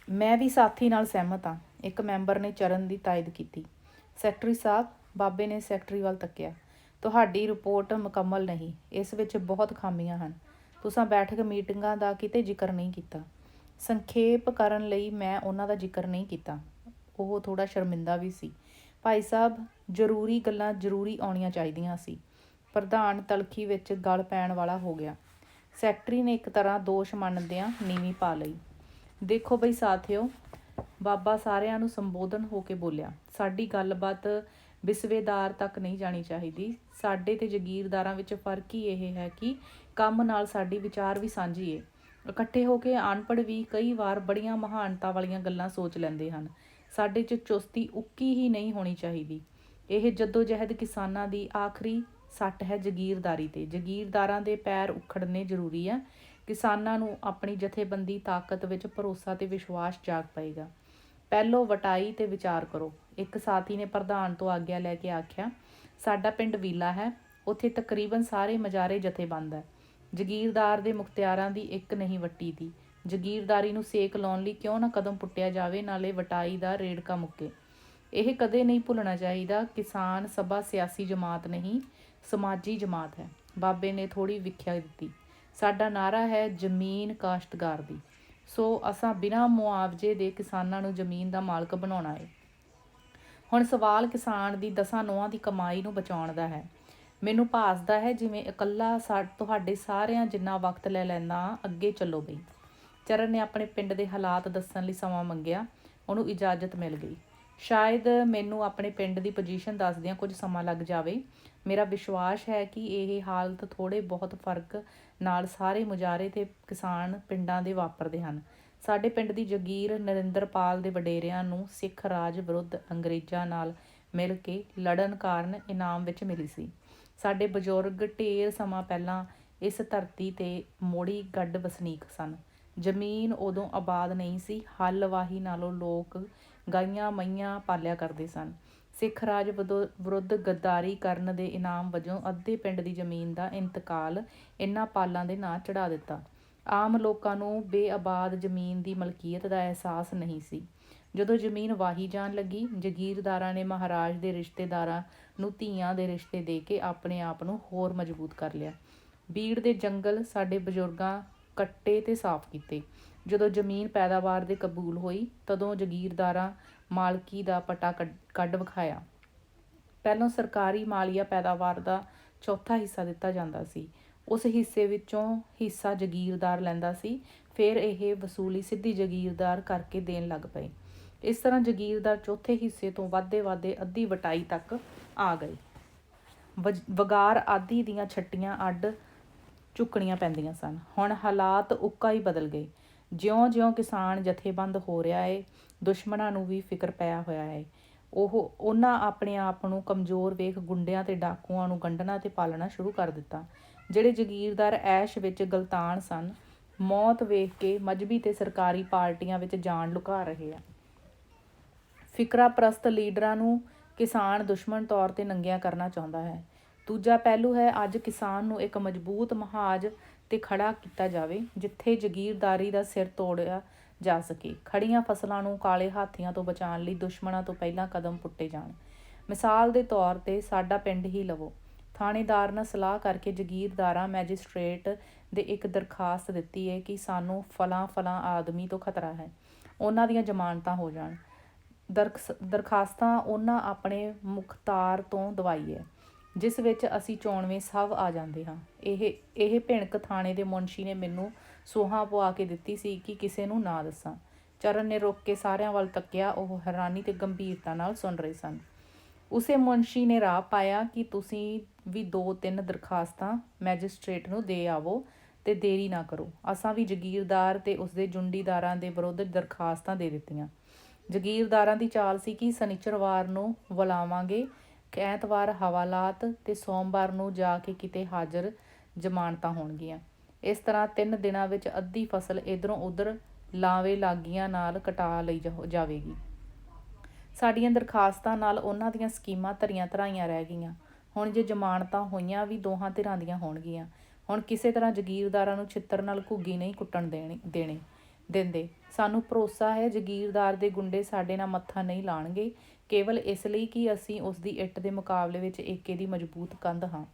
ਮੈਂ ਵੀ ਸਾਥੀ ਨਾਲ ਸਹਿਮਤ ਹਾਂ, ਇੱਕ ਮੈਂਬਰ ਨੇ ਚਰਨ ਦੀ ਤਾਇਦ ਕੀਤੀ। ਸੈਕਟਰੀ ਸਾਹਿਬ, ਬਾਬੇ ਨੇ ਸੈਕਟਰੀ ਵੱਲ ਤੱਕਿਆ, ਤੁਹਾਡੀ ਰਿਪੋਰਟ ਮੁਕੰਮਲ ਨਹੀਂ, ਇਸ ਵਿੱਚ ਬਹੁਤ ਖਾਮੀਆਂ ਹਨ। ਤੁਸੀਂ ਬੈਠਕ ਮੀਟਿੰਗਾਂ ਦਾ ਕਿਤੇ ਜ਼ਿਕਰ ਨਹੀਂ ਕੀਤਾ। ਸੰਖੇਪ ਕਰਨ ਲਈ ਮੈਂ ਉਹਨਾਂ ਦਾ ਜ਼ਿਕਰ ਨਹੀਂ ਕੀਤਾ। ਉਹ ਥੋੜ੍ਹਾ ਸ਼ਰਮਿੰਦਾ ਵੀ ਸੀ। ਭਾਈ ਸਾਹਿਬ, ਜ਼ਰੂਰੀ ਗੱਲਾਂ ਜ਼ਰੂਰੀ ਆਉਣੀਆਂ ਚਾਹੀਦੀਆਂ ਸੀ। ਪ੍ਰਧਾਨ ਤਲਖੀ ਵਿੱਚ ਗਲ ਪੈਣ ਵਾਲਾ ਹੋ ਗਿਆ। ਸੈਕਟਰੀ ਨੇ ਇੱਕ ਤਰ੍ਹਾਂ ਦੋਸ਼ ਮੰਨਦਿਆਂ ਨੀਵੀਂ ਪਾ ਲਈ। ਦੇਖੋ ਬਈ ਸਾਥੀਓ, ਬਾਬਾ ਸਾਰਿਆਂ ਨੂੰ ਸੰਬੋਧਨ ਹੋ ਕੇ ਬੋਲਿਆ, ਸਾਡੀ ਗੱਲਬਾਤ ਵਿਸਵੇਦਾਰ ਤੱਕ ਨਹੀਂ ਜਾਣੀ ਚਾਹੀਦੀ। ਸਾਡੇ ਤੇ ਜਾਗੀਰਦਾਰਾਂ ਵਿੱਚ ਫਰਕ ਹੀ ਇਹ ਹੈ ਕਿ ਕੰਮ ਨਾਲ ਸਾਡੀ ਵਿਚਾਰ ਵੀ ਸਾਂਝੀ ਏ। ਇਕੱਠੇ ਹੋ ਕੇ ਅਨਪੜ੍ਹ ਵੀ ਕਈ ਵਾਰ ਬੜੀਆਂ ਮਹਾਨਤਾ ਵਾਲੀਆਂ ਗੱਲਾਂ ਸੋਚ ਲੈਂਦੇ ਹਨ। ਸਾਡੇ 'ਚ ਚੁਸਤੀ ਉੱਕੀ ਹੀ ਨਹੀਂ ਹੋਣੀ ਚਾਹੀਦੀ। ਇਹ ਜੱਦੋ-ਜਹਿਦ ਕਿਸਾਨਾਂ ਦੀ ਆਖਰੀ ਸੱਟ ਹੈ ਜਾਗੀਰਦਾਰੀ 'ਤੇ। ਜਾਗੀਰਦਾਰਾਂ ਦੇ ਪੈਰ ਉਖੜਨੇ ਜ਼ਰੂਰੀ ਹੈ। ਕਿਸਾਨਾਂ ਨੂੰ ਆਪਣੀ ਜਥੇਬੰਦੀ ਤਾਕਤ ਵਿੱਚ ਭਰੋਸਾ ਤੇ ਵਿਸ਼ਵਾਸ ਜਾਗ ਪਏਗਾ। ਪਹਿਲੋਂ ਵਟਾਈ 'ਤੇ ਵਿਚਾਰ ਕਰੋ। ਇੱਕ ਸਾਥੀ ਨੇ ਪ੍ਰਧਾਨ ਤੋਂ ਆਗਿਆ ਲੈ ਕੇ ਆਖਿਆ, ਸਾਡਾ ਪਿੰਡ ਵੀਲਾ ਹੈ, ਉੱਥੇ ਤਕਰੀਬਨ ਸਾਰੇ ਮਜਾਰੇ ਜਥੇਬੰਦ ਹੈ। ਜਾਗੀਰਦਾਰ ਦੇ ਮੁਖਤਿਆਰਾਂ ਦੀ ਇੱਕ ਨਹੀਂ ਵੱਟੀ ਦੀ। ਜਾਗੀਰਦਾਰੀ ਨੂੰ ਸੇਕ ਲਾਉਣ ਲਈ ਕਿਉਂ ਨਾ ਕਦਮ ਪੁੱਟਿਆ ਜਾਵੇ, ਨਾਲੇ ਵਟਾਈ ਦਾ ਰੇੜਕਾ ਮੁੱਕੇ। ਇਹ ਕਦੇ ਨਹੀਂ ਭੁੱਲਣਾ ਚਾਹੀਦਾ, ਕਿਸਾਨ ਸਭਾ ਸਿਆਸੀ ਜਮਾਤ ਨਹੀਂ, ਸਮਾਜੀ ਜਮਾਤ ਹੈ। ਬਾਬੇ ਨੇ ਥੋੜ੍ਹੀ ਵਿਖਿਆ ਦਿੱਤੀ। ਸਾਡਾ ਨਾਅਰਾ ਹੈ ਜ਼ਮੀਨ ਕਾਸ਼ਤਕਾਰ ਦੀ, ਸੋ ਅਸਾਂ ਬਿਨਾਂ ਮੁਆਵਜ਼ੇ ਦੇ ਕਿਸਾਨਾਂ ਨੂੰ ਜ਼ਮੀਨ ਦਾ ਮਾਲਕ ਬਣਾਉਣਾ ਹੈ। ਹੁਣ ਸਵਾਲ ਕਿਸਾਨ ਦੀ 10 ਨੌਆਂ ਦੀ ਕਮਾਈ ਨੂੰ ਬਚਾਉਣ ਦਾ ਹੈ। ਮੈਨੂੰ ਭਾਸਦਾ ਹੈ ਜਿਵੇਂ ਇਕੱਲਾ ਤੁਹਾਡੇ ਸਾਰਿਆਂ ਜਿੰਨਾ ਵਕਤ ਲੈ ਲੈਂਦਾ। ਅੱਗੇ ਚੱਲੋ ਬਈ। ਚਰਨ ਨੇ ਆਪਣੇ ਪਿੰਡ ਦੇ ਹਾਲਾਤ ਦੱਸਣ ਲਈ ਸਮਾਂ ਮੰਗਿਆ। ਉਹਨੂੰ ਇਜਾਜ਼ਤ ਮਿਲ ਗਈ। ਸ਼ਾਇਦ ਮੈਨੂੰ ਆਪਣੇ ਪਿੰਡ ਦੀ ਪੋਜੀਸ਼ਨ ਦੱਸਦਿਆਂ ਕੁਝ ਸਮਾਂ ਲੱਗ ਜਾਵੇ। ਮੇਰਾ ਵਿਸ਼ਵਾਸ ਹੈ ਕਿ ਇਹ ਹਾਲਤ ਥੋੜ੍ਹੇ ਬਹੁਤ ਫਰਕ ਨਾਲ ਸਾਰੇ ਮੁਜਾਰੇ ਤੇ ਕਿਸਾਨ ਪਿੰਡਾਂ ਦੇ ਵਾਪਰਦੇ ਹਨ। ਸਾਡੇ ਪਿੰਡ ਦੀ ਜਾਗੀਰ ਨਰਿੰਦਰਪਾਲ ਦੇ ਵਡੇਰਿਆਂ ਨੂੰ ਸਿੱਖ ਰਾਜ ਵਿਰੁੱਧ ਅੰਗਰੇਜ਼ਾਂ ਨਾਲ ਮਿਲ ਕੇ ਲੜਨ ਕਾਰਨ ਇਨਾਮ ਵਿੱਚ ਮਿਲੀ ਸੀ। ਸਾਡੇ ਬਜ਼ੁਰਗ ਢੇਰ ਸਮਾਂ ਪਹਿਲਾਂ ਇਸ ਧਰਤੀ 'ਤੇ ਮੋੜੀ ਗੱਡ ਵਸਨੀਕ ਸਨ। ਜ਼ਮੀਨ ਉਦੋਂ ਆਬਾਦ ਨਹੀਂ ਸੀ। ਹਲ ਵਾਹੀ ਨਾਲੋਂ ਲੋਕ ਗਾਈਆਂ ਮਈਆਂ ਪਾਲਿਆ ਕਰਦੇ ਸਨ। ਸਿੱਖ ਰਾਜ ਵਿਰੁੱਧ ਗੱਦਾਰੀ ਕਰਨ ਦੇ ਇਨਾਮ ਵਜੋਂ ਅੱਧੇ ਪਿੰਡ ਦੀ ਜ਼ਮੀਨ ਦਾ ਇੰਤਕਾਲ ਇਹਨਾਂ ਪਾਲਾਂ ਦੇ ਨਾਂ ਚੜ੍ਹਾ ਦਿੱਤਾ। ਆਮ ਲੋਕਾਂ ਨੂੰ ਬੇਆਬਾਦ ਜ਼ਮੀਨ ਦੀ ਮਲਕੀਅਤ ਦਾ ਅਹਿਸਾਸ ਨਹੀਂ ਸੀ। ਜਦੋਂ ਜ਼ਮੀਨ ਵਾਹੀ ਜਾਣ ਲੱਗੀ, ਜਾਗੀਰਦਾਰਾਂ ਨੇ ਮਹਾਰਾਜ ਦੇ ਰਿਸ਼ਤੇਦਾਰਾਂ ਨੂੰ ਧੀਆਂ ਦੇ ਰਿਸ਼ਤੇ ਦੇ ਕੇ ਆਪਣੇ ਆਪ ਨੂੰ ਹੋਰ ਮਜ਼ਬੂਤ ਕਰ ਲਿਆ। ਬੀੜ ਦੇ ਜੰਗਲ ਸਾਡੇ ਬਜ਼ੁਰਗਾਂ ਕੱਟੇ ਤੇ ਸਾਫ਼ ਕੀਤੇ। ਜਦੋਂ ਜ਼ਮੀਨ ਪੈਦਾਵਾਰ ਦੇ ਕਬੂਲ ਹੋਈ, ਤਦੋਂ ਜਾਗੀਰਦਾਰਾਂ ਮਾਲਕੀ ਦਾ ਪਟਾ ਕੱਢ ਵਿਖਾਇਆ। ਪਹਿਲਾਂ ਸਰਕਾਰੀ ਮਾਲੀਆ ਪੈਦਾਵਾਰ ਦਾ ਚੌਥਾ ਹਿੱਸਾ ਦਿੱਤਾ ਜਾਂਦਾ ਸੀ। ਉਸ ਹਿੱਸੇ ਵਿੱਚੋਂ ਹਿੱਸਾ ਜਾਗੀਰਦਾਰ ਲੈਂਦਾ ਸੀ। ਫਿਰ ਇਹ ਵਸੂਲੀ ਸਿੱਧੀ ਜਾਗੀਰਦਾਰ ਕਰਕੇ ਦੇਣ ਲੱਗ ਪਏ। ਇਸ ਤਰ੍ਹਾਂ ਜਾਗੀਰਦਾਰ ਚੌਥੇ ਹਿੱਸੇ ਤੋਂ ਵਾਧੇ ਅੱਧੀ ਵਟਾਈ ਤੱਕ ਆ ਗਏ। ਵਗਾਰ ਆਦਿ ਦੀਆਂ ਛੱਟੀਆਂ ਅੱਡ ਝੁਕਣੀਆਂ ਪੈਂਦੀਆਂ ਸਨ। ਹੁਣ ਹਾਲਾਤ ਉੱਕਾ ਹੀ ਬਦਲ ਗਏ। ਜਿਉਂ-ਜਿਉਂ ਕਿਸਾਨ ਜਥੇਬੰਦ ਹੋ ਰਿਹਾ ਏ, ਦੁਸ਼ਮਣਾਂ ਨੂੰ ਵੀ ਫਿਕਰ ਪਿਆ ਹੋਇਆ ਹੈ। ਉਹਨਾਂ ਆਪਣੇ ਆਪ ਨੂੰ ਕਮਜ਼ੋਰ ਵੇਖ ਗੁੰਡਿਆਂ ਤੇ ਡਾਕੂਆਂ ਨੂੰ ਗੰਢਣਾ ਤੇ ਪਾਲਣਾ ਸ਼ੁਰੂ ਕਰ ਦਿੱਤਾ। ਜਿਹੜੇ ਜਾਗੀਰਦਾਰ ਐਸ਼ ਵਿੱਚ ਗਲਤਾਨ ਸਨ, ਮੌਤ ਵੇਖ ਕੇ ਮਜ਼੍ਹਬੀ ਤੇ ਸਰਕਾਰੀ ਪਾਰਟੀਆਂ ਵਿੱਚ ਜਾਨ ਲੁਕਾ ਰਹੇ ਆ। ਫਿਕਰਾ ਪ੍ਰਸਤ ਲੀਡਰਾਂ ਨੂੰ ਕਿਸਾਨ ਦੁਸ਼ਮਣ ਤੌਰ 'ਤੇ ਨੰਗਿਆ ਕਰਨਾ ਚਾਹੁੰਦਾ ਹੈ। ਦੂਜਾ ਪਹਿਲੂ ਹੈ, ਅੱਜ ਕਿਸਾਨ ਨੂੰ ਇੱਕ ਮਜ਼ਬੂਤ ਮਹਾਜ 'ਤੇ ਖੜ੍ਹਾ ਕੀਤਾ ਜਾਵੇ, ਜਿੱਥੇ ਜਾਗੀਰਦਾਰੀ ਦਾ ਸਿਰ ਤੋੜਿਆ ਜਾ ਸਕੇ। ਖੜੀਆਂ ਫਸਲਾਂ ਨੂੰ ਕਾਲੇ ਹਾਥੀਆਂ ਤੋਂ ਬਚਾਉਣ ਲਈ ਦੁਸ਼ਮਣਾਂ ਤੋਂ ਪਹਿਲਾਂ ਕਦਮ ਪੁੱਟੇ ਜਾਣ। ਮਿਸਾਲ ਦੇ ਤੌਰ 'ਤੇ ਸਾਡਾ ਪਿੰਡ ਹੀ ਲਵੋ। ਥਾਣੇਦਾਰ ਨਾਲ ਸਲਾਹ ਕਰਕੇ ਜਾਗੀਰਦਾਰਾਂ ਮੈਜਿਸਟ੍ਰੇਟ ਦੇ ਇੱਕ ਦਰਖਾਸਤ ਦਿੱਤੀ ਹੈ ਕਿ ਸਾਨੂੰ ਫਲਾਂ ਆਦਮੀ ਤੋਂ ਖਤਰਾ ਹੈ, ਉਹਨਾਂ ਦੀਆਂ ਜ਼ਮਾਨਤਾਂ ਹੋ ਜਾਣ। ਦਰਖਾਸਤਾਂ ਉਹਨਾਂ ਆਪਣੇ ਮੁਖਤਾਰ ਤੋਂ ਦਵਾਈ ਹੈ, ਜਿਸ ਵਿੱਚ ਅਸੀਂ ਚੋਣਵੇਂ ਸਭ ਆ ਜਾਂਦੇ ਹਾਂ। ਇਹ ਭਿਣਕ ਥਾਣੇ ਦੇ ਮੁਨਸ਼ੀ ਨੇ ਮੈਨੂੰ ਸੋਹਾਂ ਪਵਾ ਕੇ ਦਿੱਤੀ ਸੀ ਕਿ ਕਿਸੇ ਨੂੰ ਨਾ ਦੱਸਾਂ। ਚਰਨ ਨੇ ਰੁਕ ਕੇ ਸਾਰਿਆਂ ਵੱਲ ਤੱਕਿਆ। ਉਹ ਹੈਰਾਨੀ ਤੇ ਗੰਭੀਰਤਾ ਨਾਲ ਸੁਣ ਰਹੇ ਸਨ। ਉਸੇ ਮੁਨਸ਼ੀ ਨੇ ਰਾਹ ਪਾਇਆ ਕਿ ਤੁਸੀਂ ਵੀ 2-3 ਦਰਖਾਸਤਾਂ ਮੈਜਿਸਟ੍ਰੇਟ ਨੂੰ ਦੇ ਆਵੋ ਤੇ ਦੇਰੀ ਨਾ ਕਰੋ। ਅਸਾਂ ਵੀ ਜਾਗੀਰਦਾਰ ਤੇ ਉਸਦੇ ਜੁੰਡੀਦਾਰਾਂ ਦੇ ਵਿਰੁੱਧ ਦਰਖਾਸਤਾਂ ਦੇ ਦਿੱਤੀਆਂ। ਜਾਗੀਰਦਾਰਾਂ ਦੀ ਚਾਲ ਸੀ ਕਿ ਸ਼ਨੀਚਰਵਾਰ ਨੂੰ ਬੁਲਾਵਾਂਗੇ, ਐਤਵਾਰ ਹਵਾਲਾਤ ਤੇ ਸੋਮਵਾਰ ਨੂੰ ਜਾ ਕੇ ਕਿਤੇ ਹਾਜ਼ਰ ਜ਼ਮਾਨਤਾਂ ਹੋਣਗੀਆਂ। ਇਸ ਤਰ੍ਹਾਂ 3 ਦਿਨਾਂ ਵਿੱਚ ਅੱਧੀ ਫਸਲ ਇੱਧਰੋਂ ਉੱਧਰ ਲਾਵੇ ਲਾਗੀਆਂ ਨਾਲ ਕਟਾ ਲਈ ਜਾਵੇਗੀ। ਸਾਡੀਆਂ ਦਰਖਾਸਤਾਂ ਨਾਲ ਉਹਨਾਂ ਦੀਆਂ ਸਕੀਮਾਂ ਧਰੀਆਂ ਧਰਾਈਆਂ ਰਹਿ ਗਈਆਂ। ਹੁਣ ਜੇ ਜ਼ਮਾਨਤਾਂ ਹੋਈਆਂ ਵੀ ਦੋਹਾਂ ਧਿਰਾਂ ਦੀਆਂ ਹੋਣਗੀਆਂ। ਹੁਣ ਕਿਸੇ ਤਰ੍ਹਾਂ ਜਗੀਰਦਾਰਾਂ ਨੂੰ ਛਿੱਤਰ ਨਾਲ ਘੁੱਗੀ ਨਹੀਂ ਕੁੱਟਣ ਦਿੰਦੇ। ਸਾਨੂੰ ਭਰੋਸਾ ਹੈ ਜਗੀਰਦਾਰ ਦੇ ਗੁੰਡੇ ਸਾਡੇ ਨਾਲ ਮੱਥਾ ਨਹੀਂ ਲਾਣਗੇ, ਕੇਵਲ ਇਸ ਲਈ ਕਿ ਅਸੀਂ ਉਸਦੀ ਇੱਟ ਦੇ ਮੁਕਾਬਲੇ ਵਿੱਚ ਏਕੇ ਦੀ ਮਜ਼ਬੂਤ ਕੰਧ ਹਾਂ।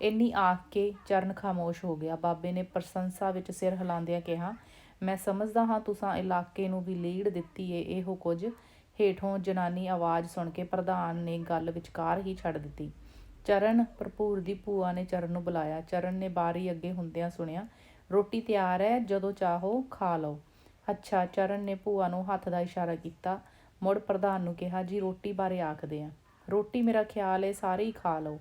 ਇੰਨੀ ਆਖ ਕੇ ਚਰਨ ਖਾਮੋਸ਼ ਹੋ ਗਿਆ। ਬਾਬੇ ਨੇ ਪ੍ਰਸ਼ੰਸਾ ਵਿੱਚ ਸਿਰ ਹਿਲਾਉਂਦਿਆਂ ਕਿਹਾ, ਮੈਂ ਸਮਝਦਾ ਹਾਂ ਤੁਸਾਂ ਇਲਾਕੇ ਨੂੰ ਵੀ ਲੀਡ ਦਿੱਤੀ ਏ ਇਹੋ ਕੁਝ। ਹੇਠੋਂ ਜਨਾਨੀ ਆਵਾਜ਼ ਸੁਣ ਕੇ ਪ੍ਰਧਾਨ ਨੇ ਗੱਲ ਵਿਚਕਾਰ ਹੀ ਛੱਡ ਦਿੱਤੀ। ਚਰਨ ਭਰਪੂਰ ਦੀ ਭੂਆ ਨੇ ਚਰਨ ਨੂੰ ਬੁਲਾਇਆ। ਚਰਨ ਨੇ ਬਾਰੀ ਅੱਗੇ ਹੁੰਦਿਆਂ ਸੁਣਿਆ, ਰੋਟੀ ਤਿਆਰ ਹੈ, ਜਦੋਂ ਚਾਹੋ ਖਾ ਲਓ। ਅੱਛਾ। ਚਰਨ ਨੇ ਭੂਆ ਨੂੰ ਹੱਥ ਦਾ ਇਸ਼ਾਰਾ ਕੀਤਾ। ਮੁੜ ਪ੍ਰਧਾਨ ਨੂੰ ਕਿਹਾ, ਜੀ ਰੋਟੀ ਬਾਰੇ ਆਖਦੇ ਆ। ਰੋਟੀ ਮੇਰਾ ਖਿਆਲ ਹੈ ਸਾਰੇ ਹੀ ਖਾ ਲਓ।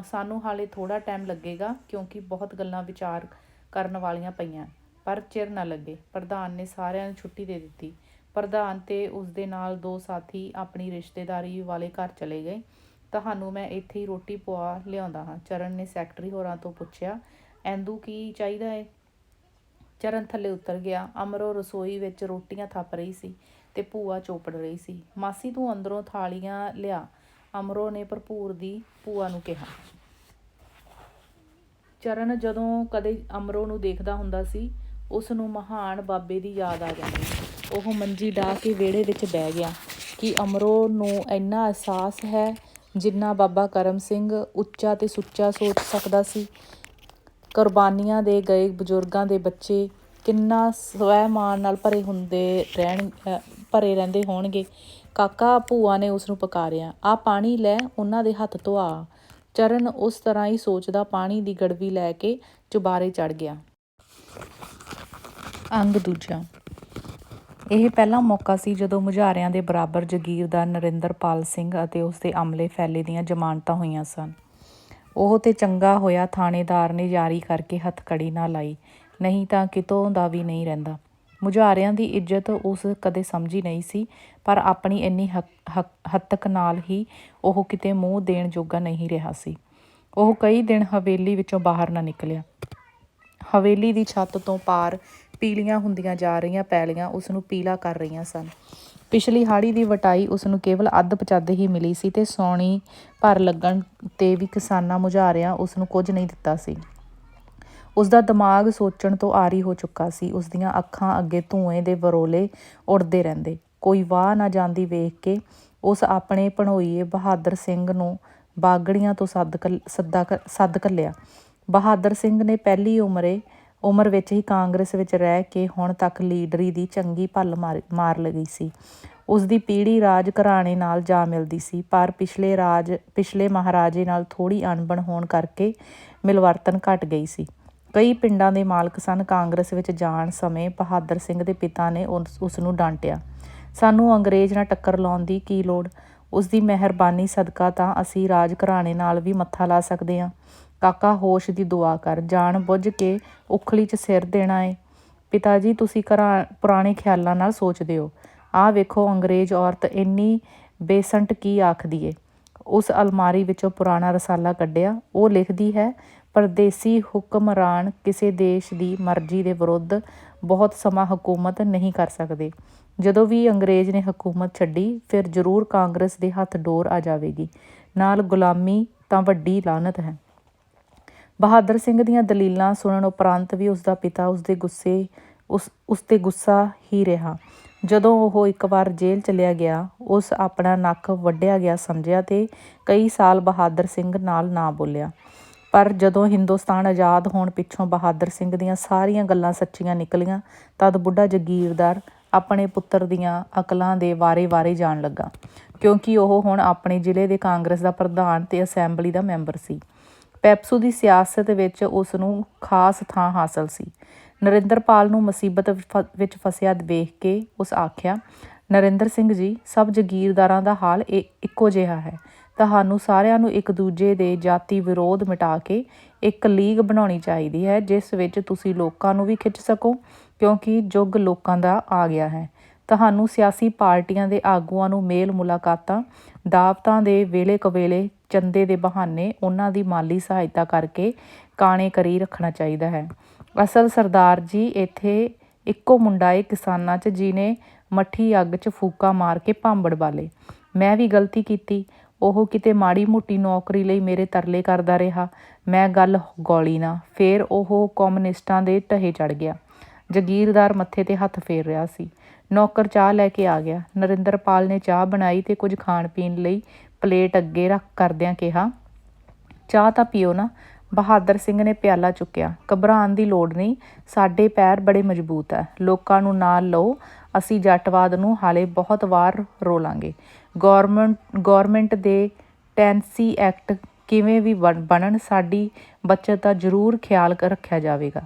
ਸਾਨੂੰ ਹਾਲੇ ਥੋੜ੍ਹਾ ਟਾਈਮ ਲੱਗੇਗਾ ਕਿਉਂਕਿ ਬਹੁਤ ਗੱਲਾਂ ਵਿਚਾਰ ਕਰਨ ਵਾਲੀਆਂ ਪਈਆਂ, ਪਰ ਚਿਰ ਨਾ ਲੱਗੇ। ਪ੍ਰਧਾਨ ਨੇ ਸਾਰਿਆਂ ਨੂੰ ਛੁੱਟੀ ਦੇ ਦਿੱਤੀ। ਪ੍ਰਧਾਨ ਤੇ ਉਸਦੇ ਨਾਲ 2 ਸਾਥੀ ਆਪਣੀ ਰਿਸ਼ਤੇਦਾਰੀ ਵਾਲੇ ਘਰ ਚਲੇ ਗਏ। ਤੁਹਾਨੂੰ ਮੈਂ ਇੱਥੇ ਹੀ ਰੋਟੀ ਪਵਾ ਲਿਆਉਂਦਾ ਹਾਂ। ਚਰਨ ਨੇ ਸੈਕਟਰੀ ਹੋਰਾਂ ਤੋਂ ਪੁੱਛਿਆ, ਐਂਦੂ ਕੀ ਚਾਹੀਦਾ ਹੈ? ਚਰਨ ਥੱਲੇ ਉਤਰ ਗਿਆ। ਅਮਰੋ ਰਸੋਈ ਵਿੱਚ ਰੋਟੀਆਂ ਥੱਪ ਰਹੀ ਸੀ ਤੇ ਭੂਆ ਚੋਪੜ ਰਹੀ ਸੀ। ਮਾਸੀ ਤੂੰ ਅੰਦਰੋਂ ਥਾਲੀਆਂ ਲਿਆ, ਅਮਰੋ ਨੇ ਭਰਪੂਰ ਦੀ ਭੂਆ ਨੂੰ ਕਿਹਾ। ਚਰਨ ਜਦੋਂ ਕਦੇ ਅਮਰੋ ਨੂੰ ਦੇਖਦਾ ਹੁੰਦਾ ਸੀ, ਉਸ ਨੂੰ ਮਹਾਨ ਬਾਬੇ ਦੀ ਯਾਦ ਆ ਜਾਂਦੀ। ਉਹ ਮੰਜੀ ਡਾਹ ਕੇ ਵਿਹੜੇ ਵਿੱਚ ਬਹਿ ਗਿਆ। ਕੀ ਅਮਰੋ ਨੂੰ ਇੰਨਾ ਅਹਿਸਾਸ ਹੈ ਜਿੰਨਾ ਬਾਬਾ ਕਰਮ ਸਿੰਘ ਉੱਚਾ ਤੇ ਸੁੱਚਾ ਸੋਚ ਸਕਦਾ ਸੀ? ਕੁਰਬਾਨੀਆਂ ਦੇ ਗਏ ਬਜ਼ੁਰਗਾਂ ਦੇ ਬੱਚੇ ਕਿੰਨਾ ਸਵੈਮਾਨ ਨਾਲ ਭਰੇ ਰਹਿੰਦੇ ਹੋਣਗੇ। ਕਾਕਾ, ਭੂਆ ਨੇ ਉਸ ਨੂੰ ਪੁਕਾਰਿਆ, ਆ ਪਾਣੀ ਲੈ, ਉਹਨਾਂ ਦੇ ਹੱਥ ਧੁਆ। ਚਰਨ ਉਸ ਤਰ੍ਹਾਂ ਹੀ ਸੋਚਦਾ ਪਾਣੀ ਦੀ ਗੜਵੀ ਲੈ ਕੇ ਚੁਬਾਰੇ ਚੜ੍ਹ ਗਿਆ। ਅੰਗ ਦੂਜਾ। ਇਹ ਪਹਿਲਾ ਮੌਕਾ ਸੀ ਜਦੋਂ ਮੁਜ਼ਾਹਰਿਆਂ ਦੇ ਬਰਾਬਰ ਜਗੀਰਦਾਰ ਨਰਿੰਦਰਪਾਲ ਸਿੰਘ ਅਤੇ ਉਸਦੇ ਅਮਲੇ ਫੈਲੇ ਦੀਆਂ ਜ਼ਮਾਨਤਾਂ ਹੋਈਆਂ ਸਨ। ਉਹ ਤੇ ਚੰਗਾ ਹੋਇਆ ਥਾਣੇਦਾਰ ਨੇ ਯਾਰੀ ਕਰਕੇ ਹੱਥਕੜੀ ਨਾ ਲਾਈ, ਨਹੀਂ ਤਾਂ ਕਿਤੋਂ ਦਾ ਵੀ ਨਹੀਂ ਰਹਿੰਦਾ। ਮੁਜ਼ਾਹਰਿਆਂ ਦੀ ਇੱਜ਼ਤ ਉਸ ਕਦੇ ਸਮਝੀ ਨਹੀਂ ਸੀ, ਪਰ ਆਪਣੀ ਇੰਨੀ ਹੱਤਕ ਨਾਲ ਹੀ ਉਹ ਕਿਤੇ ਮੂੰਹ ਦੇਣ ਜੋਗਾ ਨਹੀਂ ਰਿਹਾ ਸੀ। ਉਹ ਕਈ ਦਿਨ ਹਵੇਲੀ ਵਿੱਚੋਂ ਬਾਹਰ ਨਾ ਨਿਕਲਿਆ। ਹਵੇਲੀ ਦੀ ਛੱਤ ਤੋਂ ਪਾਰ ਪੀਲੀਆਂ ਹੁੰਦੀਆਂ ਜਾ ਰਹੀਆਂ ਪੈਲੀਆਂ ਉਸ ਨੂੰ ਪੀਲਾ ਕਰ ਰਹੀਆਂ ਸਨ। ਪਿਛਲੀ ਹਾੜ੍ਹੀ ਦੀ ਵਟਾਈ ਉਸ ਨੂੰ ਕੇਵਲ ਅੱਧ ਪਚੱਧ ਹੀ ਮਿਲੀ ਸੀ ਤੇ ਸਾਉਣੀ ਭਰ ਲੱਗਣ 'ਤੇ ਵੀ ਕਿਸਾਨਾਂ ਮੁਜ਼ਾਹਰਿਆਂ ਉਸ ਨੂੰ ਕੁਝ ਨਹੀਂ ਦਿੱਤਾ ਸੀ। ਉਸਦਾ ਦਿਮਾਗ ਸੋਚਣ ਤੋਂ ਆਰੀ ਹੋ ਚੁੱਕਾ ਸੀ। ਉਸਦੀਆਂ ਅੱਖਾਂ ਅੱਗੇ ਧੂੰਏਂ ਦੇ ਵਰੋਲੇ ਉੱਡਦੇ ਰਹਿੰਦੇ। ਕੋਈ ਵਾਹ ਨਾ ਜਾਂਦੀ ਵੇਖ ਕੇ ਉਸ ਆਪਣੇ ਭਣੋਈਏ ਬਹਾਦਰ ਸਿੰਘ ਨੂੰ ਬਾਗੜੀਆਂ ਤੋਂ ਸੱਦ ਘੱਲਿਆ। ਬਹਾਦਰ ਸਿੰਘ ਨੇ ਪਹਿਲੀ ਉਮਰ ਵਿੱਚ ਹੀ ਕਾਂਗਰਸ ਵਿੱਚ ਰਹਿ ਕੇ ਹੁਣ ਤੱਕ ਲੀਡਰੀ ਦੀ ਚੰਗੀ ਭੱਲ ਮਾਰ ਲਈ ਸੀ। ਉਸਦੀ ਪੀੜ੍ਹੀ ਰਾਜ ਘਰਾਣੇ ਨਾਲ ਜਾ ਮਿਲਦੀ ਸੀ, ਪਰ ਪਿਛਲੇ ਮਹਾਰਾਜੇ ਨਾਲ ਥੋੜ੍ਹੀ ਅਣਬਣ ਹੋਣ ਕਰਕੇ ਮਿਲਵਰਤਨ ਘਟ ਗਈ ਸੀ। ਕਈ ਪਿੰਡਾਂ ਦੇ ਮਾਲਕ ਸਨ। ਕਾਂਗਰਸ ਵਿੱਚ ਜਾਣ ਸਮੇਂ ਬਹਾਦਰ ਸਿੰਘ ਦੇ ਪਿਤਾ ਨੇ ਉਸ ਨੂੰ ਡਾਂਟਿਆ, ਸਾਨੂੰ ਅੰਗਰੇਜ਼ ਨਾਲ ਟੱਕਰ ਲਾਉਣ ਦੀ ਕੀ ਲੋੜ? ਉਸਦੀ ਮਿਹਰਬਾਨੀ ਸਦਕਾ ਤਾਂ ਅਸੀਂ ਰਾਜ ਘਰਾਣੇ ਨਾਲ ਵੀ ਮੱਥਾ ਲਾ ਸਕਦੇ ਹਾਂ। ਕਾਕਾ, ਹੋਸ਼ ਦੀ ਦੁਆ ਕਰ, ਜਾਣ ਬੁੱਝ ਕੇ ਉਖਲੀ 'ਚ ਸਿਰ ਦੇਣਾ ਏ। ਪਿਤਾ ਜੀ, ਤੁਸੀਂ ਪੁਰਾਣੇ ਖਿਆਲਾਂ ਨਾਲ ਸੋਚਦੇ ਹੋ। ਆਹ ਵੇਖੋ, ਅੰਗਰੇਜ਼ ਔਰਤ ਇੰਨੀ ਬੇਸੰਟ ਕੀ ਆਖਦੀ ਏ। ਉਸ ਅਲਮਾਰੀ ਵਿੱਚੋਂ ਪੁਰਾਣਾ ਰਸਾਲਾ ਕੱਢਿਆ। ਉਹ ਲਿਖਦੀ ਹੈ, ਪਰਦੇਸੀ ਹੁਕਮਰਾਨ ਕਿਸੇ ਦੇਸ਼ ਦੀ ਮਰਜ਼ੀ ਦੇ ਵਿਰੁੱਧ ਬਹੁਤ ਸਮਾਂ ਹਕੂਮਤ ਨਹੀਂ ਕਰ ਸਕਦੇ। ਜਦੋਂ ਵੀ ਅੰਗਰੇਜ਼ ਨੇ ਹਕੂਮਤ ਛੱਡੀ, ਫਿਰ ਜ਼ਰੂਰ ਕਾਂਗਰਸ ਦੇ ਹੱਥ ਡੋਰ ਆ ਜਾਵੇਗੀ। ਨਾਲ ਗੁਲਾਮੀ ਤਾਂ ਵੱਡੀ ਲਾਹਨਤ ਹੈ। ਬਹਾਦਰ ਸਿੰਘ ਦੀਆਂ ਦਲੀਲਾਂ ਸੁਣਨ ਉਪਰੰਤ ਵੀ ਉਸਦਾ ਪਿਤਾ ਉਸ 'ਤੇ ਗੁੱਸਾ ਹੀ ਰਿਹਾ। ਜਦੋਂ ਉਹ ਇੱਕ ਵਾਰ ਜੇਲ੍ਹ ਚਲਿਆ ਗਿਆ, ਉਸ ਆਪਣਾ ਨੱਕ ਵੱਢਿਆ ਗਿਆ ਸਮਝਿਆ ਤੇ ਕਈ ਸਾਲ ਬਹਾਦਰ ਸਿੰਘ ਨਾਲ ਨਾ ਬੋਲਿਆ। ਪਰ ਜਦੋਂ ਹਿੰਦੁਸਤਾਨ ਆਜ਼ਾਦ ਹੋਣ ਪਿੱਛੋਂ ਬਹਾਦਰ ਸਿੰਘ ਦੀਆਂ ਸਾਰੀਆਂ ਗੱਲਾਂ ਸੱਚੀਆਂ ਨਿਕਲੀਆਂ, ਤਦ ਬੁੱਢਾ ਜਗੀਰਦਾਰ ਆਪਣੇ ਪੁੱਤਰ ਦੀਆਂ ਅਕਲਾਂ ਦੇ ਵਾਰੇ ਜਾਣ ਲੱਗਾ, ਕਿਉਂਕਿ ਉਹ ਹੁਣ ਆਪਣੇ ਜ਼ਿਲ੍ਹੇ ਦੇ ਕਾਂਗਰਸ ਦਾ ਪ੍ਰਧਾਨ ਤੇ ਅਸੈਂਬਲੀ ਦਾ ਮੈਂਬਰ ਸੀ। ਪੈਪਸੂ ਦੀ ਸਿਆਸਤ ਵਿੱਚ ਉਸ ਨੂੰ ਖਾਸ ਥਾਂ ਹਾਸਲ ਸੀ। ਨਰਿੰਦਰਪਾਲ ਨੂੰ ਮੁਸੀਬਤ ਵਿੱਚ ਫਸਿਆ ਵੇਖ ਕੇ ਉਸ ਆਖਿਆ, ਨਰਿੰਦਰ ਸਿੰਘ ਜੀ, ਸਭ ਜਗੀਰਦਾਰਾਂ ਦਾ ਹਾਲ ਇੱਕੋ ਜਿਹਾ ਹੈ। ਤੁਹਾਨੂੰ ਸਾਰਿਆਂ ਨੂੰ ਇੱਕ ਦੂਜੇ ਦੇ ਜਾਤੀ ਵਿਰੋਧ ਮਿਟਾ ਕੇ ਇੱਕ ਲੀਗ ਬਣਾਉਣੀ ਚਾਹੀਦੀ ਹੈ, ਜਿਸ ਵਿੱਚ ਤੁਸੀਂ ਲੋਕਾਂ ਨੂੰ ਵੀ ਖਿੱਚ ਸਕੋ, ਕਿਉਂਕਿ ਯੁੱਗ ਲੋਕਾਂ ਦਾ ਆ ਗਿਆ ਹੈ। ਤੁਹਾਨੂੰ ਸਿਆਸੀ ਪਾਰਟੀਆਂ ਦੇ ਆਗੂਆਂ ਨੂੰ ਮੇਲ ਮੁਲਾਕਾਤਾਂ, ਦਾਵਤਾਂ ਦੇ ਵੇਲੇ ਕਵੇਲੇ ਚੰਦੇ ਦੇ ਬਹਾਨੇ ਉਹਨਾਂ ਦੀ ਮਾਲੀ ਸਹਾਇਤਾ ਕਰਕੇ ਕਾਣੇ ਕਰੀ ਰੱਖਣਾ ਚਾਹੀਦਾ ਹੈ। ਅਸਲ ਸਰਦਾਰ ਜੀ ਇੱਥੇ ਇੱਕੋ ਮੁੰਡਾ ਏ ਕਿਸਾਨਾਂ 'ਚ ਜਿਹਨੇ ਮੱਠੀ ਅੱਗ 'ਚ ਫੂਕਾ ਮਾਰ ਕੇ ਭਾਂਬੜ ਬਾਲੇ। ਮੈਂ ਵੀ ਗਲਤੀ ਕੀਤੀ। ਉਹ ਕਿਤੇ ਮਾੜੀ ਮੋਟੀ ਨੌਕਰੀ ਲਈ ਮੇਰੇ ਤਰਲੇ ਕਰਦਾ ਰਿਹਾ। ਮੈਂ ਗੱਲ ਗੌਲੀ ਨਾ। ਫਿਰ ਉਹ ਕਮਿਊਨਿਸਟਾਂ ਦੇ ਢਹੇ ਚੜ੍ਹ ਗਿਆ। ਜਗੀਰਦਾਰ ਮੱਥੇ 'ਤੇ ਹੱਥ ਫੇਰ ਰਿਹਾ ਸੀ। ਨੌਕਰ ਚਾਹ ਲੈ ਕੇ ਆ ਗਿਆ। ਨਰਿੰਦਰਪਾਲ ਨੇ ਚਾਹ ਬਣਾਈ ਤੇ ਕੁਝ ਖਾਣ ਪੀਣ ਲਈ ਪਲੇਟ ਅੱਗੇ ਰੱਖ ਕਰਦਿਆਂ ਕਿਹਾ, ਚਾਹ ਤਾਂ ਪੀਓ ਨਾ। ਬਹਾਦਰ ਸਿੰਘ ਨੇ ਪਿਆਲਾ ਚੁੱਕਿਆ। ਘਬਰਾਉਣ ਦੀ ਲੋੜ ਨਹੀਂ, ਸਾਡੇ ਪੈਰ ਬੜੇ ਮਜ਼ਬੂਤ ਹੈ। ਲੋਕਾਂ ਨੂੰ ਨਾਲ ਲਓ, ਅਸੀਂ ਜੱਟਵਾਦ ਨੂੰ ਹਾਲੇ ਬਹੁਤ ਵਾਰ ਰੋਲਾਂਗੇ। ਗੌਰਮੈਂਟ ਦੇ ਟੈਂਸੀ ਐਕਟ ਕਿਵੇਂ ਵੀ ਬਣਨ, ਸਾਡੀ ਬੱਚਤ ਦਾ ਜ਼ਰੂਰ ਖਿਆਲ ਰੱਖਿਆ ਜਾਵੇਗਾ।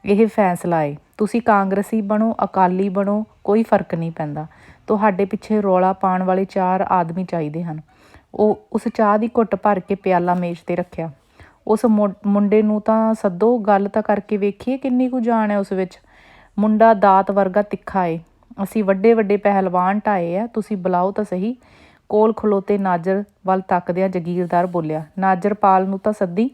ਇਹ ਫੈਸਲਾ ਏ। ਤੁਸੀਂ ਕਾਂਗਰਸੀ ਬਣੋ, ਅਕਾਲੀ ਬਣੋ, ਕੋਈ ਫਰਕ ਨਹੀਂ ਪੈਂਦਾ। ਤੁਹਾਡੇ ਪਿੱਛੇ ਰੌਲਾ ਪਾਉਣ ਵਾਲੇ 4 ਆਦਮੀ ਚਾਹੀਦੇ ਹਨ। ਉਹ ਉਸ ਚਾਹ ਦੀ ਘੁੱਟ ਭਰ ਕੇ ਪਿਆਲਾ ਮੇਜ਼ 'ਤੇ ਰੱਖਿਆ। ਉਸ ਮੁੰਡੇ ਨੂੰ ਤਾਂ ਸੱਦੋ, ਗੱਲ ਤਾਂ ਕਰਕੇ ਵੇਖੀਏ ਕਿੰਨੀ ਕੁ ਜਾਨ ਹੈ ਉਸ ਵਿੱਚ। ਮੁੰਡਾ ਦਾਤ ਵਰਗਾ ਤਿੱਖਾ ਏ। ਅਸੀਂ ਵੱਡੇ ਵੱਡੇ ਪਹਿਲਵਾਨ ਢਾਏ ਆ, ਤੁਸੀਂ ਬੁਲਾਓ ਤਾਂ ਸਹੀ। ਕੋਲ ਖਲੋਤੇ ਨਾਜਰ ਵੱਲ ਤੱਕਦਿਆਂ ਜਗੀਰਦਾਰ ਬੋਲਿਆ, ਨਾਜਰਪਾਲ ਨੂੰ ਤਾਂ ਸੱਦੀ।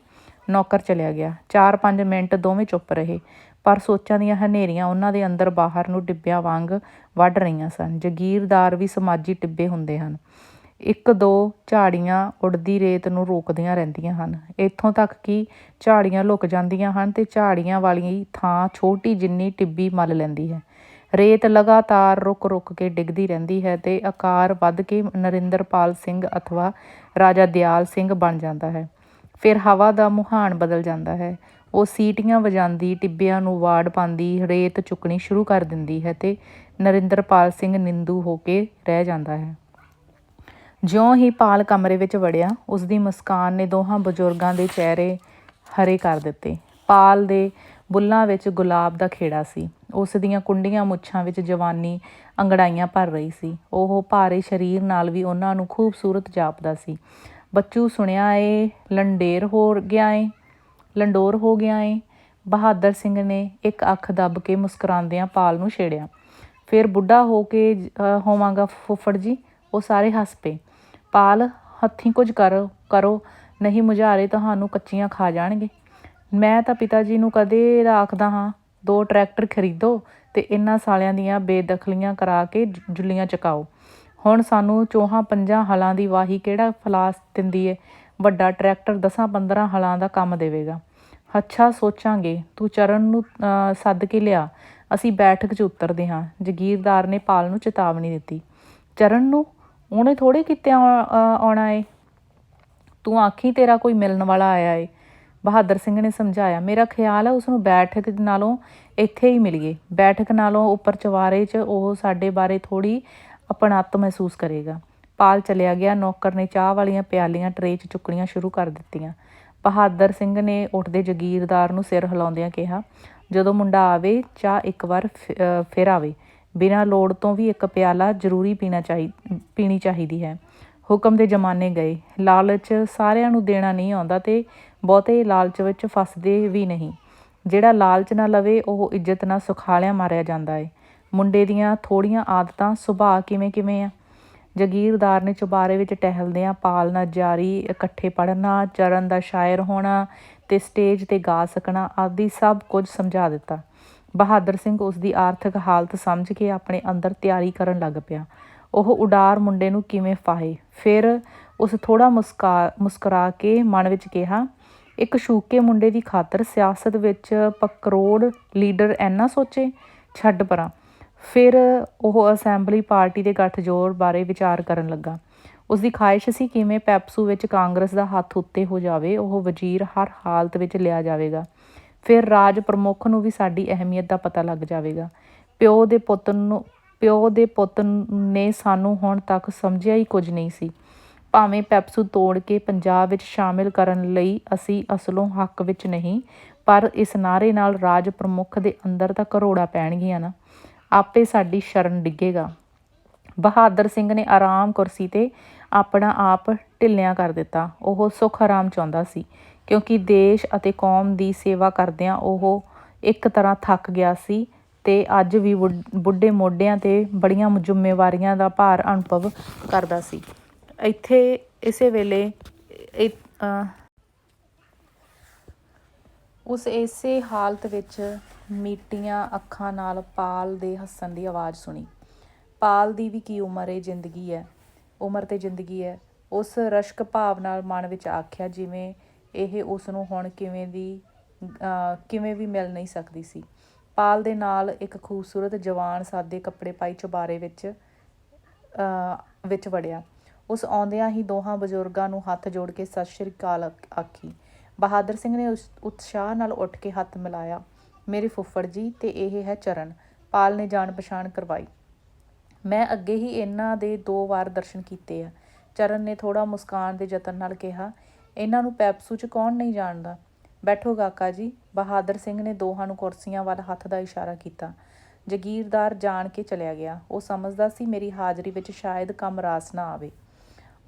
ਨੌਕਰ ਚਲਿਆ ਗਿਆ। 4-5 ਮਿੰਟ ਦੋਵੇਂ ਚੁੱਪ ਰਹੇ, ਪਰ ਸੋਚਾਂ ਦੀਆਂ ਹਨੇਰੀਆਂ ਉਹਨਾਂ ਦੇ ਅੰਦਰ ਬਾਹਰ ਨੂੰ ਟਿੱਬਿਆਂ ਵਾਂਗ ਵੱਢ ਰਹੀਆਂ ਸਨ। ਜਗੀਰਦਾਰ ਵੀ ਸਮਾਜੀ ਟਿੱਬੇ ਹੁੰਦੇ ਹਨ। 1-2 ਝਾੜੀਆਂ ਉੱਡਦੀ ਰੇਤ ਨੂੰ ਰੋਕਦੀਆਂ ਰਹਿੰਦੀਆਂ ਹਨ। ਇੱਥੋਂ ਤੱਕ ਕਿ ਝਾੜੀਆਂ ਲੁਕ ਜਾਂਦੀਆਂ ਹਨ ਤੇ ਝਾੜੀਆਂ ਵਾਲੀ ਥਾਂ ਛੋਟੀ ਜਿੰਨੀ ਟਿੱਬੀ ਮੱਲ ਲੈਂਦੀ ਹੈ। ਰੇਤ ਲਗਾਤਾਰ ਰੁਕ ਰੁਕ ਕੇ ਡਿੱਗਦੀ ਰਹਿੰਦੀ ਹੈ ਤੇ ਆਕਾਰ ਵੱਧ ਕੇ ਨਰਿੰਦਰਪਾਲ ਸਿੰਘ ਅਥਵਾ ਰਾਜਾ ਦਿਆਲ ਸਿੰਘ ਬਣ ਜਾਂਦਾ ਹੈ। ਫਿਰ ਹਵਾ ਦਾ ਮੁਹਾਨ ਬਦਲ ਜਾਂਦਾ ਹੈ। ਉਹ ਸੀਟੀਆਂ ਵਜਾਉਂਦੀ, ਟਿੱਬਿਆਂ ਨੂੰ ਵਾੜ ਪਾਉਂਦੀ ਰੇਤ ਚੁੱਕਣੀ ਸ਼ੁਰੂ ਕਰ ਦਿੰਦੀ ਹੈ ਤੇ ਨਰਿੰਦਰਪਾਲ ਸਿੰਘ ਨਿੰਦੂ ਹੋ ਕੇ ਰਹਿ ਜਾਂਦਾ ਹੈ। ਜਿਉਂ ਹੀ ਪਾਲ ਕਮਰੇ ਵਿੱਚ ਵੜਿਆ, ਉਸਦੀ ਮੁਸਕਾਨ ਨੇ ਦੋਹਾਂ ਬਜ਼ੁਰਗਾਂ ਦੇ ਚਿਹਰੇ ਹਰੇ ਕਰ ਦਿੱਤੇ। ਪਾਲ ਦੇ ਬੁੱਲ੍ਹਾਂ ਵਿੱਚ ਗੁਲਾਬ ਦਾ ਖੇੜਾ ਸੀ। ਉਸ ਦੀਆਂ ਕੁੰਡੀਆਂ ਮੁੱਛਾਂ ਵਿੱਚ ਜਵਾਨੀ ਅੰਗੜਾਈਆਂ ਭਰ ਰਹੀ ਸੀ। ਉਹ ਭਾਰੇ ਸਰੀਰ ਨਾਲ ਵੀ ਉਹਨਾਂ ਨੂੰ ਖੂਬਸੂਰਤ ਜਾਪਦਾ ਸੀ। ਬੱਚੂ, ਸੁਣਿਆ ਏ ਲੰਡੋਰ ਹੋ ਗਿਆ ਏ। ਬਹਾਦਰ ਸਿੰਘ ਨੇ ਇੱਕ ਅੱਖ ਦੱਬ ਕੇ ਮੁਸਕਰਾਉਂਦਿਆਂ ਪਾਲ ਨੂੰ ਛੇੜਿਆ। ਫਿਰ ਬੁੱਢਾ ਹੋ ਕੇ ਹੋਵਾਂਗਾ ਫੁੱਫੜ ਜੀ। ਉਹ ਸਾਰੇ ਹੱਸ ਪਏ। ਪਾਲ, ਹੱਥੀਂ ਕੁਝ ਕਰੋ, ਨਹੀਂ ਮੁਝਾਰੇ ਤੁਹਾਨੂੰ ਕੱਚੀਆਂ ਖਾ ਜਾਣਗੇ। ਮੈਂ ਤਾਂ ਪਿਤਾ ਜੀ ਨੂੰ ਕਦੇ ਦਾ ਆਖਦਾ ਹਾਂ, 2 ਟਰੈਕਟਰ ਖਰੀਦੋ ਤੇ ਇਹਨਾਂ ਸਾਲਿਆਂ ਦੀਆਂ ਬੇਦਖਲੀਆਂ ਕਰਾ ਕੇ ਜੁੱਲੀਆਂ ਚੁਕਾਓ। ਹੁਣ ਸਾਨੂੰ 4-5 ਹਲਾਂ ਦੀ ਵਾਹੀ ਕਿਹੜਾ ਫਲਾਸ ਦਿੰਦੀ ਏ। ਵੱਡਾ ਟਰੈਕਟਰ 10-15 ਹਲਾਂ ਦਾ ਕੰਮ ਦੇਵੇਗਾ। ਅੱਛਾ, ਸੋਚਾਂਗੇ। ਤੂੰ ਚਰਨ ਨੂੰ ਸੱਦ ਕੇ ਲਿਆ, ਅਸੀਂ ਬੈਠਕ 'ਚ ਉਤਰਦੇ ਹਾਂ। ਜਗੀਰਦਾਰ ਨੇ ਪਾਲ ਨੂੰ ਚੇਤਾਵਨੀ ਦਿੱਤੀ। ਚਰਨ ਨੂੰ? ਉਹਨੇ ਥੋੜ੍ਹੇ ਕਿਤੇ ਆਉਣਾ ਏ। ਤੂੰ ਆਖੀ ਤੇਰਾ ਕੋਈ ਮਿਲਣ ਵਾਲਾ ਆਇਆ ਏ। ਬਹਾਦਰ ਸਿੰਘ ਨੇ ਸਮਝਾਇਆ। ਮੇਰਾ ਖਿਆਲ ਹੈ ਉਸਨੂੰ ਬੈਠਕ ਨਾਲੋਂ ਇੱਥੇ ਹੀ ਮਿਲੀਏ। ਬੈਠਕ ਨਾਲੋਂ ਉੱਪਰ ਚੁਬਾਰੇ 'ਚ ਉਹ ਸਾਡੇ ਬਾਰੇ ਥੋੜ੍ਹੀ ਅਪਣੱਤ ਮਹਿਸੂਸ ਕਰੇਗਾ। ਪਾਲ ਚਲਿਆ ਗਿਆ। ਨੌਕਰ ਨੇ ਚਾਹ ਵਾਲੀਆਂ ਪਿਆਲੀਆਂ ਟਰੇ 'ਚ ਚੁੱਕਣੀਆਂ ਸ਼ੁਰੂ ਕਰ ਦਿੱਤੀਆਂ। ਬਹਾਦਰ ਸਿੰਘ ਨੇ ਉੱਠਦੇ ਜਗੀਰਦਾਰ ਨੂੰ ਸਿਰ ਹਿਲਾਉਂਦਿਆਂ ਕਿਹਾ, ਜਦੋਂ ਮੁੰਡਾ ਆਵੇ, ਚਾਹ ਇੱਕ ਵਾਰ ਫਿਰ ਆਵੇ। ਬਿਨਾਂ ਲੋੜ ਤੋਂ ਵੀ ਇੱਕ ਪਿਆਲਾ ਜ਼ਰੂਰੀ ਪੀਣੀ ਚਾਹੀਦੀ ਹੈ। ਹੁਕਮ ਦੇ ਜ਼ਮਾਨੇ ਗਏ। ਲਾਲਚ ਸਾਰਿਆਂ ਨੂੰ ਦੇਣਾ ਨਹੀਂ ਆਉਂਦਾ ਤੇ ਬਹੁਤੇ ਲਾਲਚ ਵਿੱਚ ਫਸਦੇ ਵੀ ਨਹੀਂ। ਜਿਹੜਾ ਲਾਲਚ ਨਾ ਲਵੇ, ਉਹ ਇੱਜ਼ਤ ਨਾਲ ਸੁਖਾਲਿਆਂ ਮਾਰਿਆ ਜਾਂਦਾ ਏ। ਮੁੰਡੇ ਦੀਆਂ ਥੋੜ੍ਹੀਆਂ ਆਦਤਾਂ, ਸੁਭਾਅ ਕਿਵੇਂ ਆ? ਜਗੀਰਦਾਰ ਨੇ ਚੁਬਾਰੇ ਵਿੱਚ ਟਹਿਲਦਿਆਂ ਪਾਲ ਨਾਲ ਜਾਰੀ ਇਕੱਠੇ ਪੜ੍ਹਨਾ, ਚਰਨ ਦਾ ਸ਼ਾਇਰ ਹੋਣਾ ਤੇ ਸਟੇਜ 'ਤੇ ਗਾ ਸਕਣਾ ਆਦਿ ਸਭ ਕੁਝ ਸਮਝਾ ਦਿੱਤਾ। ਬਹਾਦਰ ਸਿੰਘ ਉਸਦੀ ਆਰਥਿਕ ਹਾਲਤ ਸਮਝ ਕੇ ਆਪਣੇ ਅੰਦਰ ਤਿਆਰੀ ਕਰਨ ਲੱਗ ਪਿਆ। ਉਹ ਉਡਾਰ ਮੁੰਡੇ ਨੂੰ ਕਿਵੇਂ ਫਾਹੇ। ਫਿਰ ਉਸ ਥੋੜ੍ਹਾ ਮੁਸਕਰਾ ਕੇ ਮਨ ਵਿੱਚ ਕਿਹਾ, ਇੱਕ ਸ਼ੂਕੇ ਮੁੰਡੇ ਦੀ ਖਾਤਰ ਸਿਆਸਤ ਵਿੱਚ ਪਕਰੋੜ ਲੀਡਰ ਐਨਾ ਸੋਚੇ? ਛੱਡ ਪਰਾਂ। ਫਿਰ ਉਹ ਅਸੈਂਬਲੀ ਪਾਰਟੀ ਦੇ ਗੱਠਜੋੜ ਬਾਰੇ ਵਿਚਾਰ ਕਰਨ ਲੱਗਾ। ਉਸਦੀ ਖਾਹਿਸ਼ ਸੀ ਕਿਵੇਂ ਪੈਪਸੂ ਵਿੱਚ ਕਾਂਗਰਸ ਦਾ ਹੱਥ ਉੱਤੇ ਹੋ ਜਾਵੇ। ਉਹ ਵਜ਼ੀਰ ਹਰ ਹਾਲਤ ਵਿੱਚ ਲਿਆ ਜਾਵੇਗਾ। ਫਿਰ ਰਾਜ ਪ੍ਰਮੁੱਖ ਨੂੰ ਵੀ ਸਾਡੀ ਅਹਿਮੀਅਤ ਦਾ ਪਤਾ ਲੱਗ ਜਾਵੇਗਾ। ਪਿਓ ਦੇ ਪੁੱਤ ਨੇ ਸਾਨੂੰ ਹੁਣ ਤੱਕ ਸਮਝਿਆ ਹੀ ਕੁਝ ਨਹੀਂ ਸੀ। ਭਾਵੇਂ ਪੈਪਸੂ ਤੋੜ ਕੇ ਪੰਜਾਬ ਵਿੱਚ ਸ਼ਾਮਿਲ ਕਰਨ ਲਈ ਅਸੀਂ ਅਸਲੋਂ ਹੱਕ ਵਿੱਚ ਨਹੀਂ, ਪਰ ਇਸ ਨਾਅਰੇ ਨਾਲ ਰਾਜ ਪ੍ਰਮੁੱਖ ਦੇ ਅੰਦਰ ਤਾਂ ਕਰੋੜਾਂ ਪੈਣਗੀਆਂ ਨਾ। ਆਪੇ ਸਾਡੀ ਸ਼ਰਨ ਡਿੱਗੇਗਾ। ਬਹਾਦਰ ਸਿੰਘ ਨੇ ਆਰਾਮ ਕੁਰਸੀ 'ਤੇ ਆਪਣਾ ਆਪ ਢਿੱਲਿਆਂ ਕਰ ਦਿੱਤਾ। ਉਹ ਸੁੱਖ ਆਰਾਮ ਚਾਹੁੰਦਾ ਸੀ, ਕਿਉਂਕਿ ਦੇਸ਼ ਅਤੇ ਕੌਮ ਦੀ ਸੇਵਾ ਕਰਦਿਆਂ ਉਹ ਇੱਕ ਤਰ੍ਹਾਂ ਥੱਕ ਗਿਆ ਸੀ ਤੇ ਅੱਜ ਵੀ ਬੁੱਢੇ ਮੋਢਿਆਂ 'ਤੇ ਬੜੀਆਂ ਜ਼ਿੰਮੇਵਾਰੀਆਂ ਦਾ ਭਾਰ ਅਨੁਭਵ ਕਰਦਾ ਸੀ। ਇਸੇ ਵੇਲੇ ਉਸ ਇਸੇ ਹਾਲਤ ਵਿੱਚ ਮੀਟੀਆਂ ਅੱਖਾਂ ਨਾਲ ਪਾਲ ਦੇ ਹੱਸਣ ਦੀ ਆਵਾਜ਼ ਸੁਣੀ। ਪਾਲ ਦੀ ਵੀ ਕੀ ਉਮਰ ਤੇ ਜ਼ਿੰਦਗੀ ਹੈ। ਉਸ ਰਸ਼ਕ ਭਾਵ ਨਾਲ ਮਨ ਵਿੱਚ ਆਖਿਆ, ਜਿਵੇਂ ਇਹ ਉਸ ਨੂੰ ਹੁਣ ਕਿਵੇਂ ਵੀ ਮਿਲ ਨਹੀਂ ਸਕਦੀ ਸੀ। ਪਾਲ ਦੇ ਨਾਲ ਇੱਕ ਖੂਬਸੂਰਤ ਜਵਾਨ ਸਾਦੇ ਕੱਪੜੇ ਪਾਈ ਚੁਬਾਰੇ ਵਿੱਚ ਵੜਿਆ। ਉਸ ਆਉਂਦਿਆਂ ਹੀ ਦੋਹਾਂ ਬਜ਼ੁਰਗਾਂ ਨੂੰ ਹੱਥ ਜੋੜ ਕੇ ਸਤਿ ਸ਼੍ਰੀ ਅਕਾਲ ਆਖੀ। ਬਹਾਦਰ ਸਿੰਘ ਨੇ ਉਤਸ਼ਾਹ ਨਾਲ ਉੱਠ ਕੇ ਹੱਥ ਮਿਲਾਇਆ। ਮੇਰੇ ਫੁੱਫੜ ਜੀ, ਤੇ ਇਹ ਹੈ ਚਰਨ। ਪਾਲ ਨੇ ਜਾਣ ਪਛਾਣ ਕਰਵਾਈ। ਮੈਂ ਅੱਗੇ ਹੀ ਇਹਨਾਂ ਦੇ 2 ਵਾਰ ਦਰਸ਼ਨ ਕੀਤੇ ਆ, ਚਰਨ ਨੇ ਥੋੜ੍ਹਾ ਮੁਸਕਾਨ ਦੇ ਯਤਨ ਨਾਲ ਕਿਹਾ। ਇਹਨਾਂ ਨੂੰ ਪੈਪਸੂ 'ਚ ਕੌਣ ਨਹੀਂ ਜਾਣਦਾ। ਬੈਠੋ ਕਾਕਾ ਜੀ। ਬਹਾਦਰ ਸਿੰਘ ਨੇ ਦੋਹਾਂ ਨੂੰ ਕੁਰਸੀਆਂ ਵੱਲ ਹੱਥ ਦਾ ਇਸ਼ਾਰਾ ਕੀਤਾ। ਜਗੀਰਦਾਰ ਜਾਣ ਕੇ ਚਲਿਆ ਗਿਆ। ਉਹ ਸਮਝਦਾ ਸੀ ਮੇਰੀ ਹਾਜ਼ਰੀ ਵਿੱਚ ਸ਼ਾਇਦ ਕੰਮ ਰਾਸ ਨਾ ਆਵੇ।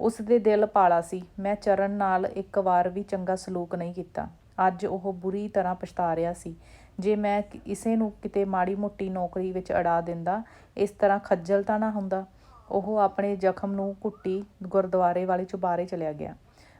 ਉਸ ਦੇ ਦਿਲ ਪਾਲਾ ਸੀ। ਮੈਂ ਚਰਨ ਨਾਲ ਇੱਕ ਵਾਰ ਵੀ ਚੰਗਾ ਸਲੂਕ ਨਹੀਂ ਕੀਤਾ। ਅੱਜ ਉਹ ਬੁਰੀ ਤਰ੍ਹਾਂ ਪਛਤਾ ਰਿਹਾ ਸੀ। ਜੇ ਮੈਂ ਇਸੇ ਨੂੰ ਕਿਤੇ ਮਾੜੀ ਮੋਟੀ ਨੌਕਰੀ ਵਿੱਚ ਅੜਾ ਦਿੰਦਾ, ਇਸ ਤਰ੍ਹਾਂ ਖੱਜਲ ਤਾਂ ਨਾ ਹੁੰਦਾ। ਉਹ ਆਪਣੇ ਜ਼ਖਮ ਨੂੰ ਘੁੱਟੀ ਗੁਰਦੁਆਰੇ ਵਾਲੇ ਚੁਬਾਰੇ ਚਲਿਆ ਗਿਆ।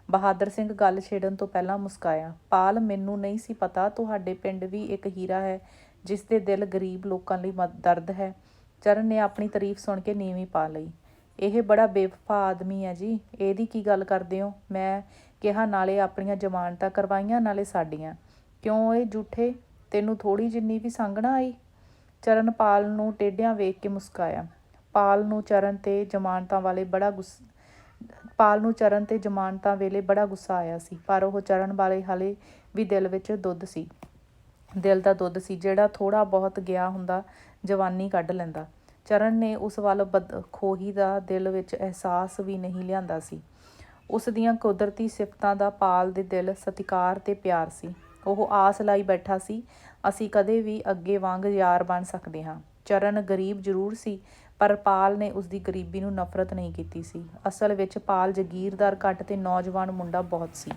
ਬਹਾਦਰ ਸਿੰਘ ਗੱਲ ਛੇੜਨ ਤੋਂ ਪਹਿਲਾਂ ਮੁਸਕਾਇਆ। ਪਾਲ, ਮੈਨੂੰ ਨਹੀਂ ਸੀ ਪਤਾ ਤੁਹਾਡੇ ਪਿੰਡ ਵੀ ਇੱਕ ਹੀਰਾ ਹੈ ਜਿਸ ਦੇ ਦਿਲ ਗਰੀਬ ਲੋਕਾਂ ਲਈ ਦਰਦ ਹੈ। ਚਰਨ ਨੇ ਆਪਣੀ ਤਾਰੀਫ ਸੁਣ ਕੇ ਨੀਵੀਂ ਪਾ ਲਈ। ਇਹ ਬੜਾ ਬੇਵਫਾ ਆਦਮੀ ਹੈ ਜੀ। ਇਹਦੀ ਕੀ ਗੱਲ ਕਰਦੇ ਹੋ? ਮੈਂ ਕਿਹਾ, ਨਾਲੇ ਆਪਣੀਆਂ ਜ਼ਮਾਨਤਾਂ ਕਰਵਾਈਆਂ ਨਾਲੇ ਸਾਡੀਆਂ। ਕਿਉਂ ਇਹ ਝੂਠੇ, ਤੈਨੂੰ ਥੋੜ੍ਹੀ ਜਿੰਨੀ ਵੀ ਸੰਗ ਨਾ ਆਈ? ਚਰਨ ਪਾਲ ਨੂੰ ਟੇਢਿਆਂ ਵੇਖ ਕੇ ਮੁਸਕਾਇਆ। ਪਾਲ ਨੂੰ ਚਰਨ ਤੇ ਜ਼ਮਾਨਤਾਂ ਵੇਲੇ ਬੜਾ ਗੁੱਸਾ ਆਇਆ ਸੀ, ਪਰ ਉਹ ਚਰਨ ਵਾਲੇ ਹਾਲੇ ਵੀ ਦਿਲ ਦਾ ਦੁੱਧ ਸੀ ਜਿਹੜਾ ਥੋੜ੍ਹਾ ਬਹੁਤ ਗਿਆ ਹੁੰਦਾ ਜਵਾਨੀ ਕੱਢ ਲੈਂਦਾ। ਚਰਨ ਨੇ ਉਸ ਵੱਲ ਬਦਖੋਹੀ ਦਾ ਦਿਲ ਵਿੱਚ ਅਹਿਸਾਸ ਵੀ ਨਹੀਂ ਲਿਆਂਦਾ ਸੀ। ਉਸ ਦੀਆਂ ਕੁਦਰਤੀ ਸਿਫਤਾਂ ਦਾ ਪਾਲ ਦੇ ਦਿਲ ਸਤਿਕਾਰ ਤੇ ਪਿਆਰ ਸੀ। ਉਹ ਆਸ ਲਾਈ ਬੈਠਾ ਸੀ, ਅਸੀਂ ਕਦੇ ਵੀ ਅੱਗੇ ਵਾਂਗ ਯਾਰ ਬਣ ਸਕਦੇ ਹਾਂ। ਚਰਨ ਗਰੀਬ ਜ਼ਰੂਰ ਸੀ, ਪਰ ਪਾਲ ਨੇ ਉਸ ਦੀ ਗਰੀਬੀ ਨੂੰ ਨਫ਼ਰਤ ਨਹੀਂ ਕੀਤੀ ਸੀ। ਅਸਲ ਵਿੱਚ ਪਾਲ ਜਗੀਰਦਾਰ ਘੱਟ ਤੇ ਨੌਜਵਾਨ ਮੁੰਡਾ ਬਹੁਤ ਸੀ।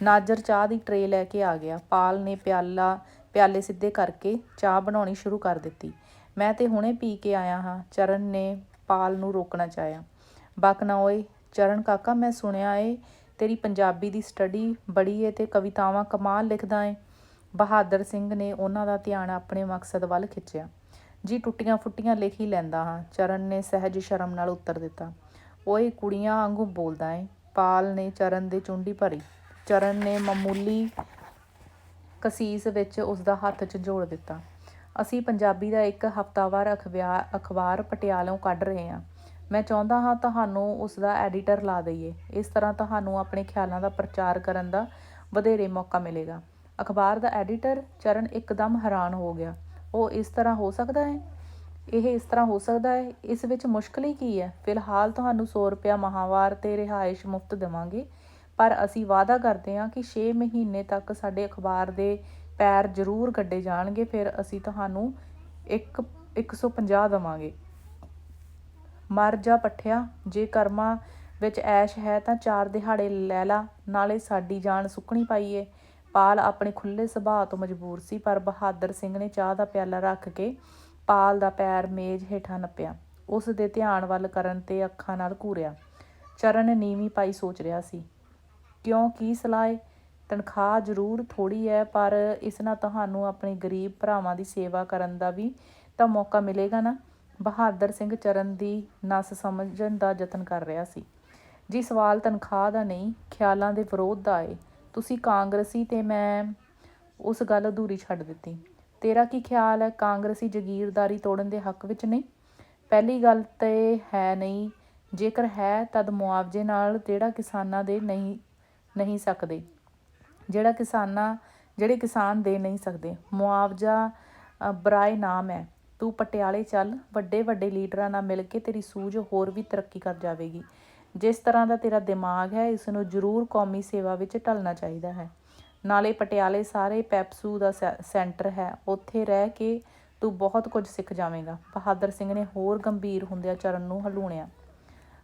ਨਾਜ਼ਰ ਚਾਹ ਦੀ ਟਰੇ ਲੈ ਕੇ ਆ ਗਿਆ। ਪਾਲ ਨੇ ਪਿਆਲੇ ਸਿੱਧੇ ਕਰਕੇ ਚਾਹ ਬਣਾਉਣੀ ਸ਼ੁਰੂ ਕਰ ਦਿੱਤੀ। ਮੈਂ ਤੇ ਹੁਣੇ ਪੀ ਕੇ ਆਇਆ ਹਾਂ। ਚਰਨ ਨੇ ਪਾਲ ਨੂੰ ਰੋਕਣਾ ਚਾਹਿਆ। ਬਕ ਨਾ ਓਏ। ਚਰਨ ਕਾਕਾ, ਮੈਂ ਸੁਣਿਆ ਏ ਤੇਰੀ ਪੰਜਾਬੀ ਦੀ ਸਟੱਡੀ ਬੜੀ ਏ ਤੇ ਕਵਿਤਾਵਾਂ ਕਮਾਲ ਲਿਖਦਾ ਏ। ਬਹਾਦਰ ਸਿੰਘ ਨੇ ਉਹਨਾਂ ਦਾ ਧਿਆਨ ਆਪਣੇ ਮਕਸਦ ਵੱਲ ਖਿੱਚਿਆ। ਜੀ, ਟੁੱਟੀਆਂ ਫੁੱਟੀਆਂ ਲਿਖ ਹੀ ਲੈਂਦਾ ਹਾਂ, ਚਰਨ ਨੇ ਸਹਿਜ ਸ਼ਰਮ ਨਾਲ ਉੱਤਰ ਦਿੱਤਾ। ਓਏ, ਕੁੜੀਆਂ ਵਾਂਗੂ ਬੋਲਦਾ ਏ। ਪਾਲ ਨੇ ਚਰਨ ਦੇ ਚੁੰਡੀ ਭਰੀ। ਚਰਨ ਨੇ ਮਾਮੂਲੀ ਕਸੀਸ ਵਿੱਚ ਉਸ ਦਾ ਹੱਥ ਝੰਜੋੜ ਦਿੱਤਾ। ਅਸੀਂ ਪੰਜਾਬੀ ਦਾ ਇੱਕ ਹਫ਼ਤਾਵਾਰ ਅਖਬਾਰ ਪਟਿਆਲਿਓਂ ਕੱਢ ਰਹੇ ਹਾਂ। ਮੈਂ ਚਾਹੁੰਦਾ ਹਾਂ ਤੁਹਾਨੂੰ ਉਸ ਦਾ ਐਡੀਟਰ ਲਾ ਦਈਏ। ਇਸ ਤਰ੍ਹਾਂ ਤੁਹਾਨੂੰ ਆਪਣੇ ਖਿਆਲਾਂ ਦਾ ਪ੍ਰਚਾਰ ਕਰਨ ਦਾ ਵਧੇਰੇ ਮੌਕਾ ਮਿਲੇਗਾ। ਅਖਬਾਰ ਦਾ ਐਡੀਟਰ? ਚਰਨ ਇੱਕਦਮ ਹੈਰਾਨ ਹੋ ਗਿਆ। ਉਹ ਇਸ ਤਰ੍ਹਾਂ ਹੋ ਸਕਦਾ ਹੈ? ਇਸ ਵਿੱਚ ਮੁਸ਼ਕਲ ਹੀ ਕੀ ਹੈ? ਫਿਲਹਾਲ ਤੁਹਾਨੂੰ 100 ਰੁਪਇਆ ਮਾਹਵਾਰ ਤੇ ਰਿਹਾਇਸ਼ ਮੁਫਤ ਦੇਵਾਂਗੇ, ਪਰ ਅਸੀਂ ਵਾਅਦਾ ਕਰਦੇ ਹਾਂ ਕਿ 6 ਮਹੀਨੇ ਤੱਕ ਸਾਡੇ ਅਖਬਾਰ ਦੇ ਪੈਰ ਜ਼ਰੂਰ ਗੱਡੇ ਜਾਣਗੇ। ਫਿਰ ਅਸੀਂ ਤੁਹਾਨੂੰ 150 ਦੇਵਾਂਗੇ। ਮਰ ਜਾ ਪੱਠਿਆ, ਜੇ ਕਰਮਾਂ ਵਿੱਚ ਐਸ਼ ਹੈ ਤਾਂ 4 ਦਿਹਾੜੇ ਲੈ ਲਾ, ਨਾਲੇ ਸਾਡੀ ਜਾਨ ਸੁੱਕਣੀ ਪਾਈਏ। ਪਾਲ ਆਪਣੇ ਖੁੱਲ੍ਹੇ ਸੁਭਾਅ ਤੋਂ ਮਜਬੂਰ ਸੀ, ਪਰ ਬਹਾਦਰ ਸਿੰਘ ਨੇ ਚਾਹ ਦਾ ਪਿਆਲਾ ਰੱਖ ਕੇ ਪਾਲ ਦਾ ਪੈਰ ਮੇਜ਼ ਹੇਠਾਂ ਨੱਪਿਆ। ਉਸ ਦੇ ਧਿਆਨ ਵੱਲ ਕਰਨ ਤੇ ਅੱਖਾਂ ਨਾਲ ਘੂਰਿਆ। ਚਰਨ ਨੀਵੀਂ ਪਾਈ ਸੋਚ ਰਿਹਾ ਸੀ। ਕਿਉਂ, ਕੀ ਸਲਾਹ ਏ? ਤਨਖਾਹ ਜ਼ਰੂਰ ਥੋੜ੍ਹੀ ਹੈ, ਪਰ ਇਸ ਨਾਲ ਤੁਹਾਨੂੰ ਆਪਣੇ ਗਰੀਬ ਭਰਾਵਾਂ ਦੀ ਸੇਵਾ ਕਰਨ ਦਾ ਵੀ ਤਾਂ ਮੌਕਾ ਮਿਲੇਗਾ ਨਾ। ਬਹਾਦਰ ਸਿੰਘ ਚਰਨ ਦੀ ਨਸ ਸਮਝਣ ਦਾ ਯਤਨ ਕਰ ਰਿਹਾ ਸੀ। ਜੀ, ਸਵਾਲ ਤਨਖਾਹ ਦਾ ਨਹੀਂ, ਖਿਆਲਾਂ ਦੇ ਵਿਰੋਧ ਦਾ ਏ। ਤੁਸੀਂ ਕਾਂਗਰਸੀ ਤੇ ਮੈਂ ਉਸ ਗੱਲ ਅਧੂਰੀ ਛੱਡ ਦਿੱਤੀ। ਤੇਰਾ ਕੀ ਖਿਆਲ ਹੈ? ਕਾਂਗਰਸੀ ਜਗੀਰਦਾਰੀ ਤੋੜਨ ਦੇ ਹੱਕ ਵਿੱਚ ਨਹੀਂ? ਪਹਿਲੀ ਗੱਲ ਤੇ ਹੈ ਨਹੀਂ। ਜੇਕਰ ਹੈ, ਤਦ ਮੁਆਵਜ਼ੇ ਨਾਲ ਜਿਹੜੇ ਕਿਸਾਨ ਦੇ ਨਹੀਂ ਸਕਦੇ। ਮੁਆਵਜ਼ਾ ਬਰਾਏ ਨਾਮ ਹੈ। ਤੂੰ ਪਟਿਆਲੇ ਚੱਲ, ਵੱਡੇ ਵੱਡੇ ਲੀਡਰਾਂ ਨਾਲ ਮਿਲ ਕੇ ਤੇਰੀ ਸੂਝ ਹੋਰ ਵੀ ਤਰੱਕੀ ਕਰ ਜਾਵੇਗੀ। ਜਿਸ ਤਰ੍ਹਾਂ ਦਾ ਤੇਰਾ ਦਿਮਾਗ ਹੈ, ਇਸ ਨੂੰ ਜ਼ਰੂਰ ਕੌਮੀ ਸੇਵਾ ਵਿੱਚ ਢਲਣਾ ਚਾਹੀਦਾ ਹੈ। ਨਾਲੇ ਪਟਿਆਲੇ ਸਾਰੇ ਪੈਪਸੂ ਦਾ ਸੈਂਟਰ ਹੈ। ਉੱਥੇ ਰਹਿ ਕੇ ਤੂੰ ਬਹੁਤ ਕੁਝ ਸਿੱਖ ਜਾਵੇਂਗਾ। ਬਹਾਦਰ ਸਿੰਘ ਨੇ ਹੋਰ ਗੰਭੀਰ ਹੁੰਦਿਆਂ ਚਰਨ ਨੂੰ ਹਲੂਣਿਆ।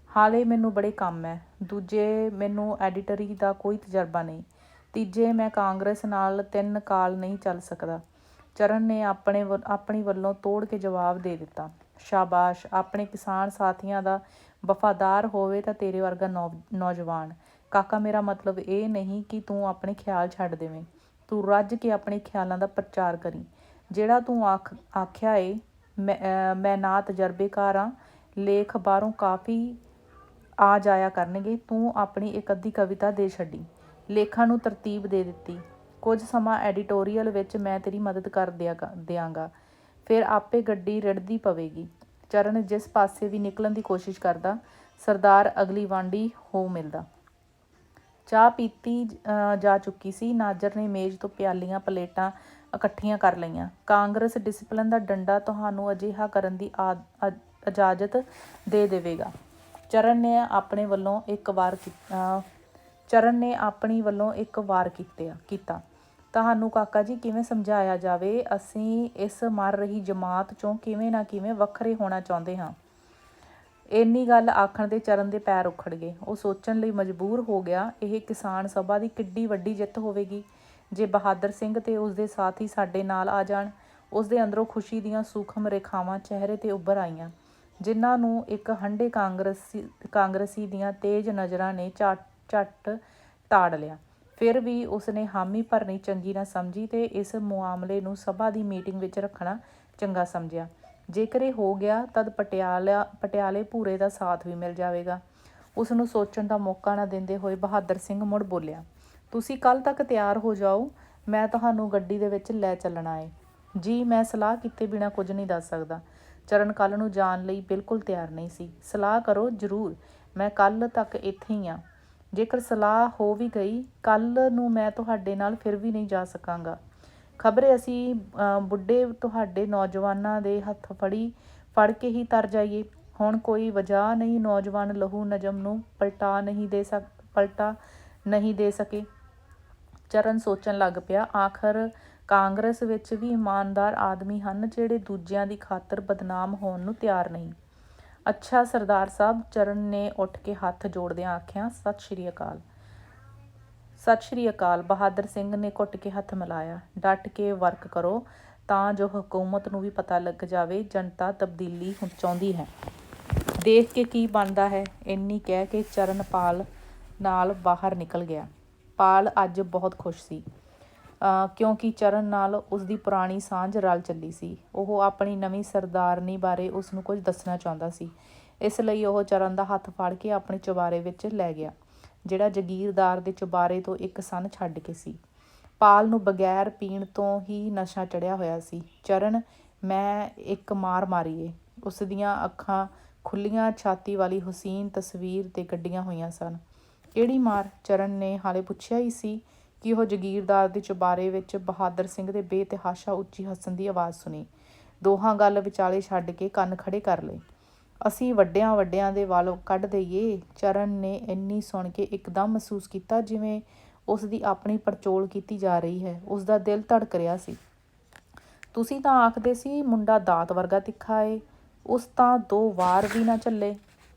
ਹਾਲੇ ਮੈਨੂੰ ਬੜੇ ਕੰਮ ਹੈ। ਦੂਜੇ, ਮੈਨੂੰ ਐਡੀਟਰੀ ਦਾ ਕੋਈ ਤਜਰਬਾ ਨਹੀਂ। ਤੀਜੇ, ਮੈਂ ਕਾਂਗਰਸ ਨਾਲ 3 ਕਾਲ ਨਹੀਂ ਚੱਲ ਸਕਦਾ। ਚਰਨ ਨੇ ਆਪਣੀ ਵੱਲੋਂ ਤੋੜ ਕੇ ਜਵਾਬ ਦੇ ਦਿੱਤਾ। ਸ਼ਾਬਾਸ਼, ਆਪਣੇ ਕਿਸਾਨ ਸਾਥੀਆਂ ਦਾ ਵਫ਼ਾਦਾਰ ਹੋਵੇ ਤਾਂ ਤੇਰੇ ਵਰਗਾ ਨੌਜਵਾਨ। ਕਾਕਾ, ਮੇਰਾ ਮਤਲਬ ਇਹ ਨਹੀਂ ਕਿ ਤੂੰ ਆਪਣੇ ਖਿਆਲ ਛੱਡ ਦੇਵੇਂ। ਤੂੰ ਰੱਜ ਕੇ ਆਪਣੇ ਖਿਆਲਾਂ ਦਾ ਪ੍ਰਚਾਰ ਕਰੀਂ। ਜਿਹੜਾ ਤੂੰ ਆਖਿਆ ਏ ਮੈਂ ਨਾ ਤਜਰਬੇਕਾਰ ਹਾਂ, ਲੇਖ ਬਾਹਰੋਂ ਕਾਫੀ ਆ ਜਾਇਆ ਕਰਨਗੇ। ਤੂੰ ਆਪਣੀ ਇੱਕ ਅੱਧੀ ਕਵਿਤਾ ਦੇ ਛੱਡੀ, ਲੇਖਾਂ ਨੂੰ ਤਰਤੀਬ ਦੇ ਦਿੱਤੀ। ਕੁਝ ਸਮਾਂ ਐਡੀਟੋਰੀਅਲ ਵਿੱਚ ਮੈਂ ਤੇਰੀ ਮਦਦ ਕਰ ਦਿਆਂਗਾ, ਫਿਰ ਆਪੇ ਗੱਡੀ ਰਿੜ੍ਹਦੀ ਪਵੇਗੀ। ਚਰਨ ਜਿਸ ਪਾਸੇ ਵੀ ਨਿਕਲਣ ਦੀ ਕੋਸ਼ਿਸ਼ ਕਰਦਾ, ਸਰਦਾਰ ਅਗਲੀ ਵਾਂਢੀ ਹੋ ਮਿਲਦਾ। ਚਾਹ ਪੀਤੀ ਜਾ ਚੁੱਕੀ ਸੀ। ਨਾਜਰ ਨੇ ਮੇਜ਼ ਤੋਂ ਪਿਆਲੀਆਂ ਪਲੇਟਾਂ ਇਕੱਠੀਆਂ ਕਰ ਲਈਆਂ। ਕਾਂਗਰਸ ਡਿਸਪਲਿਨ ਦਾ ਡੰਡਾ ਤੁਹਾਨੂੰ ਅਜਿਹਾ ਕਰਨ ਦੀ ਇਜਾਜ਼ਤ ਦੇ ਦੇਵੇਗਾ। ਚਰਨ ਨੇ ਆਪਣੀ ਵੱਲੋਂ ਇੱਕ ਵਾਰ ਕੀਤਾ। ਤੁਹਾਨੂੰ ਕਾਕਾ ਜੀ ਕਿਵੇਂ ਸਮਝਾਇਆ ਜਾਵੇ? ਅਸੀਂ ਇਸ ਮਰ ਰਹੀ ਜਮਾਤ 'ਚੋਂ ਕਿਵੇਂ ਨਾ ਕਿਵੇਂ ਵੱਖਰੇ ਹੋਣਾ ਚਾਹੁੰਦੇ ਹਾਂ। ਇੰਨੀ ਗੱਲ ਆਖਣ 'ਤੇ ਚਰਨ ਦੇ ਪੈਰ ਉਖੜ ਗਏ। ਉਹ ਸੋਚਣ ਲਈ ਮਜਬੂਰ ਹੋ ਗਿਆ, ਇਹ ਕਿਸਾਨ ਸਭਾ ਦੀ ਕਿੱਡੀ ਵੱਡੀ ਜਿੱਤ ਹੋਵੇਗੀ ਜੇ ਬਹਾਦਰ ਸਿੰਘ ਤੇ ਉਸਦੇ ਸਾਥੀ ਸਾਡੇ ਨਾਲ ਆ ਜਾਣ। ਉਸਦੇ ਅੰਦਰੋਂ ਖੁਸ਼ੀ ਦੀਆਂ ਸੂਖਮ ਰੇਖਾਵਾਂ ਚਿਹਰੇ 'ਤੇ ਉੱਭਰ ਆਈਆਂ, ਜਿਨ੍ਹਾਂ ਨੂੰ ਇੱਕ ਹੰਢੇ ਕਾਂਗਰਸੀ ਦੀਆਂ ਤੇਜ਼ ਨਜ਼ਰਾਂ ਨੇ ਝੱਟ ਤਾੜ ਲਿਆ। ਫਿਰ ਵੀ ਉਸਨੇ ਹਾਮੀ ਭਰਨੀ ਚੰਗੀ ਨਾ ਸਮਝੀ ਤੇ ਇਸ ਮੁਆਮਲੇ ਨੂੰ ਸਭਾ ਦੀ ਮੀਟਿੰਗ ਵਿੱਚ ਰੱਖਣਾ ਚੰਗਾ ਸਮਝਿਆ। ਜੇਕਰ ਇਹ ਹੋ ਗਿਆ ਤਦ ਪਟਿਆਲੇ ਭੂਰੇ ਦਾ ਸਾਥ ਵੀ ਮਿਲ ਜਾਵੇਗਾ। ਉਸ ਨੂੰ ਸੋਚਣ ਦਾ ਮੌਕਾ ਨਾ ਦਿੰਦੇ ਹੋਏ ਬਹਾਦਰ ਸਿੰਘ ਮੁੜ ਬੋਲਿਆ, ਤੁਸੀਂ ਕੱਲ੍ਹ ਤੱਕ ਤਿਆਰ ਹੋ ਜਾਓ, ਮੈਂ ਤੁਹਾਨੂੰ ਗੱਡੀ ਦੇ ਵਿੱਚ ਲੈ ਚੱਲਣਾ ਏ। ਜੀ, ਮੈਂ ਸਲਾਹ ਕੀਤੇ ਬਿਨਾਂ ਕੁਝ ਨਹੀਂ ਦੱਸ ਸਕਦਾ। ਚਰਨ ਕੱਲ੍ਹ ਨੂੰ ਜਾਣ ਲਈ ਬਿਲਕੁਲ ਤਿਆਰ ਨਹੀਂ ਸੀ। ਸਲਾਹ ਕਰੋ ਜ਼ਰੂਰ, ਮੈਂ ਕੱਲ੍ਹ ਤੱਕ ਇੱਥੇ ਹੀ ਹਾਂ। ਜੇਕਰ ਸਲਾਹ ਹੋ ਵੀ ਗਈ, ਕੱਲ੍ਹ ਨੂੰ ਮੈਂ ਤੁਹਾਡੇ ਨਾਲ ਫਿਰ ਵੀ ਨਹੀਂ ਜਾ ਸਕਾਂਗਾ। ਖਬਰੇ ਅਸੀਂ ਬੁੱਢੇ ਤੁਹਾਡੇ ਨੌਜਵਾਨਾਂ ਦੇ ਹੱਥ ਫੜ ਕੇ ਹੀ ਤਰ ਜਾਈਏ। ਹੁਣ ਕੋਈ ਵਜ੍ਹਾ ਨਹੀਂ ਨੌਜਵਾਨ ਲਹੂ ਨਜਮ ਨੂੰ ਪਲਟਾ ਨਹੀਂ ਦੇ ਸਕੇ। ਚਰਨ ਸੋਚਣ ਲੱਗ ਪਿਆ, ਆਖਰ ਕਾਂਗਰਸ ਵਿੱਚ ਵੀ ਇਮਾਨਦਾਰ ਆਦਮੀ ਹਨ ਜਿਹੜੇ ਦੂਜਿਆਂ ਦੀ ਖਾਤਰ ਬਦਨਾਮ ਹੋਣ ਨੂੰ ਤਿਆਰ ਨਹੀਂ। ਅੱਛਾ ਸਰਦਾਰ ਸਾਹਿਬ, ਚਰਨ ਨੇ ਉੱਠ ਕੇ ਹੱਥ ਜੋੜਦਿਆਂ ਆਖਿਆ, ਸਤਿ ਸ਼੍ਰੀ ਅਕਾਲ। ਸਤਿ ਸ਼੍ਰੀ ਅਕਾਲ। ਬਹਾਦਰ ਸਿੰਘ ਨੇ ਘੁੱਟ ਕੇ ਹੱਥ ਮਿਲਾਇਆ। ਡਟ ਕੇ ਵਰਕ ਕਰੋ ਤਾਂ ਜੋ ਹਕੂਮਤ ਨੂੰ ਵੀ ਪਤਾ ਲੱਗ ਜਾਵੇ ਜਨਤਾ ਤਬਦੀਲੀ ਚਾਹੁੰਦੀ ਹੈ। ਦੇਖ ਕੇ ਕੀ ਬਣਦਾ ਹੈ। ਇੰਨੀ ਕਹਿ ਕੇ ਚਰਨ ਪਾਲ ਨਾਲ ਬਾਹਰ ਨਿਕਲ ਗਿਆ। ਪਾਲ ਅੱਜ ਬਹੁਤ ਖੁਸ਼ ਸੀ, ਕਿਉਂਕਿ ਚਰਨ ਨਾਲ ਉਸਦੀ ਪੁਰਾਣੀ ਸਾਂਝ ਰਲ ਚੱਲੀ ਸੀ। ਉਹ ਆਪਣੀ ਨਵੀਂ ਸਰਦਾਰਨੀ ਬਾਰੇ ਉਸਨੂੰ ਕੁਝ ਦੱਸਣਾ ਚਾਹੁੰਦਾ ਸੀ। ਇਸ ਲਈ ਉਹ ਚਰਨ ਦਾ ਹੱਥ ਫੜ ਕੇ ਆਪਣੇ ਚੁਬਾਰੇ ਵਿੱਚ ਲੈ ਗਿਆ, ਜਿਹੜਾ ਜਗੀਰਦਾਰ ਦੇ ਚੁਬਾਰੇ ਤੋਂ ਇੱਕ ਸੰਨ ਛੱਡ ਕੇ ਸੀ। ਪਾਲ ਨੂੰ ਬਗੈਰ ਪੀਣ ਤੋਂ ਹੀ ਨਸ਼ਾ ਚੜ੍ਹਿਆ ਹੋਇਆ ਸੀ। ਚਰਨ, ਮੈਂ ਇੱਕ ਮਾਰ ਮਾਰੀਏ। ਉਸ ਦੀਆਂ ਅੱਖਾਂ ਖੁੱਲ੍ਹੀਆਂ, ਛਾਤੀ ਵਾਲੀ ਹੁਸੀਨ ਤਸਵੀਰ 'ਤੇ ਗੱਡੀਆਂ ਹੋਈਆਂ ਸਨ। ਕਿਹੜੀ ਮਾਰ? ਚਰਨ ਨੇ ਹਾਲੇ ਪੁੱਛਿਆ ਹੀ ਸੀ ਕਿ ਉਹ ਜਗੀਰਦਾਰ ਦੇ ਚੁਬਾਰੇ ਵਿੱਚ ਬਹਾਦਰ ਸਿੰਘ ਦੇ ਬੇਤਹਾਸ਼ਾ ਉੱਚੀ ਹੱਸਣ ਦੀ ਆਵਾਜ਼ ਸੁਣੀ। ਦੋਹਾਂ ਗੱਲ ਵਿਚਾਲੇ ਛੱਡ ਕੇ ਕੰਨ ਖੜੇ ਕਰ ਲਏ। ਅਸੀਂ ਵੱਡਿਆਂ ਦੇ ਵੱਲ ਕੱਢ ਦਈਏ। ਚਰਨ ਨੇ ਇੰਨੀ ਸੁਣ ਕੇ ਇੱਕਦਮ ਮਹਿਸੂਸ ਕੀਤਾ ਜਿਵੇਂ ਉਸ ਦੀ ਆਪਣੀ ਪੜਚੋਲ ਕੀਤੀ ਜਾ ਰਹੀ ਹੈ। ਉਸਦਾ ਦਿਲ ਧੜਕ ਰਿਹਾ ਸੀ। ਤੁਸੀਂ ਤਾਂ ਆਖਦੇ ਸੀ ਮੁੰਡਾ ਦਾਤ ਵਰਗਾ ਤਿੱਖਾ ਏ। ਉਸ ਤਾਂ 2 ਵਾਰ ਵੀ ਨਾ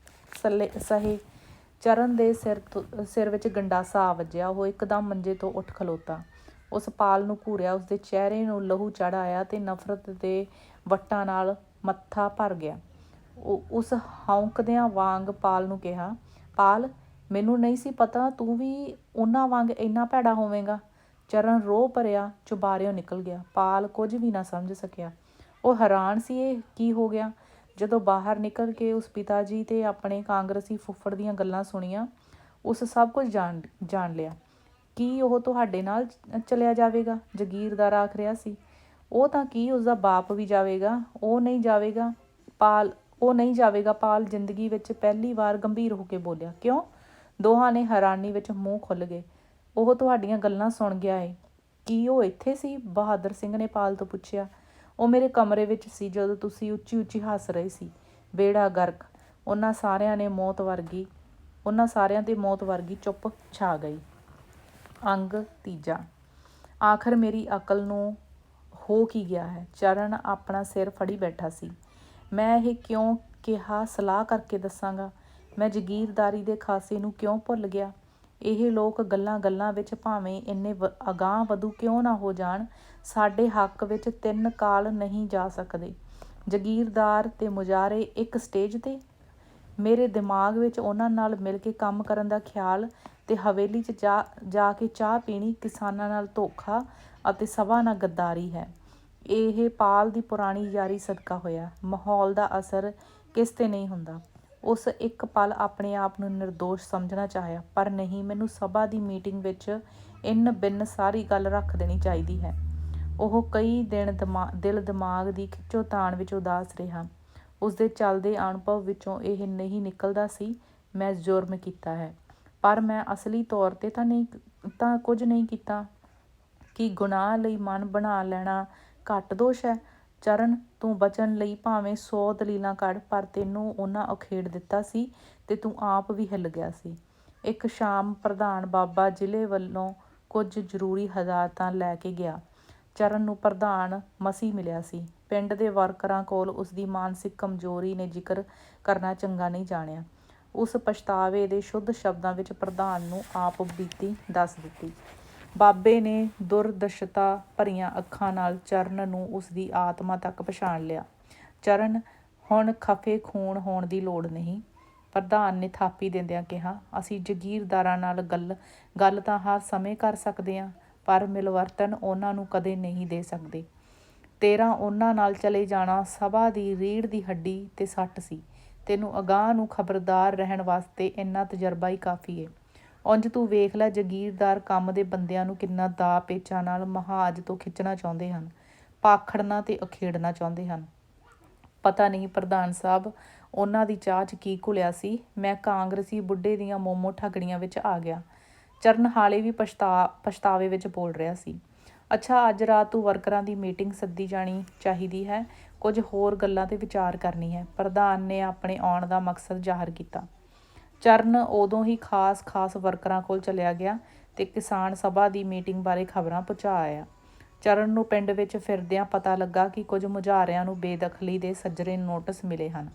ਸਹੇ। ਚਰਨ ਦੇ ਸਿਰ ਵਿੱਚ ਗੰਡਾਸਾ ਆ ਵੱਜਿਆ। ਉਹ ਇੱਕਦਮ ਮੰਜੇ ਤੋਂ ਉੱਠ ਖਲੋਤਾ। ਉਸ ਪਾਲ ਨੂੰ ਘੂਰਿਆ। ਉਸਦੇ ਚਿਹਰੇ ਨੂੰ ਲਹੂ ਚੜ੍ਹ ਆਇਆ ਤੇ ਨਫ਼ਰਤ ਦੇ ਵੱਟਾਂ ਨਾਲ ਮੱਥਾ ਭਰ ਗਿਆ। ਉਸ ਹੌਂਕਦਿਆਂ ਵਾਂਗ ਪਾਲ ਨੂੰ ਕਿਹਾ, ਪਾਲ, ਮੈਨੂੰ ਨਹੀਂ ਸੀ ਪਤਾ ਤੂੰ ਵੀ ਉਹਨਾਂ ਵਾਂਗ ਇੰਨਾ ਭੈੜਾ ਹੋਵੇਂਗਾ। ਚਰਨ ਰੋਹ ਭਰਿਆ ਚੁਬਾਰਿਓਂ ਨਿਕਲ ਗਿਆ। ਪਾਲ ਕੁਝ ਵੀ ਨਾ ਸਮਝ ਸਕਿਆ। ਉਹ ਹੈਰਾਨ ਸੀ, ਇਹ ਕੀ ਹੋ ਗਿਆ। ਜਦੋਂ ਬਾਹਰ ਨਿਕਲ ਕੇ ਉਸ ਪਿਤਾ ਜੀ ਤੇ ਆਪਣੇ ਕਾਂਗਰਸੀ ਫੁੱਫੜ ਦੀਆਂ ਗੱਲਾਂ ਸੁਣੀਆਂ, ਉਸ ਸਭ ਕੁਝ ਜਾਣ ਲਿਆ। ਕੀ ਉਹ ਤੁਹਾਡੇ ਨਾਲ ਚਲਿਆ ਜਾਵੇਗਾ? ਜਗੀਰਦਾਰ ਆਖ ਰਿਹਾ ਸੀ। ਉਹ ਤਾਂ ਕੀ, ਉਸਦਾ ਬਾਪ ਵੀ ਜਾਵੇਗਾ। ਉਹ ਨਹੀਂ ਜਾਵੇਗਾ। ਪਾਲ ਜ਼ਿੰਦਗੀ ਵਿੱਚ ਪਹਿਲੀ ਵਾਰ ਗੰਭੀਰ ਹੋ ਕੇ ਬੋਲਿਆ। ਕਿਉਂ? ਦੋਹਾਂ ਨੇ ਹੈਰਾਨੀ ਵਿੱਚ ਮੂੰਹ ਖੁੱਲ੍ਹ ਗਏ। ਉਹ ਤੁਹਾਡੀਆਂ ਗੱਲਾਂ ਸੁਣ ਗਿਆ ਏ। ਕੀ ਉਹ ਇੱਥੇ ਸੀ? ਬਹਾਦਰ ਸਿੰਘ ਨੇ ਪਾਲ ਤੋਂ ਪੁੱਛਿਆ। ਉਹ ਮੇਰੇ ਕਮਰੇ ਵਿੱਚ ਸੀ ਜਦੋਂ ਤੁਸੀਂ ਉੱਚੀ ਉੱਚੀ ਹੱਸ ਰਹੇ ਸੀ। ਬੇੜਾ ਗਰਕ। ਉਹਨਾਂ ਸਾਰਿਆਂ ਤੇ ਮੌਤ ਵਰਗੀ ਚੁੱਪ ਛਾ ਗਈ। ਅੰਗ 3। ਆਖਰ ਮੇਰੀ ਅਕਲ ਨੂੰ ਹੋ ਕੀ ਗਿਆ ਹੈ? ਚਰਨ ਆਪਣਾ ਸਿਰ ਫੜੀ ਬੈਠਾ ਸੀ। ਮੈਂ ਇਹ ਕਿਉਂ ਕਿਹਾ? ਸਲਾਹ ਕਰਕੇ ਦੱਸਾਂਗਾ। ਮੈਂ ਜਗੀਰਦਾਰੀ ਦੇ ਖਾਸੇ ਨੂੰ ਕਿਉਂ ਭੁੱਲ ਗਿਆ? ਇਹ ਲੋਕ ਗੱਲਾਂ ਵਿੱਚ ਭਾਵੇਂ ਇੰਨੇ ਅਗਾਂਹ ਵਧੂ ਕਿਉਂ ਨਾ ਹੋ ਜਾਣ, ਸਾਡੇ ਹੱਕ ਵਿੱਚ 3 ਕਾਲ ਨਹੀਂ ਜਾ ਸਕਦੇ। ਜਗੀਰਦਾਰ ਤੇ ਮੁਜਾਰੇ ਇੱਕ ਸਟੇਜ 'ਤੇ। ਮੇਰੇ ਦਿਮਾਗ ਵਿੱਚ ਉਹਨਾਂ ਨਾਲ ਮਿਲ ਕੇ ਕੰਮ ਕਰਨ ਦਾ ਖਿਆਲ ਤੇ ਹਵੇਲੀ 'ਚ ਜਾ ਕੇ ਚਾਹ ਪੀਣੀ ਕਿਸਾਨਾਂ ਨਾਲ ਧੋਖਾ ਅਤੇ ਸਭਾ ਨਾਲ ਗੱਦਾਰੀ ਹੈ। ਇਹ ਪਾਲ ਦੀ ਪੁਰਾਣੀ ਯਾਰੀ ਸਦਕਾ ਹੋਇਆ। ਮਾਹੌਲ ਦਾ ਅਸਰ ਕਿਸ 'ਤੇ ਨਹੀਂ ਹੁੰਦਾ। ਉਸ ਇੱਕ ਪਲ ਆਪਣੇ ਆਪ ਨੂੰ ਨਿਰਦੋਸ਼ ਸਮਝਣਾ ਚਾਹਿਆ, ਪਰ ਨਹੀਂ, ਮੈਨੂੰ ਸਭਾ ਦੀ ਮੀਟਿੰਗ ਵਿੱਚ ਇੰਨ ਬਿੰਨ ਸਾਰੀ ਗੱਲ ਰੱਖ ਦੇਣੀ ਚਾਹੀਦੀ ਹੈ। ਉਹ ਕਈ ਦਿਨ ਦਿਲ ਦਿਮਾਗ ਦੀ ਖਿੱਚੋਤਾਣ ਵਿੱਚ ਉਦਾਸ ਰਿਹਾ। ਉਸਦੇ ਚੱਲਦੇ ਅਨੁਭਵ ਵਿੱਚੋਂ ਇਹ ਨਹੀਂ ਨਿਕਲਦਾ ਸੀ ਮੈਂ ਜੁਰਮ ਕੀਤਾ ਹੈ, ਪਰ ਮੈਂ ਅਸਲੀ ਤੌਰ 'ਤੇ ਤਾਂ ਕੁਝ ਨਹੀਂ ਕੀਤਾ। ਕੀ ਗੁਨਾਹ ਲਈ ਮਨ ਬਣਾ ਲੈਣਾ ਘੱਟ ਦੋਸ਼ ਹੈ? ਚਰਨ, ਤੂੰ ਬਚਣ ਲਈ ਭਾਵੇਂ 100 ਦਲੀਲਾਂ ਕੱਢ, ਪਰ ਤੈਨੂੰ ਉਹਨਾਂ ਉਖੇੜ ਦਿੱਤਾ ਸੀ ਤੇ ਤੂੰ ਆਪ ਵੀ ਹਿੱਲ ਗਿਆ ਸੀ। ਇੱਕ ਸ਼ਾਮ ਪ੍ਰਧਾਨ ਬਾਬਾ ਜ਼ਿਲ੍ਹੇ ਵੱਲੋਂ ਕੁਝ ਜ਼ਰੂਰੀ ਹਦਾਇਤਾਂ ਲੈ ਕੇ ਗਿਆ। ਚਰਨ ਨੂੰ ਪ੍ਰਧਾਨ ਮਸੀਂ ਮਿਲਿਆ ਸੀ। ਪਿੰਡ ਦੇ ਵਰਕਰਾਂ ਕੋਲ ਉਸਦੀ ਮਾਨਸਿਕ ਕਮਜ਼ੋਰੀ ਨੇ ਜ਼ਿਕਰ ਕਰਨਾ ਚੰਗਾ ਨਹੀਂ ਜਾਣਿਆ। ਉਸ ਪਛਤਾਵੇ ਦੇ ਸ਼ੁੱਧ ਸ਼ਬਦਾਂ ਵਿੱਚ ਪ੍ਰਧਾਨ ਨੂੰ ਆਪ ਬੀਤੀ ਦੱਸ ਦਿੱਤੀ। ਬਾਬੇ ਨੇ ਦੁਰਦਸ਼ਤਾ ਭਰੀਆਂ ਅੱਖਾਂ ਨਾਲ ਚਰਨ ਨੂੰ ਉਸਦੀ ਆਤਮਾ ਤੱਕ ਪਛਾਣ ਲਿਆ। ਚਰਨ, ਹੁਣ ਖਫੇ ਖੂਨ ਹੋਣ ਦੀ ਲੋੜ ਨਹੀਂ, ਪ੍ਰਧਾਨ ਨੇ ਥਾਪੀ ਦਿੰਦਿਆਂ ਕਿਹਾ। ਅਸੀਂ ਜਗੀਰਦਾਰਾਂ ਨਾਲ ਗੱਲ ਤਾਂ ਹਰ ਸਮੇਂ ਕਰ ਸਕਦੇ ਹਾਂ, ਪਰ ਮਿਲਵਰਤਨ ਉਹਨਾਂ ਨੂੰ ਕਦੇ ਨਹੀਂ ਦੇ ਸਕਦੇ। ਤੇਰਾ ਉਹਨਾਂ ਨਾਲ ਚਲੇ ਜਾਣਾ ਸਭਾ ਦੀ ਰੀੜ੍ਹ ਦੀ ਹੱਡੀ 'ਤੇ ਸੱਟ ਸੀ। ਤੈਨੂੰ ਅਗਾਂਹ ਨੂੰ ਖਬਰਦਾਰ ਰਹਿਣ ਵਾਸਤੇ ਇੰਨਾ ਤਜਰਬਾ ਹੀ ਕਾਫੀ ਏ। ਉਂਝ ਤੂੰ ਵੇਖ ਲੈ, ਜਗੀਰਦਾਰ ਕੰਮ ਦੇ ਬੰਦਿਆਂ ਨੂੰ ਕਿੰਨਾ ਦਾਅ ਪੇਚਾਂ ਨਾਲ ਮਹਾਜ ਤੋਂ ਖਿੱਚਣਾ ਚਾਹੁੰਦੇ ਹਨ, ਪਾਖੜਨਾ ਤੇ ਉਖੇੜਨਾ ਚਾਹੁੰਦੇ ਹਨ। ਪਤਾ ਨਹੀਂ ਪ੍ਰਧਾਨ ਸਾਹਿਬ ਉਹਨਾਂ ਦੀ ਚਾਹ 'ਚ ਕੀ ਘੁਲਿਆ ਸੀ। ਮੈਂ ਕਾਂਗਰਸੀ ਬੁੱਢੇ ਦੀਆਂ ਮੋਮੋ ਠੱਗੜੀਆਂ ਵਿੱਚ ਆ ਗਿਆ। ਚਰਨ ਹਾਲੇ ਵੀ ਪਛਤਾਵੇ ਵਿੱਚ ਬੋਲ ਰਿਹਾ ਸੀ। ਅੱਛਾ, ਅੱਜ ਰਾਤ ਤੂੰ ਵਰਕਰਾਂ ਦੀ ਮੀਟਿੰਗ ਸੱਦੀ ਜਾਣੀ ਚਾਹੀਦੀ ਹੈ। ਕੁਝ ਹੋਰ ਗੱਲਾਂ 'ਤੇ ਵਿਚਾਰ ਕਰਨੀ ਹੈ। ਪ੍ਰਧਾਨ ਨੇ ਆਪਣੇ ਆਉਣ ਦਾ ਮਕਸਦ ਜ਼ਾਹਰ ਕੀਤਾ। ਚਰਨ ਉਦੋਂ ਹੀ ਖਾਸ ਵਰਕਰਾਂ ਕੋਲ ਚਲਿਆ ਗਿਆ ਤੇ ਕਿਸਾਨ ਸਭਾ ਦੀ ਮੀਟਿੰਗ ਬਾਰੇ ਖਬਰਾਂ ਪਹੁੰਚਾ ਆਇਆ। ਚਰਨ ਨੂੰ ਪਿੰਡ ਵਿੱਚ ਫਿਰਦਿਆਂ ਪਤਾ ਲੱਗਾ ਕਿ ਕੁਝ ਮੁਜ਼ਾਹਰਿਆਂ ਨੂੰ ਬੇਦਖਲੀ ਦੇ ਸੱਜਰੇ ਨੋਟਿਸ ਮਿਲੇ ਹਨ।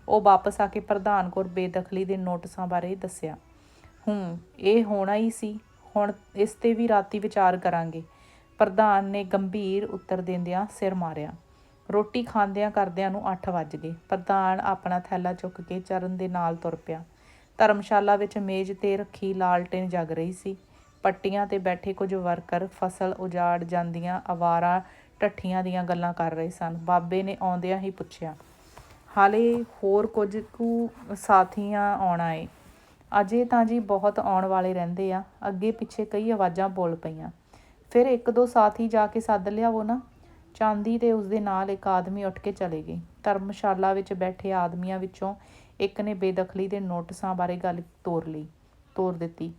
ਉਹ ਵਾਪਸ ਆ ਕੇ ਪ੍ਰਧਾਨ ਕੋਲ ਬੇਦਖਲੀ ਦੇ ਨੋਟਿਸਾਂ ਬਾਰੇ ਦੱਸਿਆ। ਇਹ ਹੋਣਾ ਹੀ ਸੀ। ਹੁਣ ਇਸ 'ਤੇ ਵੀ ਰਾਤੀ ਵਿਚਾਰ ਕਰਾਂਗੇ, ਪ੍ਰਧਾਨ ਨੇ ਗੰਭੀਰ ਉੱਤਰ ਦਿੰਦਿਆਂ ਸਿਰ ਮਾਰਿਆ। ਰੋਟੀ ਖਾਂਦਿਆਂ ਕਰਦਿਆਂ ਨੂੰ 8 ਵੱਜ ਗਏ। ਪ੍ਰਧਾਨ ਆਪਣਾ ਥੈਲਾ ਚੁੱਕ ਕੇ ਚਰਨ ਦੇ ਨਾਲ ਤੁਰ ਪਿਆ। ਧਰਮਸ਼ਾਲਾ ਵਿੱਚ ਮੇਜ਼ 'ਤੇ ਰੱਖੀ ਲਾਲਟੇਨ ਜਗ ਰਹੀ ਸੀ। ਪੱਟੀਆਂ 'ਤੇ ਬੈਠੇ ਕੁਝ ਵਰਕਰ ਫਸਲ ਉਜਾੜ ਜਾਂਦੀਆਂ ਅਵਾਰਾ ਢੱਠੀਆਂ ਦੀਆਂ ਗੱਲਾਂ ਕਰ ਰਹੇ ਸਨ। ਬਾਬੇ ਨੇ ਆਉਂਦਿਆਂ ਹੀ ਪੁੱਛਿਆ, ਹਾਲੇ ਹੋਰ ਕੁਝ ਕੁ ਸਾਥੀਆਂ ਆਉਣਾ ਏ? ਅਜੇ ਤਾਂ ਜੀ ਬਹੁਤ ਆਉਣ ਵਾਲੇ ਰਹਿੰਦੇ ਆ। ਅੱਗੇ ਪਿੱਛੇ ਕਈ ਆਵਾਜ਼ਾਂ ਬੋਲ ਪਈਆਂ। ਫਿਰ 1-2 ਸਾਥੀ ਜਾ ਕੇ ਸੱਦ ਲਿਆਵੋ ਨਾ। ਚਾਂਦੀ ਤੇ ਉਸਦੇ ਨਾਲ ਇੱਕ ਆਦਮੀ ਉੱਠ ਕੇ ਚਲੇ ਗਏ। ਧਰਮਸ਼ਾਲਾ ਵਿੱਚ ਬੈਠੇ ਆਦਮੀਆਂ ਵਿੱਚੋਂ ਇੱਕ ਨੇ ਬੇਦਖਲੀ ਦੇ ਨੋਟਿਸਾਂ ਬਾਰੇ ਗੱਲ ਤੋਰ ਦਿੱਤੀ।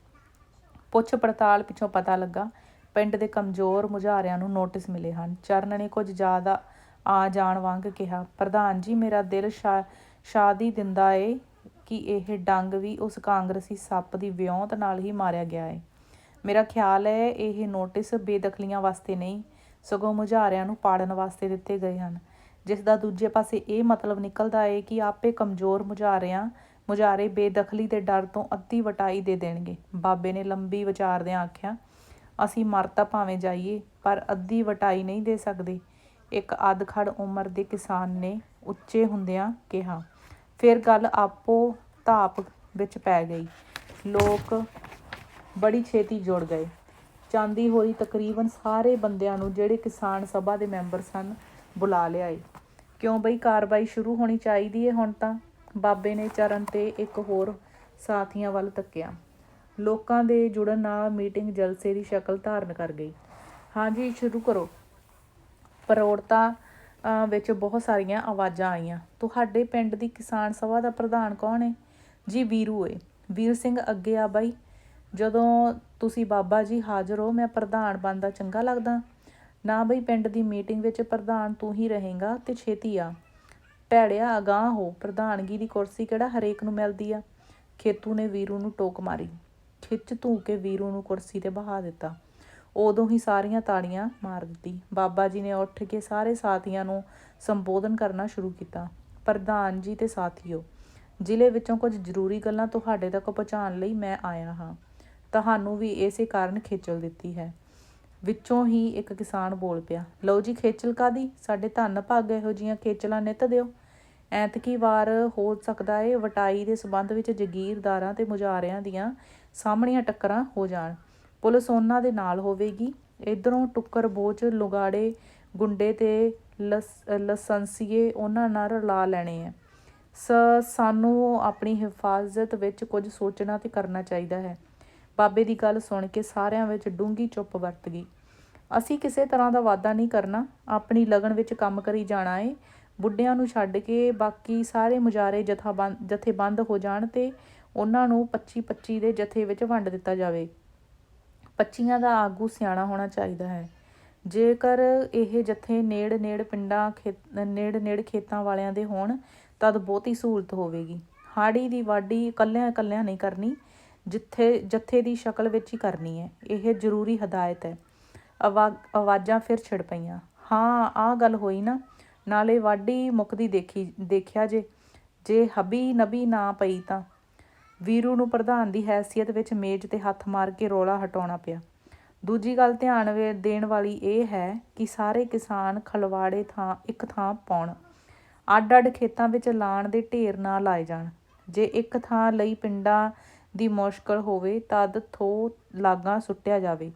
ਪੁੱਛ ਪੜਤਾਲ ਪਿੱਛੋਂ ਪਤਾ ਲੱਗਾ ਪਿੰਡ ਦੇ ਕਮਜ਼ੋਰ ਮੁਜ਼ਾਹਰਿਆਂ ਨੂੰ ਨੋਟਿਸ ਮਿਲੇ ਹਨ। ਚਰਨ ਨੇ ਕੁਝ ਜ਼ਿਆਦਾ ਆ ਜਾਣ ਵਾਂਗ ਕਿਹਾ, ਪ੍ਰਧਾਨ ਜੀ, ਮੇਰਾ ਦਿਲ ਸ਼ਾਦੀ ਦਿੰਦਾ ਏ ਕਿ ਇਹ ਡੰਗ ਵੀ ਉਸ ਕਾਂਗਰਸੀ ਸੱਪ ਦੀ ਵਿਉਂਤ ਨਾਲ ਹੀ ਮਾਰਿਆ ਗਿਆ ਏ। ਮੇਰਾ ਖਿਆਲ ਹੈ ਇਹ ਨੋਟਿਸ ਬੇਦਖਲੀਆਂ ਵਾਸਤੇ ਨਹੀਂ, ਸਗੋਂ ਮੁਜ਼ਾਹਰਿਆਂ ਨੂੰ ਪਾੜਨ ਵਾਸਤੇ ਦਿੱਤੇ ਗਏ ਹਨ, ਜਿਸ ਦਾ ਦੂਜੇ ਪਾਸੇ ਇਹ ਮਤਲਬ ਨਿਕਲਦਾ ਏ ਕਿ ਆਪੇ ਕਮਜ਼ੋਰ ਮੁਜ਼ਾਹਰੇ ਬੇਦਖਲੀ ਦੇ ਡਰ ਤੋਂ ਅੱਧੀ ਵਟਾਈ ਦੇ ਦੇਣਗੇ। ਬਾਬੇ ਨੇ ਲੰਬੀ ਵਿਚਾਰਦਿਆਂ ਆਖਿਆ, ਅਸੀਂ ਮਰ ਤਾਂ ਭਾਵੇਂ ਜਾਈਏ, ਪਰ ਅੱਧੀ ਵਟਾਈ ਨਹੀਂ ਦੇ ਸਕਦੇ। ਇੱਕ ਅਧਖੜ ਉਮਰ ਦੇ ਕਿਸਾਨ ਨੇ ਉੱਚੇ ਹੁੰਦਿਆਂ ਕਿਹਾ। ਫਿਰ ਗੱਲ ਆਪੋ ਧਾਪ ਵਿੱਚ ਪੈ ਗਈ। ਲੋਕ ਬੜੀ ਛੇਤੀ ਜੁੜ ਗਏ। ਚਾਂਦੀ ਹੋਰੀ ਤਕਰੀਬਨ ਸਾਰੇ ਬੰਦਿਆਂ ਨੂੰ, ਜਿਹੜੇ ਕਿਸਾਨ ਸਭਾ ਦੇ ਮੈਂਬਰ ਸਨ, ਬੁਲਾ ਲਿਆਏ। ਕਿਉਂ ਬਈ, ਕਾਰਵਾਈ ਸ਼ੁਰੂ ਹੋਣੀ ਚਾਹੀਦੀ ਹੈ ਹੁਣ ਤਾਂ। ਬਾਬੇ ਨੇ ਚਰਨ ਤੇ ਇੱਕ ਹੋਰ ਸਾਥੀਆਂ ਵੱਲ ਤੱਕਿਆ। ਲੋਕਾਂ ਦੇ ਜੁੜਨ ਨਾਲ ਮੀਟਿੰਗ ਜਲਸੇ ਦੀ ਸ਼ਕਲ ਧਾਰਨ ਕਰ ਗਈ। ਹਾਂਜੀ, ਸ਼ੁਰੂ ਕਰੋ। ਪਰੋੜਤਾ ਵਿੱਚ ਬਹੁਤ ਸਾਰੀਆਂ ਆਵਾਜ਼ਾਂ ਆਈਆਂ। ਤੁਹਾਡੇ ਪਿੰਡ ਦੀ ਕਿਸਾਨ ਸਭਾ ਦਾ ਪ੍ਰਧਾਨ ਕੌਣ ਹੈ? ਜੀ, ਵੀਰੂ ਏ। ਵੀਰ ਸਿੰਘ ਅੱਗੇ ਆ ਬਾਈ। ਜਦੋਂ ਤੁਸੀਂ ਬਾਬਾ ਜੀ ਹਾਜ਼ਰ ਹੋ, ਮੈਂ ਪ੍ਰਧਾਨ ਬਣਦਾ ਚੰਗਾ ਲੱਗਦਾ? ਨਾ ਬਈ, ਪਿੰਡ ਦੀ ਮੀਟਿੰਗ ਵਿੱਚ ਪ੍ਰਧਾਨ ਤੂੰ ਹੀ ਰਹੇਂਗਾ ਤੇ ਛੇਤੀ ਆ। ਭੈੜਿਆ, ਅਗਾਂਹ ਹੋ। ਪ੍ਰਧਾਨਗੀ ਦੀ ਕੁਰਸੀ ਕਿਹੜਾ ਹਰੇਕ ਨੂੰ ਮਿਲਦੀ ਆ। ਖੇਤੂ ਨੇ ਵੀਰੂ ਨੂੰ ਟੋਕ ਮਾਰੀ। ਖਿੱਚ ਧੂ ਕੇ ਵੀਰੂ ਨੂੰ ਕੁਰਸੀ 'ਤੇ ਬਹਾ ਦਿੱਤਾ। ਉਦੋਂ ਹੀ ਸਾਰੀਆਂ ਤਾੜੀਆਂ ਮਾਰ ਦਿੱਤੀ। ਬਾਬਾ ਜੀ ਨੇ ਉੱਠ ਕੇ ਸਾਰੇ ਸਾਥੀਆਂ ਨੂੰ ਸੰਬੋਧਨ ਕਰਨਾ ਸ਼ੁਰੂ ਕੀਤਾ। ਪ੍ਰਧਾਨ ਜੀ ਤੇ ਸਾਥੀਓ, ਜ਼ਿਲ੍ਹੇ ਵਿੱਚੋਂ ਕੁਝ ਜ਼ਰੂਰੀ ਗੱਲਾਂ ਤੁਹਾਡੇ ਤੱਕ ਪਹੁੰਚਾਉਣ ਲਈ ਮੈਂ ਆਇਆ ਹਾਂ। ਤੁਹਾਨੂੰ ਵੀ ਇਸੇ ਕਾਰਨ ਖੇਚਲ ਦਿੱਤੀ ਹੈ। ਵਿੱਚੋਂ ਹੀ ਇੱਕ ਕਿਸਾਨ ਬੋਲ ਪਿਆ, ਲਓ ਜੀ, ਖੇਚਲ ਕਾਹਦੀ? ਸਾਡੇ ਧੰਨ ਭਾਗ ਇਹੋ ਜਿਹੀਆਂ ਖੇਚਲਾਂ ਨਿੱਤ ਦਿਓ। ਐਤਕੀ ਵਾਰ ਹੋ ਸਕਦਾ ਏ ਵਟਾਈ ਦੇ ਸੰਬੰਧ ਵਿੱਚ ਜਗੀਰਦਾਰਾਂ ਤੇ ਮੁਜ਼ਾਹਰਿਆਂ ਦੀਆਂ ਸਾਹਮਣੀਆਂ ਟੱਕਰਾਂ ਹੋ ਜਾਣ। ਪੁਲਿਸ ਉਹਨਾਂ ਦੇ ਨਾਲ ਹੋਵੇਗੀ। ਇੱਧਰੋਂ ਟੁੱਕਰ ਬੋਚ ਲੁਗਾੜੇ ਗੁੰਡੇ ਤੇ ਲਸੰਸੀਏ ਉਹਨਾਂ ਨਾਲ ਰਲਾ ਲੈਣੇ ਆ। ਸਾਨੂੰ ਆਪਣੀ ਹਿਫਾਜ਼ਤ ਵਿੱਚ ਕੁਝ ਸੋਚਣਾ ਤੇ ਕਰਨਾ ਚਾਹੀਦਾ ਹੈ। ਬਾਬੇ ਦੀ ਗੱਲ ਸੁਣ ਕੇ ਸਾਰਿਆਂ ਵਿੱਚ ਡੂੰਘੀ ਚੁੱਪ ਵਰਤ ਗਈ। ਅਸੀਂ ਕਿਸੇ ਤਰ੍ਹਾਂ ਦਾ ਵਾਅਦਾ ਨਹੀਂ ਕਰਨਾ, ਆਪਣੀ ਲਗਨ ਵਿੱਚ ਕੰਮ ਕਰੀ ਜਾਣਾ ਏ। ਬੁੱਢਿਆਂ ਨੂੰ ਛੱਡ ਕੇ ਬਾਕੀ ਸਾਰੇ ਮੁਜਾਰੇ ਜਥੇਬੰਦ ਹੋ ਜਾਣ ਤੇ ਉਹਨਾਂ ਨੂੰ 25-25 ਦੇ ਜਥੇ ਵਿੱਚ ਵੰਡ ਦਿੱਤਾ ਜਾਵੇ। 25 ਦਾ ਆਗੂ ਸਿਆਣਾ ਹੋਣਾ ਚਾਹੀਦਾ ਹੈ। ਜੇਕਰ ਇਹ ਜਥੇ ਨੇੜ ਖੇਤਾਂ ਵਾਲਿਆਂ ਦੇ ਹੋਣ ਤਦ ਬਹੁਤੀ ਸਹੂਲਤ ਹੋਵੇਗੀ। ਹਾੜੀ ਦੀ ਵਾਢੀ ਇਕੱਲਿਆਂ ਨਹੀਂ ਕਰਨੀ, ਜਥੇ ਦੀ ਸ਼ਕਲ ਵਿੱਚ ਹੀ ਕਰਨੀ ਹੈ। ਇਹ ਜ਼ਰੂਰੀ ਹਦਾਇਤ ਹੈ। ਆਵਾਜ਼ਾਂ ਫਿਰ ਛਿੜ ਪਈਆਂ। ਹਾਂ, ਆਹ ਗੱਲ ਹੋਈ ਨਾ, ਨਾਲੇ ਵਾਢੀ ਮੁੱਕਦੀ ਦੇਖਿਆ ਜੇ ਹਬੀ ਨਬੀ ਨਾ ਪਈ ਤਾਂ। ਵੀਰੂ ਨੂੰ ਪ੍ਰਧਾਨ ਦੀ ਹੈਸੀਅਤ ਵਿੱਚ ਮੇਜ਼ ਤੇ ਹੱਥ ਮਾਰ ਕੇ ਰੌਲਾ ਹਟਾਉਣਾ ਪਿਆ। ਦੂਜੀ ਗੱਲ ਧਿਆਨ ਦੇਣ ਵਾਲੀ ਇਹ ਹੈ ਕਿ ਸਾਰੇ ਕਿਸਾਨ ਖਲਵਾੜੇ ਇੱਕ ਥਾਂ ਪਾਉਣ। ਅੱਡ ਖੇਤਾਂ ਵਿੱਚ ਲਾਣ ਦੇ ਢੇਰ ਨਾ ਲਾਏ ਜਾਣ। ਜੇ ਇੱਕ ਥਾਂ ਲਈ ਪਿੰਡਾਂ ਦੀ ਮੁਸ਼ਕਲ ਹੋਵੇ ਤਦ ਥੋ ਲਾਗਾਂ ਸੁੱਟਿਆ ਜਾਵੇ।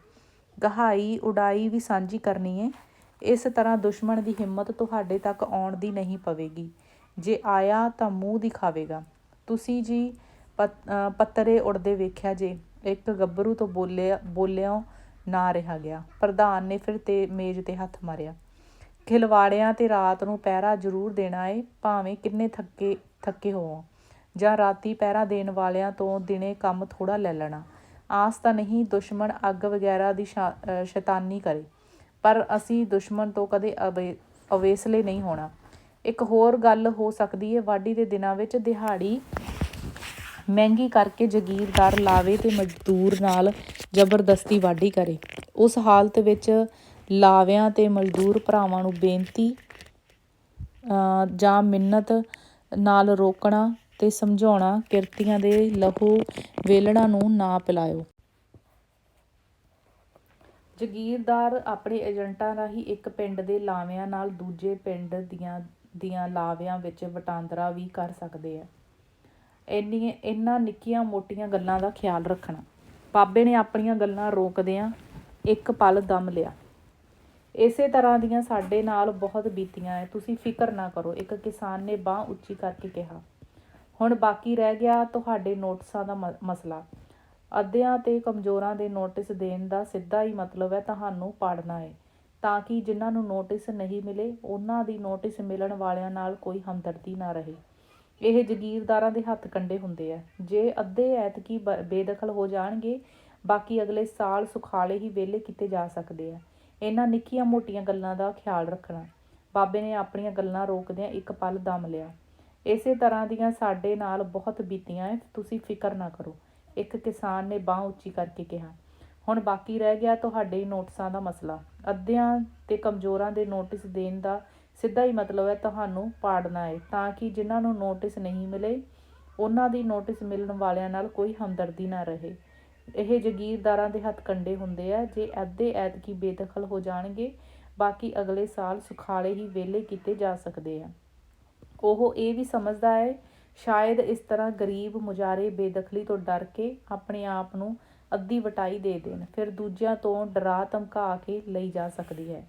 ਗਹਾਈ ਉਡਾਈ ਵੀ ਸਾਂਝੀ ਕਰਨੀ ਏ। ਇਸ ਤਰ੍ਹਾਂ ਦੁਸ਼ਮਣ ਦੀ ਹਿੰਮਤ ਤੁਹਾਡੇ ਤੱਕ ਆਉਣ ਦੀ ਨਹੀਂ ਪਵੇਗੀ। ਜੇ ਆਇਆ ਤਾਂ ਮੂੰਹ ਦਿਖਾਵੇਗਾ। ਤੁਸੀਂ ਜੀ ਪੱਤਰੇ ਉੜਦੇ ਵੇਖਿਆ ਜੇ। ਇੱਕ ਗੱਭਰੂ ਤੋਂ ਬੋਲਿਓ ਨਾ ਰਿਹਾ ਗਿਆ। ਪ੍ਰਧਾਨ ਨੇ ਫਿਰ ਮੇਜ਼ ਤੇ ਹੱਥ ਮਾਰਿਆ। ਖਿਲਵਾੜਿਆਂ ਤੇ ਰਾਤ ਨੂੰ ਪਹਿਰਾ ਜ਼ਰੂਰ ਦੇਣਾ ਏ, ਭਾਵੇਂ ਕਿੰਨੇ ਥੱਕੇ ਹੋਵੋ, ਜਾਂ ਰਾਤੀ ਪਹਿਰਾ ਦੇਣ ਵਾਲਿਆਂ ਤੋਂ ਦਿਨੇ ਕੰਮ ਥੋੜ੍ਹਾ ਲੈ ਲੈਣਾ। ਆਸ ਤਾਂ ਨਹੀਂ ਦੁਸ਼ਮਣ ਅੱਗ ਵਗੈਰਾ ਦੀ ਸ਼ੈਤਾਨੀ ਕਰੇ, ਪਰ ਅਸੀਂ ਦੁਸ਼ਮਣ ਤੋਂ ਕਦੇ ਅਵੇਸਲੇ ਨਹੀਂ ਹੋਣਾ। ਇੱਕ ਹੋਰ ਗੱਲ ਹੋ ਸਕਦੀ ਹੈ, ਵਾਢੀ ਦੇ ਦਿਨਾਂ ਵਿੱਚ ਦਿਹਾੜੀ ਮਹਿੰਗੀ ਕਰਕੇ ਜਗੀਰਦਾਰ ਲਾਵੇ ਤੇ ਮਜ਼ਦੂਰ ਨਾਲ ਜ਼ਬਰਦਸਤੀ ਵਾਢੀ ਕਰੇ। ਉਸ ਹਾਲਤ ਵਿੱਚ ਲਾਵਿਆਂ ਤੇ ਮਜ਼ਦੂਰ ਭਰਾਵਾਂ ਨੂੰ ਬੇਨਤੀ ਜਾਂ ਮਿੰਨਤ ਨਾਲ ਰੋਕਣਾ ਤੇ ਸਮਝਾਉਣਾ, ਕਿਰਤੀਆਂ ਦੇ ਲਹੂ ਵੇਲਣਾ ਨੂੰ ਨਾ ਪਿਲਾਇਓ। ਜਗੀਰਦਾਰ ਆਪਣੇ ਏਜੰਟਾਂ ਰਾਹੀਂ ਇੱਕ ਪਿੰਡ ਦੇ ਲਾਵਿਆਂ ਨਾਲ ਦੂਜੇ ਪਿੰਡ ਦੀਆਂ ਲਾਵਿਆਂ ਵਿੱਚ ਵਟਾਂਦਰਾ ਵੀ ਕਰ ਸਕਦੇ ਆ। ਇਹਨਾਂ ਨਿੱਕੀਆਂ ਮੋਟੀਆਂ ਗੱਲਾਂ ਦਾ ਖਿਆਲ ਰੱਖਣਾ। ਬਾਬੇ ਨੇ ਆਪਣੀਆਂ ਗੱਲਾਂ ਰੋਕਦਿਆਂ ਇੱਕ ਪਲ ਦਮ ਲਿਆ। ਇਸੇ ਤਰ੍ਹਾਂ ਦੀਆਂ ਸਾਡੇ ਨਾਲ ਬਹੁਤ ਬੀਤੀਆਂ ਏ, ਤੁਸੀਂ ਫਿਕਰ ਨਾ ਕਰੋ, ਇੱਕ ਕਿਸਾਨ ਨੇ ਬਾਂਹ ਉੱਚੀ ਕਰਕੇ ਕਿਹਾ। ਹੁਣ ਬਾਕੀ ਰਹਿ ਗਿਆ ਤੁਹਾਡੇ ਨੋਟਿਸਾਂ ਦਾ ਮਸਲਾ। ਅੱਧਿਆਂ ਤੇ ਕਮਜ਼ੋਰਾਂ ਦੇ ਨੋਟਿਸ ਦੇਣ ਦਾ ਸਿੱਧਾ ਹੀ ਮਤਲਬ ਹੈ ਤੁਹਾਨੂੰ ਪਾੜਨਾ ਏ, ਤਾਂ ਕਿ ਜਿਨ੍ਹਾਂ ਨੂੰ ਨੋਟਿਸ ਨਹੀਂ ਮਿਲੇ ਉਹਨਾਂ ਦੀ ਨੋਟਿਸ ਮਿਲਣ ਵਾਲਿਆਂ ਨਾਲ ਕੋਈ ਹਮਦਰਦੀ ਨਾ ਰਹੇ। ਇਹ ਜਗੀਰਦਾਰਾਂ ਦੇ ਹੱਥ ਕੰਡੇ ਹੁੰਦੇ ਆ। ਜੇ ਅੱਧੇ ਐਤਕੀ ਬੇਦਖਲ ਹੋ ਜਾਣਗੇ, ਬਾਕੀ ਅਗਲੇ ਸਾਲ ਸੁਖਾਲੇ ਹੀ ਵਿਹਲੇ ਕੀਤੇ ਜਾ ਸਕਦੇ ਆ। ਇਹਨਾਂ ਨਿੱਕੀਆਂ ਮੋਟੀਆਂ ਗੱਲਾਂ ਦਾ ਖਿਆਲ ਰੱਖਣਾ। ਬਾਬੇ ਨੇ ਆਪਣੀਆਂ ਗੱਲਾਂ ਰੋਕਦਿਆਂ ਇੱਕ ਪਲ ਦਮ ਲਿਆ। ਇਸੇ ਤਰ੍ਹਾਂ ਦੀਆਂ ਸਾਡੇ ਨਾਲ ਬਹੁਤ ਬੀਤੀਆਂ ਏ, ਤੁਸੀਂ ਫਿਕਰ ਨਾ ਕਰੋ, ਇੱਕ ਕਿਸਾਨ ਨੇ ਬਾਂਹ ਉੱਚੀ ਕਰਕੇ ਕਿਹਾ। ਹੁਣ ਬਾਕੀ ਰਹਿ ਗਿਆ ਤੁਹਾਡੇ ਨੋਟਿਸਾਂ ਦਾ ਮਸਲਾ। ਅੱਧਿਆਂ ਤੇ ਕਮਜ਼ੋਰਾਂ ਦੇ ਨੋਟਿਸ ਦੇਣ ਦਾ ਸਿੱਧਾ ਹੀ ਮਤਲਬ ਹੈ ਤੁਹਾਨੂੰ ਪਾੜਨਾ ਏ, ਤਾਂ ਕਿ ਜਿਨ੍ਹਾਂ ਨੂੰ ਨੋਟਿਸ ਨਹੀਂ ਮਿਲੇ ਉਹਨਾਂ ਦੀ ਨੋਟਿਸ ਮਿਲਣ ਵਾਲਿਆਂ ਨਾਲ ਕੋਈ ਹਮਦਰਦੀ ਨਾ ਰਹੇ। ਇਹ ਜਗੀਰਦਾਰਾਂ ਦੇ ਹੱਥ ਕੰਡੇ ਹੁੰਦੇ ਆ। ਜੇ ਅੱਧੇ ਐਤਕੀ ਬੇਦਖਲ ਹੋ ਜਾਣਗੇ, ਬਾਕੀ ਅਗਲੇ ਸਾਲ ਸੁਖਾਲੇ ਹੀ ਵਿਹਲੇ ਕੀਤੇ ਜਾ ਸਕਦੇ ਆ। ਉਹ ਇਹ ਵੀ ਸਮਝਦਾ ਹੈ ਸ਼ਾਇਦ ਇਸ ਤਰ੍ਹਾਂ ਗਰੀਬ ਮੁਜਾਰੇ ਬੇਦਖਲੀ ਤੋਂ ਡਰ ਕੇ ਆਪਣੇ ਆਪ ਨੂੰ ਅੱਧੀ ਵਟਾਈ ਦੇ ਦੇਣ, ਫਿਰ ਦੂਜਿਆਂ ਤੋਂ ਡਰਾ ਧਮਕਾ ਕੇ ਲਈ ਜਾ ਸਕਦੀ ਹੈ।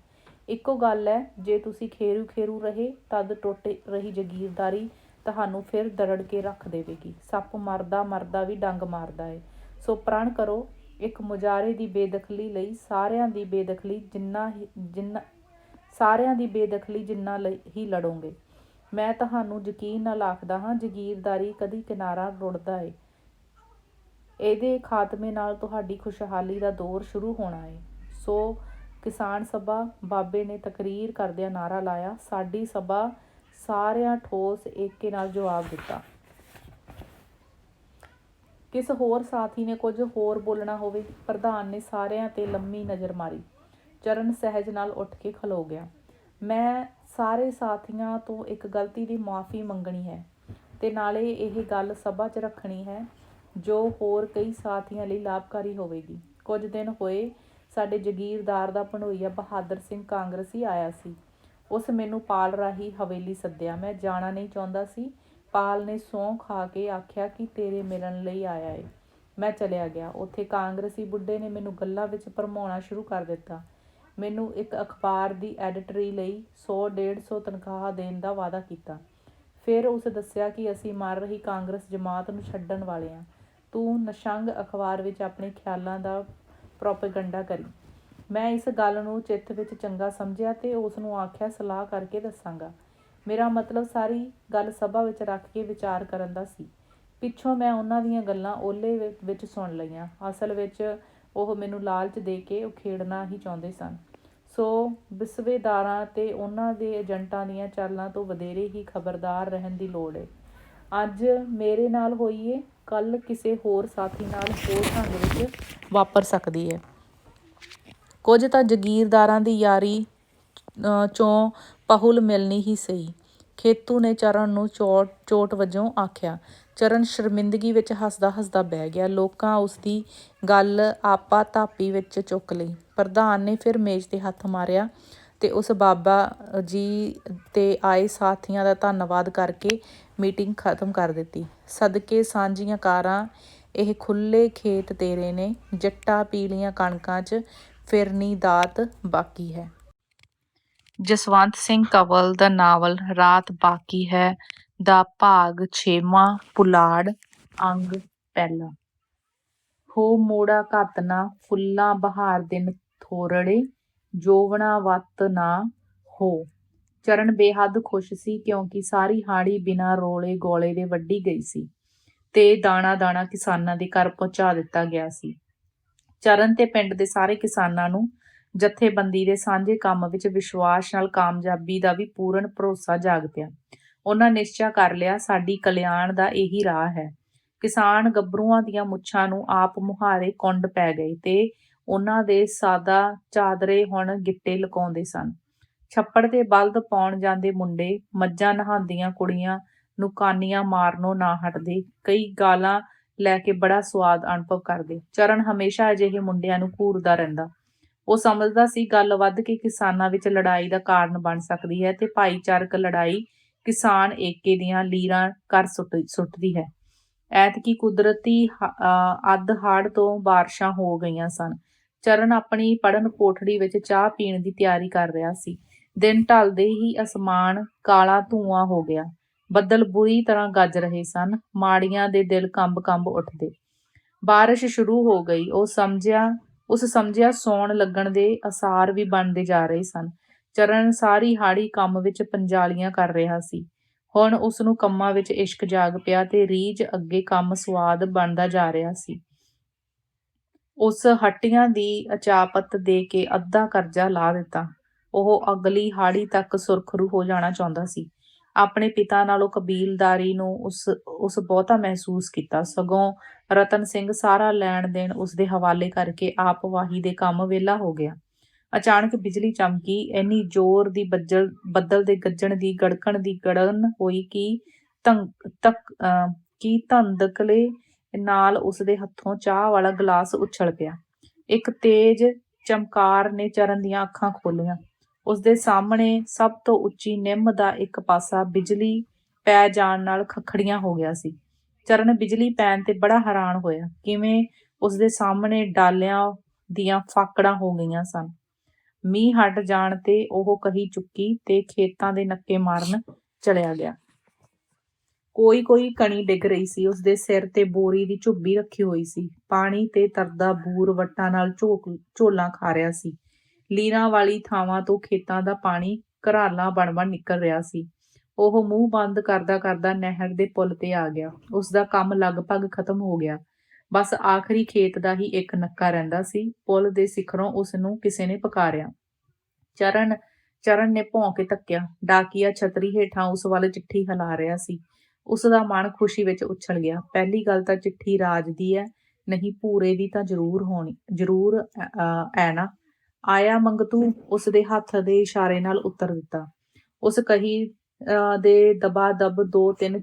ਇੱਕੋ ਗੱਲ ਹੈ, ਜੇ ਤੁਸੀਂ ਖੇਰੂ ਰਹੇ ਤਦ ਟੁੱਟ ਰਹੀ ਜਗੀਰਦਾਰੀ ਤੁਹਾਨੂੰ ਫਿਰ ਦਰੜ ਕੇ ਰੱਖ ਦੇਵੇਗੀ। ਸੱਪ ਮਰਦਾ ਵੀ ਡੰਗ ਮਾਰਦਾ ਏ। ਸੋ ਪ੍ਰਣ ਕਰੋ, ਇੱਕ ਮੁਜਾਰੇ ਦੀ ਬੇਦਖਲੀ ਲਈ ਸਾਰਿਆਂ ਦੀ ਬੇਦਖਲੀ ਜਿੰਨਾ ਹੀ ਲੜੋਗੇ। ਮੈਂ ਤੁਹਾਨੂੰ ਯਕੀਨ ਨਾਲ ਆਖਦਾ ਹਾਂ, ਜਗੀਰਦਾਰੀ ਕਦੀ ਕਿਨਾਰਾ ਰੁੜਦਾ ਏ। ਇਹਦੇ ਖਾਤਮੇ ਨਾਲ ਤੁਹਾਡੀ ਖੁਸ਼ਹਾਲੀ ਦਾ ਦੌਰ ਸ਼ੁਰੂ ਹੋਣਾ ਏ। ਸੋ ਕਿਸਾਨ ਸਭਾ, ਬਾਬੇ ਨੇ ਤਕਰੀਰ ਕਰਦਿਆਂ ਨਾਅਰਾ ਲਾਇਆ। ਸਾਡੀ ਸਭਾ। ਸਾਰਿਆਂ ਠੋਸ ਏਕੇ ਨਾਲ ਜਵਾਬ ਦਿੱਤਾ। ਕਿਸ ਹੋਰ ਸਾਥੀ ਨੇ ਕੁਝ ਹੋਰ ਬੋਲਣਾ ਹੋਵੇ? ਪ੍ਰਧਾਨ ਨੇ ਸਾਰਿਆਂ ਤੇ ਲੰਮੀ ਨਜ਼ਰ ਮਾਰੀ। ਚਰਨ ਸਹਿਜ ਨਾਲ ਉੱਠ ਕੇ ਖਲੋ ਗਿਆ। ਮੈਂ ਸਾਰੇ ਸਾਥੀਆਂ ਤੋਂ ਇੱਕ ਗਲਤੀ ਦੀ ਮੁਆਫ਼ੀ ਮੰਗਣੀ ਹੈ ਤੇ ਨਾਲੇ ਇਹ ਗੱਲ ਸਭਾ 'ਚ ਰੱਖਣੀ ਹੈ ਜੋ ਹੋਰ ਕਈ ਸਾਥੀਆਂ ਲਈ ਲਾਭਕਾਰੀ ਹੋਵੇਗੀ। ਕੁਝ ਦਿਨ ਹੋਏ ਸਾਡੇ ਜਗੀਰਦਾਰ ਦਾ ਭਣੋਈਆ ਬਹਾਦਰ ਸਿੰਘ ਕਾਂਗਰਸੀ ਆਇਆ ਸੀ। ਉਸ ਮੈਨੂੰ ਪਾਲ ਰਾਹੀਂ ਹਵੇਲੀ ਸੱਦਿਆ। ਮੈਂ ਜਾਣਾ ਨਹੀਂ ਚਾਹੁੰਦਾ ਸੀ। ਪਾਲ ਨੇ ਸਹੁੰ ਖਾ ਕੇ ਆਖਿਆ ਕਿ ਤੇਰੇ ਮਿਲਣ ਲਈ ਆਇਆ ਏ। ਮੈਂ ਚਲਿਆ ਗਿਆ। ਉੱਥੇ ਕਾਂਗਰਸੀ ਬੁੱਢੇ ਨੇ ਮੈਨੂੰ ਗੱਲਾਂ ਵਿੱਚ ਭਰਮਾਉਣਾ ਸ਼ੁਰੂ ਕਰ ਦਿੱਤਾ। ਮੈਨੂੰ ਇੱਕ ਅਖਬਾਰ ਦੀ ਐਡੀਟਰੀ ਲਈ 100-150 ਤਨਖਾਹ ਦੇਣ ਦਾ ਵਾਅਦਾ ਕੀਤਾ। ਫਿਰ ਉਸ ਦੱਸਿਆ ਕਿ ਅਸੀਂ ਮਰ ਰਹੀ ਕਾਂਗਰਸ ਜਮਾਤ ਨੂੰ ਛੱਡਣ ਵਾਲੇ ਹਾਂ। ਤੂੰ ਨਸ਼ੰਗ ਅਖਬਾਰ ਵਿੱਚ ਆਪਣੇ ਖਿਆਲਾਂ ਦਾ ਪ੍ਰੋਪੇਗੰਡਾ ਕਰੀ। ਮੈਂ ਇਸ ਗੱਲ ਨੂੰ ਚਿੱਤ ਵਿੱਚ ਚੰਗਾ ਸਮਝਿਆ ਅਤੇ ਉਸ ਨੂੰ ਆਖਿਆ ਸਲਾਹ ਕਰਕੇ ਦੱਸਾਂਗਾ। ਮੇਰਾ ਮਤਲਬ ਸਾਰੀ ਗੱਲ ਸਭਾ ਵਿੱਚ ਰੱਖ ਕੇ ਵਿਚਾਰ ਕਰਨ ਦਾ ਸੀ। ਪਿੱਛੋਂ ਮੈਂ ਉਹਨਾਂ ਦੀਆਂ ਗੱਲਾਂ ਓਹਲੇ ਵਿੱਚ ਸੁਣ ਲਈਆਂ। ਅਸਲ ਵਿੱਚ ਉਹ ਮੈਨੂੰ ਲਾਲਚ ਦੇ ਕੇ ਉਖੇੜਨਾ ਹੀ ਚਾਹੁੰਦੇ ਸਨ। ਸੋ ਵਿਸਵੇਦਾਰਾਂ ਅਤੇ ਉਹਨਾਂ ਦੇ ਏਜੰਟਾਂ ਦੀਆਂ ਚਾਲਾਂ ਤੋਂ ਵਧੇਰੇ ਹੀ ਖਬਰਦਾਰ ਰਹਿਣ ਦੀ ਲੋੜ ਏ। ਅੱਜ ਮੇਰੇ ਨਾਲ ਹੋਈ ਏ, ਕੱਲ੍ਹ ਕਿਸੇ ਹੋਰ ਸਾਥੀ ਨਾਲ ਹੋਰ ਢੰਗ ਵਿੱਚ ਵਾਪਰ ਸਕਦੀ ਹੈ। ਕੁਝ ਤਾਂ ਜਗੀਰਦਾਰਾਂ ਦੀ ਯਾਰੀ ਚੋਂ ਪਹੁਲ ਮਿਲਣੀ ਹੀ ਸਹੀ। ਖੇਤੂ ਨੇ ਚਰਨ ਨੂੰ ਚੋਟ ਵਜੋਂ ਆਖਿਆ। ਚਰਨ ਸ਼ਰਮਿੰਦਗੀ ਵਿੱਚ ਹੱਸਦਾ ਹੱਸਦਾ ਬਹਿ ਗਿਆ। ਲੋਕਾਂ ਉਸਦੀ ਗੱਲ ਆਪਾ ਧਾਪੀ ਵਿੱਚ ਚੁੱਕ ਲਈ। ਪ੍ਰਧਾਨ ਨੇ ਫਿਰ ਮੇਜ਼ 'ਤੇ ਹੱਥ ਮਾਰਿਆ ਅਤੇ ਉਸ ਬਾਬਾ ਜੀ ਤੇ ਆਏ ਸਾਥੀਆਂ ਦਾ ਧੰਨਵਾਦ ਕਰਕੇ ਮੀਟਿੰਗ ਖਤਮ ਕਰ ਦਿੱਤੀ। ਸਦਕੇ ਸਾਂਝੀਆਂ ਕਾਰਾਂ, ਇਹ ਖੁੱਲ੍ਹੇ ਖੇਤ ਤੇਰੇ ਨੇ, ਜੱਟਾਂ ਪੀਲੀਆਂ ਕਣਕਾਂ 'ਚ ਫਿਰਨੀ ਦਾਤ ਬਾਕੀ ਹੈ। ਜਸਵੰਤ ਸਿੰਘ ਕੰਵਲ ਦਾ ਨਾਵਲ ਰਾਤ ਬਾਕੀ ਹੈ ਦਾ ਭਾਗ 6ਵਾਂ ਪੁਲਾੜ ਅੰਗ ਪਹਿਲਾ। ਹੋ ਮੋੜਾ ਘੱਤ ਨਾ ਫੁੱਲਾਂ ਬਹਾਰ ਦਿਨ ਥੋਰੜੇ, ਜੋਵਣਾ ਵੱਤ ਨਾ ਹੋ। ਚਰਨ ਬੇਹੱਦ ਖੁਸ਼ ਸੀ ਕਿਉਂਕਿ ਸਾਰੀ ਹਾੜੀ ਬਿਨਾਂ ਰੋਲੇ ਗੋਲੇ ਦੇ ਵੱਢੀ ਗਈ ਸੀ ਤੇ ਦਾਣਾ ਦਾਣਾ ਕਿਸਾਨਾਂ ਦੇ ਘਰ ਪਹੁੰਚਾ ਦਿੱਤਾ ਗਿਆ ਸੀ। ਚਰਨ ਤੇ ਪਿੰਡ ਦੇ ਸਾਰੇ ਕਿਸਾਨਾਂ ਨੂੰ ਜਥੇਬੰਦੀ ਦੇ ਸਾਂਝੇ ਕੰਮ ਵਿੱਚ ਵਿਸ਼ਵਾਸ ਨਾਲ ਕਾਮਯਾਬੀ ਦਾ ਵੀ ਪੂਰਨ ਭਰੋਸਾ ਜਾਗ ਪਿਆ। ਉਹਨਾਂ ਨਿਸ਼ਚਾ ਕਰ ਲਿਆ, ਸਾਡੀ ਕਲਿਆਣ ਦਾ ਇਹੀ ਰਾਹ ਹੈ। ਕਿਸਾਨ ਗੱਭਰੂਆਂ ਦੀਆਂ ਮੁੱਛਾਂ ਨੂੰ ਆਪ ਮੁਹਾਰੇ ਕੁੰਡ ਪੈ ਗਏ ਤੇ ਉਹਨਾਂ ਦੇ ਸਾਦਾ ਚਾਦਰੇ ਹੁਣ ਗਿੱਟੇ ਲੁਕਾਉਂਦੇ ਸਨ। ਛੱਪੜ 'ਤੇ ਬਲਦ ਪਾਉਣ ਜਾਂਦੇ ਮੁੰਡੇ, ਮੱਝਾਂ ਨਹਾਉਂਦੀਆਂ ਕੁੜੀਆਂ ਨੂੰ ਕਾਨੀਆਂ ਮਾਰਨੋਂ ਨਾ ਹਟਦੇ। ਕਈ ਗਾਲਾਂ ਲੈ ਕੇ ਬੜਾ ਸੁਆਦ ਅਨੁਭਵ ਕਰਦੇ। ਚਰਨ ਹਮੇਸ਼ਾ ਅਜਿਹੇ ਮੁੰਡਿਆਂ ਨੂੰ ਘੂਰਦਾ ਰਹਿੰਦਾ। ਉਹ ਸਮਝਦਾ ਸੀ ਗੱਲ ਵੱਧ ਕੇ ਕਿਸਾਨਾਂ ਵਿੱਚ ਲੜਾਈ ਦਾ ਕਾਰਨ ਬਣ ਸਕਦੀ ਹੈ ਤੇ ਭਾਈਚਾਰਕ ਲੜਾਈ ਕਿਸਾਨ ਏਕੇ ਦੀਆਂ ਲੀਰਾਂ ਕਰ ਸੁੱਟਦੀ ਹੈ। ਐਤਕੀ ਕੁਦਰਤੀ ਅੱਧ ਹਾੜ ਤੋਂ ਬਾਰਿਸ਼ਾਂ ਹੋ ਗਈਆਂ ਸਨ। ਚਰਨ ਆਪਣੀ ਪੜ੍ਹਨ ਕੋਠੜੀ ਵਿੱਚ ਚਾਹ ਪੀਣ ਦੀ ਤਿਆਰੀ ਕਰ ਰਿਹਾ ਸੀ। ਦਿਨ ਢਲਦੇ ਹੀ ਅਸਮਾਨ ਕਾਲਾ ਧੂੰਆਂ ਹੋ ਗਿਆ। ਬੱਦਲ ਬੁਰੀ ਤਰ੍ਹਾਂ ਗੱਜ ਰਹੇ ਸਨ। ਮਾੜੀਆਂ ਦੇ ਦਿਲ ਕੰਬ ਉੱਠਦੇ। ਬਾਰਿਸ਼ ਸ਼ੁਰੂ ਹੋ ਗਈ। ਉਸ ਸਮਝਿਆ ਸੌਣ ਲੱਗਣ ਦੇ ਆਸਾਰ ਵੀ ਬਣਦੇ ਜਾ ਰਹੇ ਸਨ। ਚਰਨ ਸਾਰੀ ਹਾੜੀ ਕੰਮ ਵਿੱਚ ਪੰਜਾਲੀਆਂ ਕਰ ਰਿਹਾ ਸੀ। ਹੁਣ ਉਸ ਨੂੰ ਕੰਮਾਂ ਵਿੱਚ ਇਸ਼ਕ ਜਾਗ ਪਿਆ ਤੇ ਰੀਝ ਅੱਗੇ ਕੰਮ ਸੁਆਦ ਬਣਦਾ ਜਾ ਰਿਹਾ ਸੀ। ਉਸ ਹੱਟੀਆਂ ਦੀ ਅਚਾਪਤ ਦੇ ਕੇ ਅੱਧਾ ਕਰਜ਼ਾ ਲਾ ਦਿੱਤਾ। ਉਹ ਅਗਲੀ ਹਾੜੀ ਤੱਕ ਸੁਰਖਰੂ ਹੋ ਜਾਣਾ ਚਾਹੁੰਦਾ ਸੀ। ਆਪਣੇ ਪਿਤਾ ਨਾਲੋਂ ਕਬੀਲਦਾਰੀ ਨੂੰ ਉਸ ਬਹੁਤਾ ਮਹਿਸੂਸ ਕੀਤਾ। ਸਗੋਂ ਰਤਨ ਸਿੰਘ ਸਾਰਾ ਲੈਣ ਦੇਣ ਉਸਦੇ ਹਵਾਲੇ ਕਰਕੇ ਆਪ ਵਾਹੀ ਦੇ ਕੰਮ ਵਿਹਲਾ ਹੋ ਗਿਆ। ਅਚਾਨਕ ਬਿਜਲੀ ਚਮਕੀ। ਇੰਨੀ ਜ਼ੋਰ ਦੀ ਬੱਦਲ ਦੇ ਗੱਜਣ ਦੀ ਗੜਕਣ ਦੀ ਗੜਨ ਹੋਈ ਕਿ ਧੰਦਕਲੇ ਨਾਲ ਉਸਦੇ ਹੱਥੋਂ ਚਾਹ ਵਾਲਾ ਗਲਾਸ ਉਛਲ ਪਿਆ। ਇੱਕ ਤੇਜ਼ ਚਮਕਾਰ ਨੇ ਚਰਨ ਦੀਆਂ ਅੱਖਾਂ ਖੋਲ੍ਹੀਆਂ। ਉਸਦੇ ਸਾਹਮਣੇ ਸਭ ਤੋਂ ਉੱਚੀ ਨਿੰਮ ਦਾ ਇੱਕ ਪਾਸਾ ਬਿਜਲੀ ਪੈ ਜਾਣ ਨਾਲ ਖੱਖੜੀਆਂ ਹੋ ਗਿਆ ਸੀ। ਚਰਨ ਬਿਜਲੀ ਪੈਣ ਤੇ ਬੜਾ ਹੈਰਾਨ ਹੋਇਆ। ਕਿਵੇਂ ਉਸਦੇ ਸਾਹਮਣੇ ਡਾਲਿਆਂ ਦੀਆਂ ਫਾਕੜਾਂ ਹੋ ਗਈਆਂ ਸਨ। ਮੀਂਹ ਹਟ ਜਾਣ ਤੇ ਉਹ ਕਹੀ ਚੁੱਕੀ ਤੇ ਖੇਤਾਂ ਦੇ ਨੱਕੇ ਮਾਰਨ ਚਲਿਆ ਗਿਆ। ਕੋਈ ਕਣੀ ਡਿੱਗ ਰਹੀ ਸੀ। ਉਸਦੇ ਸਿਰ ਤੇ ਬੋਰੀ ਦੀ ਝੁੱਬੀ ਰੱਖੀ ਹੋਈ ਸੀ। ਪਾਣੀ ਤੇ ਤਰਦਾ ਬੂਰ ਵੱਟਾਂ ਨਾਲ ਝੋਲਾਂ ਖਾ ਰਿਹਾ ਸੀ। ਲੀਰਾਂ ਵਾਲੀ ਥਾਵਾਂ ਤੋਂ ਖੇਤਾਂ ਦਾ ਪਾਣੀ ਘਰਾਲਾਂ ਬਣ ਨਿਕਲ ਰਿਹਾ ਸੀ। ਉਹ ਮੂੰਹ ਬੰਦ ਕਰਦਾ ਕਰਦਾ ਨਹਿਰ ਦੇ ਪੁੱਲ ਤੇ ਆ ਗਿਆ। ਉਸਦਾ ਕੰਮ ਲਗਭਗ ਖਤਮ ਹੋ ਗਿਆ। ਬਸ ਆਖਰੀ ਖੇਤ ਦਾ ਹੀ ਇੱਕ ਨੱਕਾ ਰਹਿੰਦਾ ਸੀ। ਪੁੱਲ ਦੇ ਸਿਖਰੋਂ ਉਸਨੂੰ ਕਿਸੇ ਨੇ ਪੁਕਾਰਿਆ। ਚਰਨ ਨੇ ਭੌਂ ਕੇ ਤੱਕਿਆ। ਡਾਕੀਆ ਛਤਰੀ ਹੇਠਾਂ ਉਸ ਵੱਲ ਚਿੱਠੀ ਹਿਲਾ ਰਿਹਾ ਸੀ। ਉਸਦਾ ਮਨ ਖੁਸ਼ੀ ਵਿੱਚ ਉਛਲ ਗਿਆ। ਪਹਿਲੀ ਗੱਲ ਤਾਂ ਚਿੱਠੀ ਰਾਜ ਦੀ ਹੈ, ਨਹੀਂ ਭੂਰੇ ਦੀ ਤਾਂ ਜ਼ਰੂਰ ਐ ਨਾ। ਆਇਆ ਮੰਗਤੂ ਉਸਦੇ ਹੱਥ ਦੇ ਇਸ਼ਾਰੇ ਨਾਲ ਉੱਤਰ ਦਿੱਤਾ। ਉਸ ਕਹੀ ਦੇ ਦਬਾ ਦਬ 2-3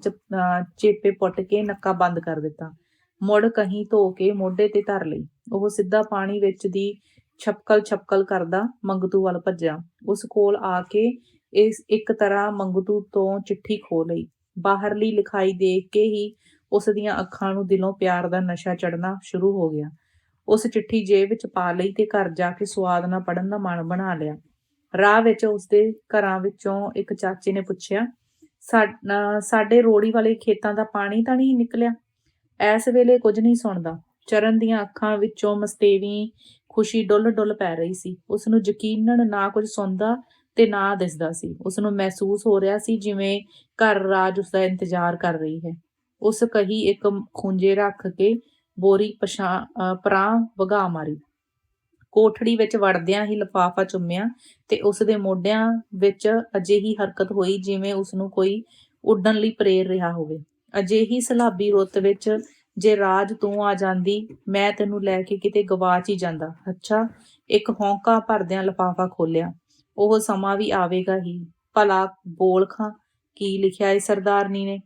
ਚੇਪੇ ਪੁੱਟ ਕੇ ਨੱਕਾ ਬੰਦ ਕਰ ਦਿੱਤਾ। ਮੁੜ ਕਹੀ ਧੋ ਕੇ ਮੋਢੇ ਤੇ ਧਰ ਲਈ। ਉਹ ਸਿੱਧਾ ਪਾਣੀ ਵਿੱਚ ਦੀ ਛਪਕਲ ਕਰਦਾ ਮੰਗਤੂ ਵੱਲ ਭੱਜਿਆ। ਉਸ ਕੋਲ ਆ ਕੇ ਇੱਕ ਤਰ੍ਹਾਂ ਮੰਗਤੂ ਤੋਂ ਚਿੱਠੀ ਖੋਹ ਲਈ। ਬਾਹਰਲੀ ਲਿਖਾਈ ਦੇਖ ਕੇ ਹੀ ਉਸ ਦੀਆਂ ਅੱਖਾਂ ਨੂੰ ਦਿਲੋਂ ਪਿਆਰ ਦਾ ਨਸ਼ਾ ਚੜ੍ਹਨਾ ਸ਼ੁਰੂ ਹੋ ਗਿਆ। ਉਸ ਚਿੱਠੀ ਜੇਬ ਵਿੱਚ ਪਾ ਲਈ ਤੇ ਘਰ ਜਾ ਕੇ ਸਵਾਦ ਨਾਲ ਪੜ੍ਹਨ ਦਾ ਮਨ ਬਣਾ ਲਿਆ। ਰਾਹ ਵਿੱਚ ਉਸਦੇ ਘਰਾਂ ਵਿੱਚੋਂ ਇੱਕ ਚਾਚੇ ਨੇ ਪੁੱਛਿਆ, ਸਾਡੇ ਰੋੜੀ ਵਾਲੇ ਖੇਤਾਂ ਦਾ ਪਾਣੀ ਤਾਂ ਨਹੀਂ ਨਿਕਲਿਆ? ਇਸ ਵੇਲੇ ਕੁਝ ਨਹੀਂ ਸੁਣਦਾ। ਚਰਨ ਦੀਆਂ ਅੱਖਾਂ ਵਿੱਚੋਂ ਮਸਤੇਵੀਂ ਖੁਸ਼ੀ ਡੁੱਲ ਪੈ ਰਹੀ ਸੀ। ਉਸਨੂੰ ਯਕੀਨਨ ਨਾ ਕੁਝ ਸੁਣਦਾ ਤੇ ਨਾ ਦਿਸਦਾ ਸੀ। ਉਸਨੂੰ ਮਹਿਸੂਸ ਹੋ ਰਿਹਾ ਸੀ ਜਿਵੇਂ ਘਰ ਰਾਜ ਉਸਦਾ ਇੰਤਜ਼ਾਰ ਕਰ ਰਹੀ ਹੈ। ਉਸ ਕਹੀ ਇੱਕ ਖੂੰਜੇ ਰੱਖ ਕੇ ਬੋਰੀ ਪਰਾਂ ਵਗਾਹ ਮਾਰੀ। ਕੋਠੜੀ ਵਿੱਚ ਵੜਦਿਆਂ ਹੀ ਲਿਫਾਫਾ ਚੁੰਮਿਆ ਤੇ ਉਸਦੇ ਮੋਢਿਆਂ ਵਿੱਚ ਅਜਿਹੀ ਹਰਕਤ ਹੋਈ ਜਿਵੇਂ ਉਸਨੂੰ ਕੋਈ ਉੱਡਣ ਲਈ ਪ੍ਰੇਰ ਰਿਹਾ ਹੋਵੇ। ਅਜਿਹੀ ਸਲਾਬੀ ਰੁੱਤ ਵਿੱਚ ਜੇ ਰਾਜ ਤੂੰ ਆ ਜਾਂਦੀ, ਮੈਂ ਤੈਨੂੰ ਲੈ ਕੇ ਕਿਤੇ ਗਵਾਚ ਹੀ ਜਾਂਦਾ। ਅੱਛਾ, ਇੱਕ ਹੌਂਕਾ ਭਰਦਿਆਂ ਲਿਫਾਫਾ ਖੋਲ੍ਹਿਆ। ਉਹ ਸਮਾਂ ਵੀ ਆਵੇਗਾ ਹੀ। ਭਲਾ ਬੋਲ ਖਾਂ, ਕੀ ਲਿਖਿਆ ਏ ਸਰਦਾਰਨੀ ਨੇ?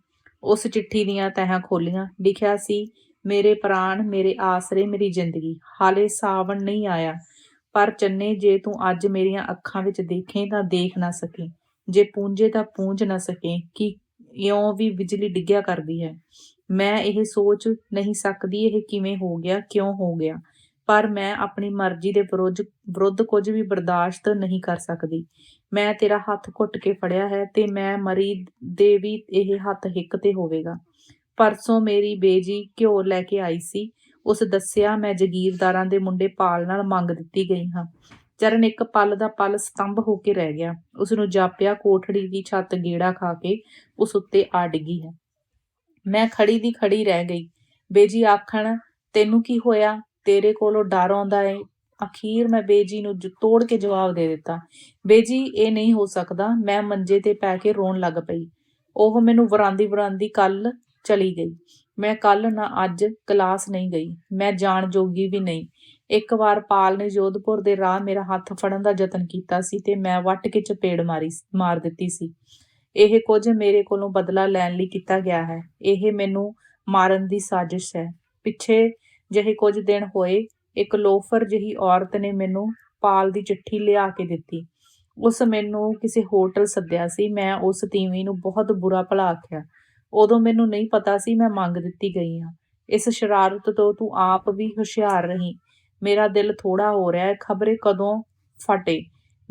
ਉਸ ਚਿੱਠੀ ਦੀਆਂ ਤਹਿਆਂ ਖੋਲ੍ਹੀਆਂ। ਲਿਖਿਆ ਸੀ, ਮੇਰੇ ਪ੍ਰਾਣ, ਮੇਰੇ ਆਸਰੇ, ਮੇਰੀ ਜ਼ਿੰਦਗੀ। ਹਾਲੇ ਸਾਵਣ ਨਹੀਂ ਆਇਆ, ਪਰ ਚੰਨੇ ਜੇ ਤੂੰ ਅੱਜ ਮੇਰੀਆਂ ਅੱਖਾਂ ਵਿੱਚ ਦੇਖੇਂ ਤਾਂ ਦੇਖ ਨਾ ਸਕੇਂ, ਜੇ ਪੂੰਝੇ ਤਾਂ ਪੂੰਝ ਨਾ ਸਕੇਂ ਕਿ ਇਉਂ ਵੀ ਬਿਜਲੀ ਡਿੱਗਿਆ ਕਰਦੀ ਹੈ। ਮੈਂ ਇਹ ਸੋਚ ਨਹੀਂ ਸਕਦੀ ਇਹ ਕਿਵੇਂ ਹੋ ਗਿਆ, ਕਿਉਂ ਹੋ ਗਿਆ, ਪਰ ਮੈਂ ਆਪਣੀ ਮਰਜ਼ੀ ਦੇ ਵਿਰੁੱਧ ਕੁਝ ਵੀ ਬਰਦਾਸ਼ਤ ਨਹੀਂ ਕਰ ਸਕਦੀ। ਮੈਂ ਤੇਰਾ ਹੱਥ ਘੁੱਟ ਕੇ ਫੜਿਆ ਹੈ ਤੇ ਮੈਂ ਮਰੀ ਦੇ ਵੀ ਇਹ ਹੱਥ ਹਿੱਕ ਤੇ ਹੋਵੇਗਾ। ਪਰਸੋਂ ਮੇਰੀ ਬੇਜੀ ਘਿਓ ਲੈ ਕੇ ਆਈ ਸੀ। ਉਸ ਦੱਸਿਆ, ਮੈਂ ਜਗੀਰਦਾਰਾਂ ਦੇ ਮੁੰਡੇ ਪਾਲ ਨਾਲ ਮੰਗ ਦਿੱਤੀ ਗਈ ਹਾਂ। ਚਰਨ ਇੱਕ ਪਲ ਦਾ ਪਲ ਸਤੰਭ ਹੋ ਕੇ ਰਹਿ ਗਿਆ। ਉਸਨੂੰ ਜਾਪਿਆ ਕੋਠੜੀ ਦੀ ਛੱਤ ਗੇੜਾ ਖਾ ਕੇ ਉਸ ਉੱਤੇ ਆ ਡਿੱਗੀ ਹੈ। ਮੈਂ ਖੜੀ ਦੀ ਖੜੀ ਰਹਿ ਗਈ। ਬੇਜੀ ਆਖਣ, ਤੈਨੂੰ ਕੀ ਹੋਇਆ? ਤੇਰੇ ਕੋਲੋਂ ਡਰ ਆਉਂਦਾ ਏ? ਅਖੀਰ ਮੈਂ ਬੇਜੀ ਨੂੰ ਤੋੜ ਕੇ ਜਵਾਬ ਦੇ ਦਿੱਤਾ, ਬੇਜੀ ਇਹ ਨਹੀਂ ਹੋ ਸਕਦਾ। ਮੈਂ ਮੰਜੇ ਤੇ ਪੈ ਕੇ ਰੋਣ ਲੱਗ ਪਈ। ਉਹ ਮੈਨੂੰ ਵਰਾਂਦੀ ਕੱਲ ਚਲੀ ਗਈ। ਮੈਂ ਕੱਲ ਨਾ ਅੱਜ ਕਲਾਸ ਨਹੀਂ ਗਈ। ਮੈਂ ਜਾਣ ਜੋਗੀ ਵੀ ਨਹੀਂ। ਇੱਕ ਵਾਰ ਪਾਲ ਨੇ ਜੋਧਪੁਰ ਦੇ ਰਾਹ ਮੇਰਾ ਹੱਥ ਫੜਨ ਦਾ ਯਤਨ ਕੀਤਾ ਸੀ ਤੇ ਮੈਂ ਵੱਟ ਕੇ ਚਪੇੜ ਮਾਰ ਦਿੱਤੀ ਸੀ। ਇਹ ਕੁਝ ਮੇਰੇ ਕੋਲੋਂ ਬਦਲਾ ਲੈਣ ਲਈ ਕੀਤਾ ਗਿਆ ਹੈ। ਇਹ ਮੈਨੂੰ ਮਾਰਨ ਦੀ ਸਾਜ਼ਿਸ਼ ਹੈ। ਪਿੱਛੇ ਜਿਹੇ ਕੁਝ ਦਿਨ ਹੋਏ, ਇੱਕ ਲੋਫਰ ਜਿਹੀ ਔਰਤ ਨੇ ਮੈਨੂੰ ਪਾਲ ਦੀ ਚਿੱਠੀ ਲਿਆ ਕੇ ਦਿੱਤੀ। ਉਸ ਮੈਨੂੰ ਕਿਸੇ ਹੋਟਲ ਸੱਦਿਆ ਸੀ। ਮੈਂ ਉਸ ਤੀਵੀਂ ਨੂੰ ਬਹੁਤ ਬੁਰਾ ਭਲਾ ਆਖਿਆ। ਉਦੋਂ ਮੈਨੂੰ ਨਹੀਂ ਪਤਾ ਸੀ ਮੈਂ ਮੰਗ ਦਿੱਤੀ ਗਈ ਹਾਂ। ਇਸ ਸ਼ਰਾਰਤ ਤੋਂ ਤੂੰ ਆਪ ਵੀ ਹੁਸ਼ਿਆਰ ਰਹੀਂ। ਮੇਰਾ ਦਿਲ ਥੋੜ੍ਹਾ ਹੋ ਰਿਹਾ ਹੈ, ਖਬਰੇ ਕਦੋਂ ਫਟੇ।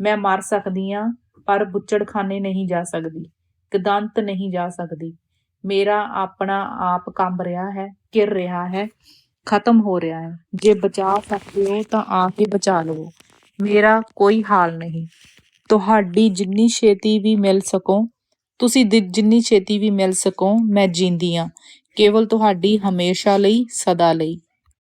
ਮੈਂ ਮਰ ਸਕਦੀ ਹਾਂ, ਪਰ ਬੁੱਚੜਖਾਨੇ ਨਹੀਂ ਜਾ ਸਕਦੀ, ਗਦੰਤ ਨਹੀਂ ਜਾ ਸਕਦੀ। ਮੇਰਾ ਆਪਣਾ ਆਪ ਕੰਬ ਰਿਹਾ ਹੈ, ਘਿਰ ਰਿਹਾ ਹੈ, ਖਤਮ ਹੋ ਰਿਹਾ ਹੈ। ਜੇ ਬਚਾ ਸਕਦੇ ਹੋ ਤਾਂ ਆ ਕੇ ਬਚਾ ਲਵੋ। ਮੇਰਾ ਕੋਈ ਹਾਲ ਨਹੀਂ। ਤੁਹਾਡੀ ਜਿੰਨੀ ਛੇਤੀ ਵੀ ਮਿਲ ਸਕੋ, ਤੁਸੀਂ ਜਿੰਨੀ ਛੇਤੀ ਵੀ ਮਿਲ ਸਕੋ, ਮੈਂ ਜੀਂਦੀ ਹਾਂ, ਕੇਵਲ ਤੁਹਾਡੀ, ਹਮੇਸ਼ਾ ਲਈ, ਸਦਾ ਲਈ।